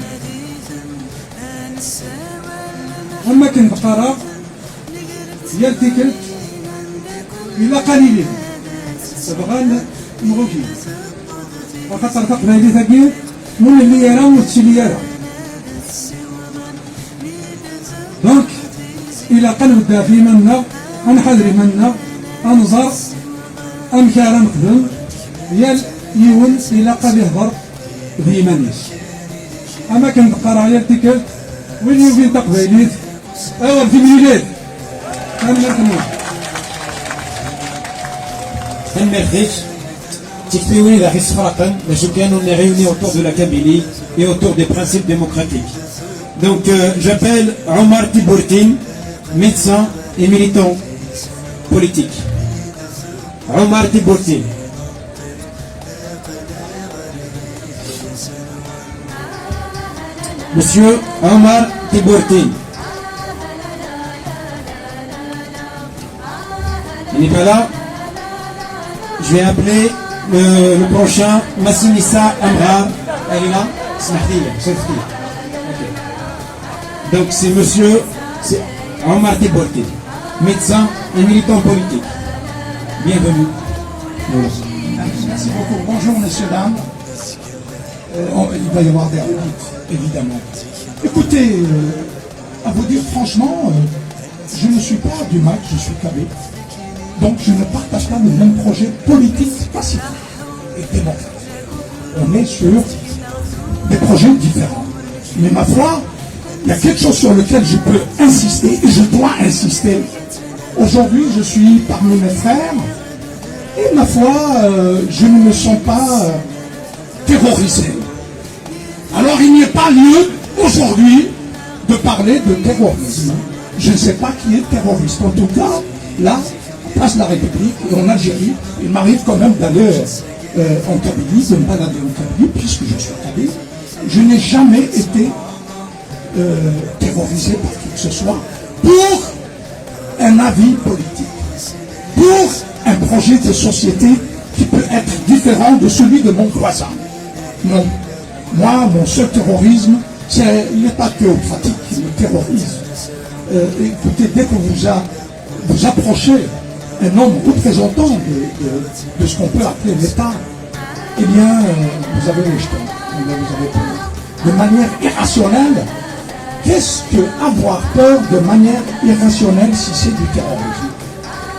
وما كنت قرا يلتكلت إلا قليلين تبغى نغوكي وخاطر تقبالي ثقيل من اللي يرى وتشي اللي يرى دونك إلا قلب الدافي منا أنحذري منا أنظر أمكار نقدم يال يون إلا قد يهضر ذي منيش أما كنت قرا يلتكلت وين يوفي تقباليت أول في ميلاد réunis autour de la Kabylie et autour des principes démocratiques. Donc j'appelle Omar Tibourtine, médecin et militant politique. Omar Tibourtine. Monsieur Omar Tibourtine. Il n'est pas là. Je vais appeler le prochain, Massinissa Amrar. Elle est là. Donc c'est monsieur Omar Tibourtine, médecin et militant politique. Bienvenue. Merci beaucoup. Bonjour messieurs, dames. Il va y avoir des rencontres, évidemment. Écoutez, à vous dire franchement, je ne suis pas du MAC, je suis KB. Donc je ne partage pas le même projet politique pacifique et démocratique. On est sur des projets différents. Mais ma foi, il y a quelque chose sur lequel je peux insister et je dois insister. Aujourd'hui, je suis parmi mes frères et ma foi, je ne me sens pas terrorisé. Alors il n'y a pas lieu aujourd'hui de parler de terrorisme. Je ne sais pas qui est terroriste. En tout cas, là, place de la République et en Algérie, il m'arrive quand même d'aller en Kabylie, de me balader en Kabylie, puisque je suis kabyle. Je n'ai jamais été terrorisé par qui que ce soit pour un avis politique, pour un projet de société qui peut être différent de celui de mon voisin. Non. Moi, mon seul terrorisme, c'est l'État théocratique qui me terrorise. Écoutez, dès que vous approchez un homme représentant de ce qu'on peut appeler l'État, eh bien, vous avez les jetons, vous avez peur. De manière irrationnelle, qu'est-ce que avoir peur de manière irrationnelle si c'est du terrorisme?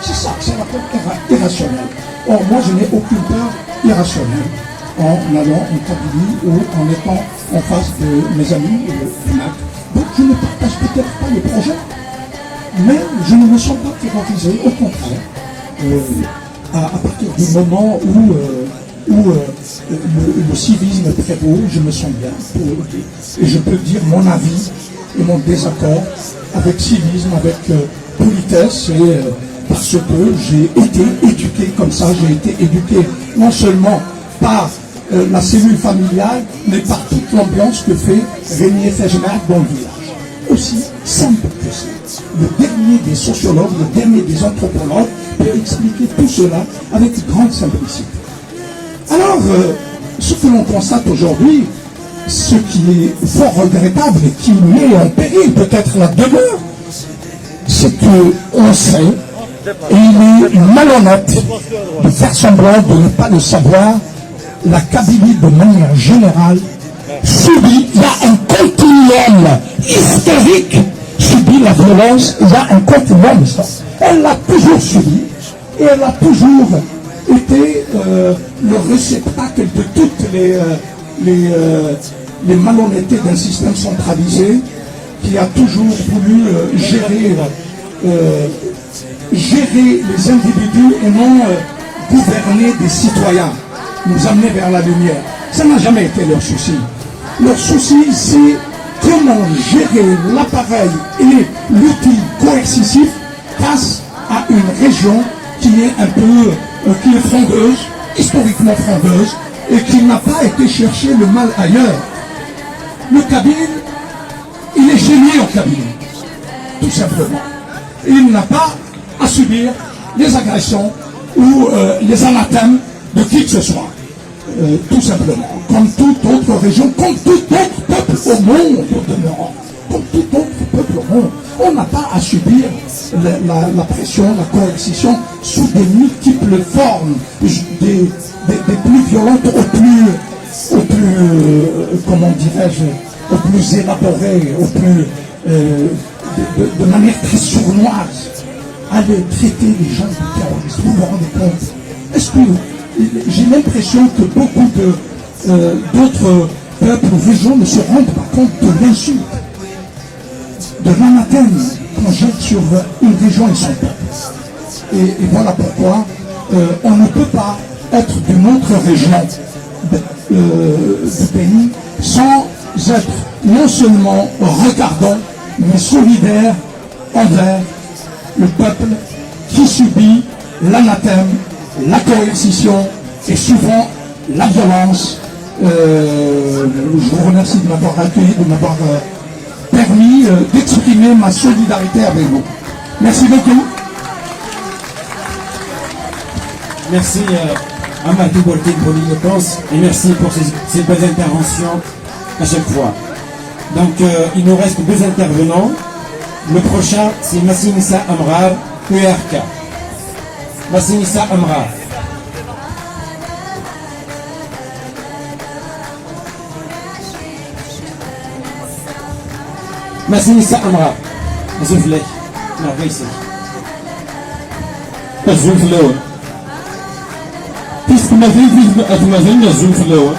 C'est ça, c'est la peur irrationnelle. Or, moi, je n'ai aucune peur irrationnelle en allant en Kabylie ou en étant en face de mes amis du MAC. Donc, je ne partage peut-être pas le projet, mais je ne me sens pas terrorisé, au contraire. À partir du moment où le civisme prévaut, je me sens bien. Et je peux dire mon avis et mon désaccord avec civisme, avec politesse, et parce que j'ai été éduqué comme ça, j'ai été éduqué non seulement par la cellule familiale, mais par toute l'ambiance que fait Régnier Fejmar dans le village. Aussi simple que ça. Le dernier des sociologues, le dernier des anthropologues peut expliquer tout cela avec grande simplicité. Alors, ce que l'on constate aujourd'hui, ce qui est fort regrettable et qui met en péril peut-être la demeure, c'est qu'on sait, et il est malhonnête de faire semblant de ne pas le savoir, la Kabylie de manière générale subit, il y a un continuum historique, subit la violence, il y a un continuum historique. Elle l'a toujours subi et elle a toujours été le réceptacle de toutes les malhonnêtetés d'un système centralisé qui a toujours voulu gérer les individus et non gouverner des citoyens, nous amener vers la lumière. Ça n'a jamais été leur souci. Leur souci, c'est comment gérer l'appareil et l'outil coercitif face à une région qui est un peu, qui est frondeuse, historiquement frondeuse, et qui n'a pas été chercher le mal ailleurs. Le Kabyle, il est génie en Kabylie. tout simplement. Il n'a pas à subir les agressions ou les anathèmes de qui que ce soit. Tout simplement. Comme toute autre région, comme tout autre peuple au monde demeurant. Comme tout autre peuple au monde. On n'a pas à subir la pression, la coercition sous des multiples formes, des plus violentes au plus comment dirais-je, au plus élaboré, au plus de manière très sournoise. Aller traiter les gens de terroristes. Vous vous rendez compte? Est-ce que j'ai l'impression que beaucoup d'autres peuples ou régions ne se rendent pas compte de l'insulte, de l'anathème qu'on jette sur une région et son peuple. Et voilà pourquoi on ne peut pas être d'une autre région du pays sans être non seulement regardant, mais solidaire envers le peuple qui subit l'anathème, la coercition et souvent la violence. Je vous remercie de m'avoir accueilli, de m'avoir permis d'exprimer ma solidarité avec vous. Merci beaucoup. Merci à Marty Bourquin pour l'illustrance et merci pour ces belles interventions à chaque fois. Donc il nous reste 2 intervenants. Le prochain c'est Massinissa Amrar, URK. Massinissa Amrar. Massinissa Amrar. Zouflek. Non, Gaïsek. الزنفلاوة puisque ma vie أتمازلنا الزنفلاوة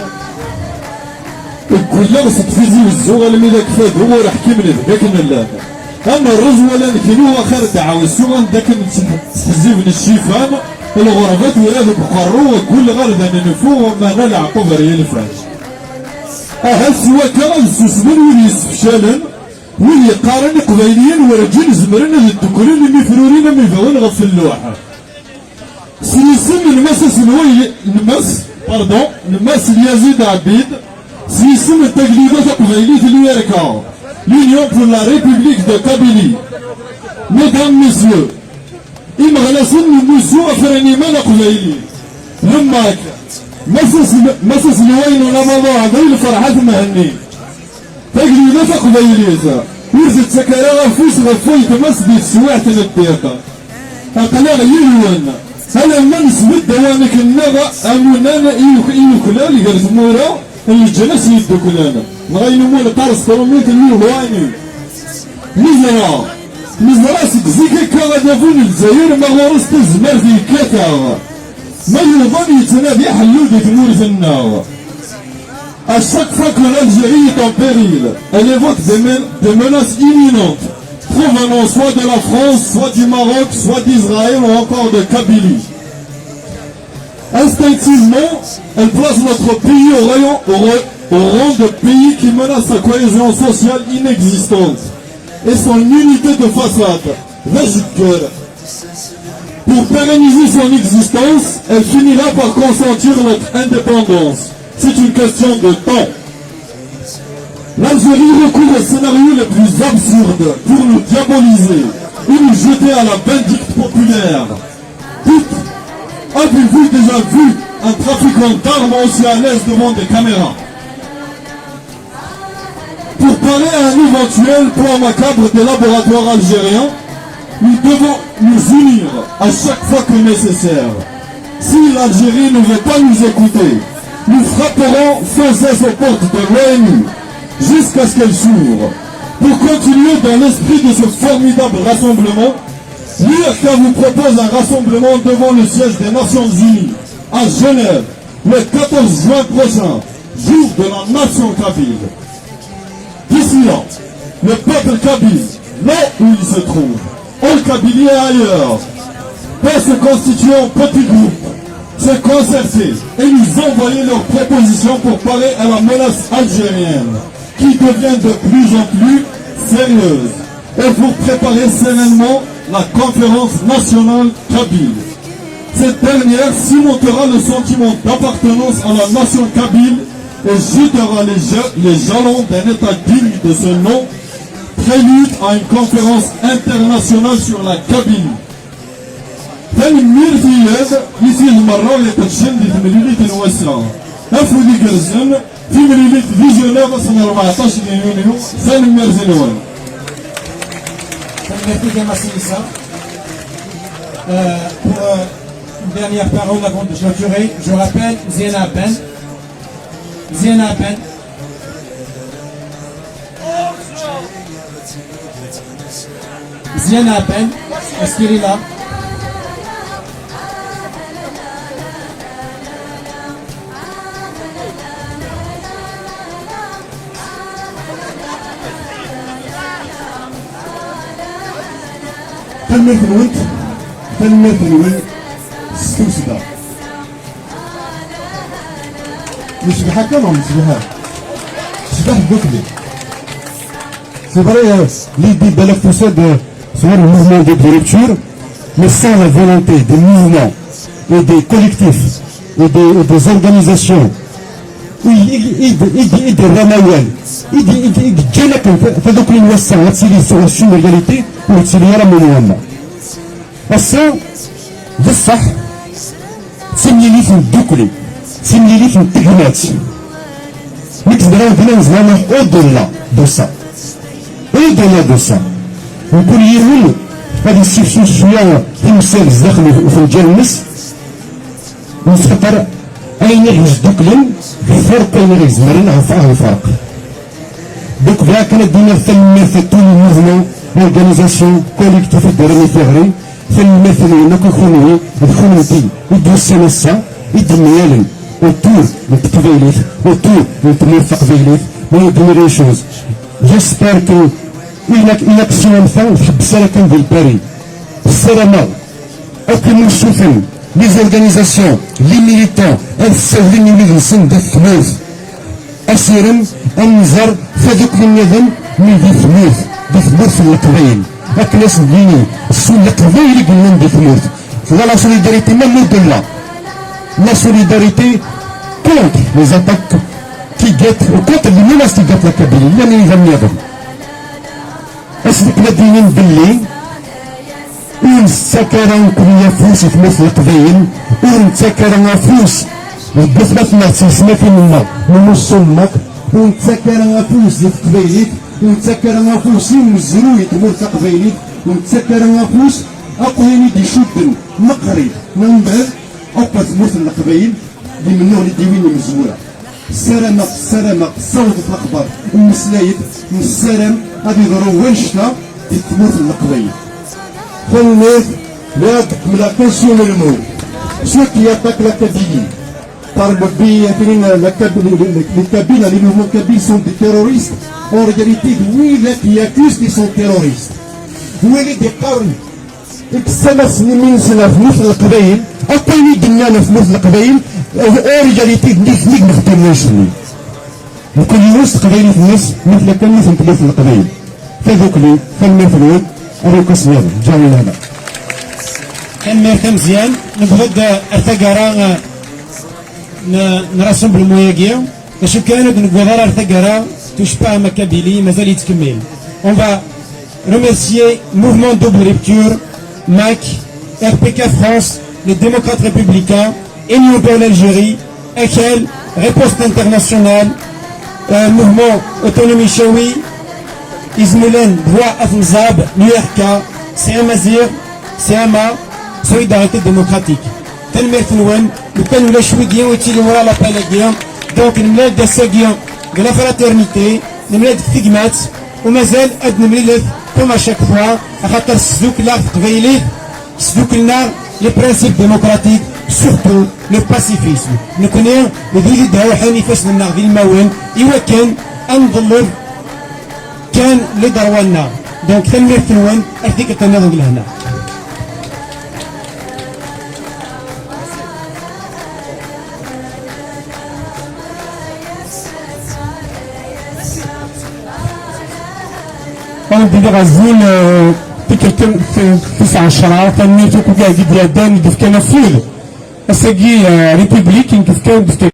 كلها ستفيزي والزوغة الميلا كفاد هو راح كمل ذاك الله أما الرز ولا نكلوها خير دعوة السوغة ذاك تحزيب الشيفان الغربات ولا ذاك قروا كل غرد أن نفوه ما نلع قبر يلفاش أهل سوا كان السوسمن ولي يسفشالن ولي قارن قبيليين ورجين زمرن الدكورين اللي مفرورين ميفاون غف اللوحة سيسم المسس الوي المس اليزيد عبيد سيسم التقليدات قبيلية اليركا l'Union pour la République de Kabylie. Mesdames, Messieurs, إمغلسن المسو أفرني مالا قبيلي لماك مسس الوين ولا موضوع ذي الفرحات مهني تقليدات قبيلية ورزت سكراء فوس غفوي تمس بيت سواعة الدقيقة أقلاغ يلون أنا منس بالدوانك النغا أمونانا إيوكلالي قرز مورا الجنس يدوكلانا نغاينو مولا طارس كروميت اللي هواني مزرا سكزيكا كغدافون الجزائر ما غورست الزمار في كاكا ما يوضان يتنادي حلودة مورث النار À chaque fois que l'Algérie est en péril, elle évoque des menaces imminentes, provenant soit de la France, soit du Maroc, soit d'Israël ou encore de Kabylie. Instinctivement, elle place notre pays au rang de pays qui menace sa cohésion sociale inexistante et son unité de façade. Pour pérenniser son existence, elle finira par consentir notre indépendance. C'est une question de temps. L'Algérie recourt au scénario le plus absurde pour nous diaboliser et nous jeter à la vindicte populaire. Avez-vous déjà vu un trafiquant d'armes aussi à l'aise devant des caméras? Pour parer à un éventuel plan macabre des laboratoires algériens, nous devons nous unir à chaque fois que nécessaire. Si l'Algérie ne veut pas nous écouter, nous frapperons sans cesse aux portes de l'ONU jusqu'à ce qu'elle s'ouvre. Pour continuer dans l'esprit de ce formidable rassemblement, l'URK vous propose un rassemblement devant le siège des Nations Unies à Genève le 14 juin prochain, jour de la nation kabyle. D'ici là, le peuple kabyle, là où il se trouve, en Kabylie et ailleurs, peut se constituer en petits groupes, se concerter et nous envoyer leurs propositions pour parer à la menace algérienne qui devient de plus en plus sérieuse et pour préparer sereinement la conférence nationale kabyle. Cette dernière cimentera le sentiment d'appartenance à la nation kabyle et jettera les jalons d'un État digne de ce nom prélude à une conférence internationale sur la cabine. تنمير في هذا يصير مرة يترجم دي 8 نواسا أفودي كرزن في مليلة في جنيف سنة 14 يونيو تنمير زنوان. Merci Gamasi Issa. Pour une dernière parole avant de clôturer, je rappelle Ziena Ben. Ziena Ben. Ziena Ben, est-ce qu'il est là? تنمية الولد تنمية الولد ستوسدا نشبح هكا ولا نشبحها شبح بوكلي C'est vrai, l'idée de la faussade sur le mouvement de rupture, mais sans la volonté des mouvements et des collectifs et des organisations et des ramayel جالك فذوك اللي نوسع تسيلي سورسيو الرياليتي وتسيلي راه مليون الصا بصح تسمي لي في الدوكلي تسمي لي في التهمات نقدروا بنا نزعموا او-delà de ça au-delà de ça ونقول يهون غادي نستفسوا شويه تمثال الزخم في الجنس ونسخطر أين يغز دوكلن الفرق أين يغز مرن عفاه الفرق دوك بلا كانت دينا ثم في طول الموفمون لورغانيزاسيون كوليكتيف الدراري فيغري فالمثلين كيكونوا الكوميتي يدوس نسا يدميالن autour de Tqbaylit, autour de Tmurfaq Baylit, mais de les choses. J'espère que une action enfin, je vais Paris. Salamah, aucun souffle, les organisations, les militants, elles savent les sont des fneuses. أسيرم أنزر فذوك النظام من ذي ثموث في القبائل أكلاس الديني السوء القبائل يقولون ذي ثموث لا solidarité même au-delà la solidarité contre les attaques qui guettent ou contre les menaces qui guettent la Kabylie لا من يفهم يضم أصدق مدينين باللي ونسكر كل فلوس في مثل القبائل ونسكر فلوس بثبت نفسي في النار ونصمك ونتسكر فلوس ديال القبايليت ونتسكر فلوس يمزرو يتمر تقبايليت ونتسكر فلوس أقويني دي شدن مقري من بعد أقوى تموت القبايل اللي منو اللي ديوين مزورة السلامة صوت الأخبار المسلايد من السلام غادي يضرو وين شتا تموت القبايل فالناس لا تكمل كونسيوم الموت شنو كيعطاك لا كابيلي par le pays, les cabines, les mouvements cabines sont des terroristes. En réalité, oui, là, qui accusent qu'ils sont terroristes. Oui, les départs, اكسمس من سنة في مثل القبائل أقويني دنيانا في مثل القبائل en réalité نيك نخدمناش لي وكل يوس قبائل في الناس مثل كان مثل مثل القبائل فذوك لي فالمثلون أروك اسمير جاوي هذا كان ميرتا مزيان نبغد الثقارة نرسم بالمواقيع باش كانت نقدر الثقارة تشبه مكابيلي مازال يتكمل. On va remercier Mouvement Double Rupture, MAC, RPK France, les démocrates républicains, Union pour l'Algérie, EKEL, Riposte Internationale, Mouvement Autonomie Chaoui, Izmoulen, Droit Afnzab, l'URK, CMAZIR, CMA, Solidarité démocratique. تنمير فنوان وكان ولا شويديا ويتيلي ورا لا بالاكيا دونك الملاد دا ساكيا دو لا فراترنيتي الملاد فيكمات ومازال اد نمليلث كوم اشاك فوا خاطر سدوك لا قبيلي سدوك لنا لي برانسيب ديموكراتيك سورتو لو باسيفيزم نكوني وديلي داو حاني فاش لنا ذي الموان ايوا كان انظلر كان لي دروالنا دونك تنمير فنوان اكيد كتنظم لهنا. أنا بدي غزين تكلم في 10 ثاني تكون قاعد يدير دان يدف كان فيل الساقي ريبوبليك يدف كان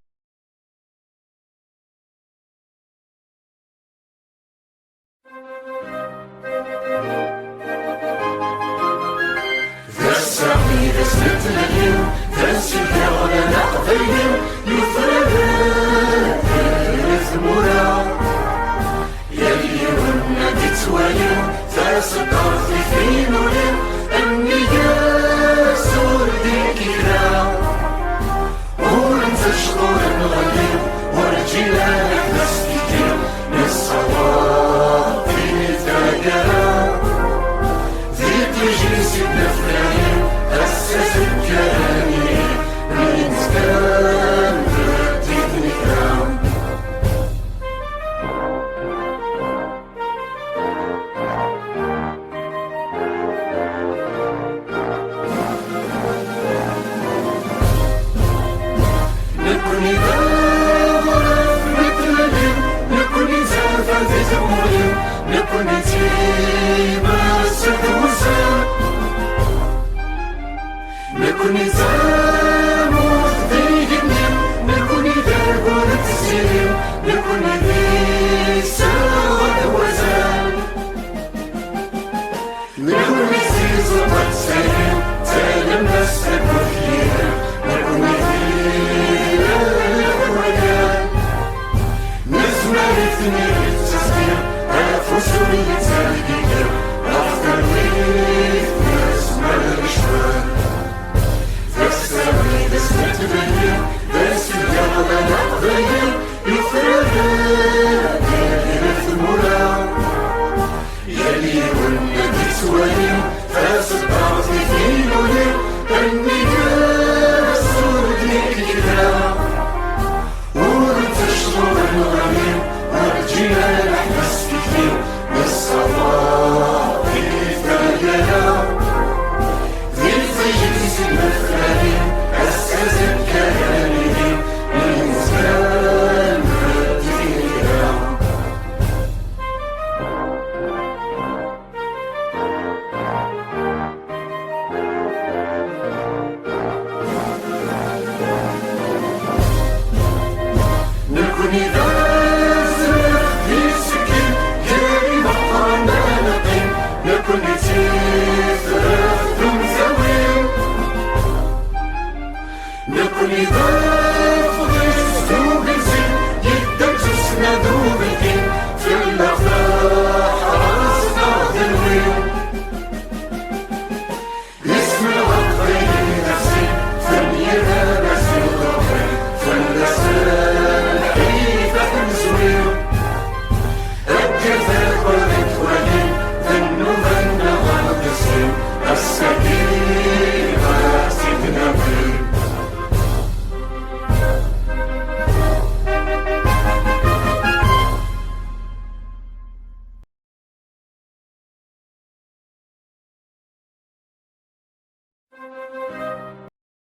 نكون عزيز ومتسلم تالم نفسك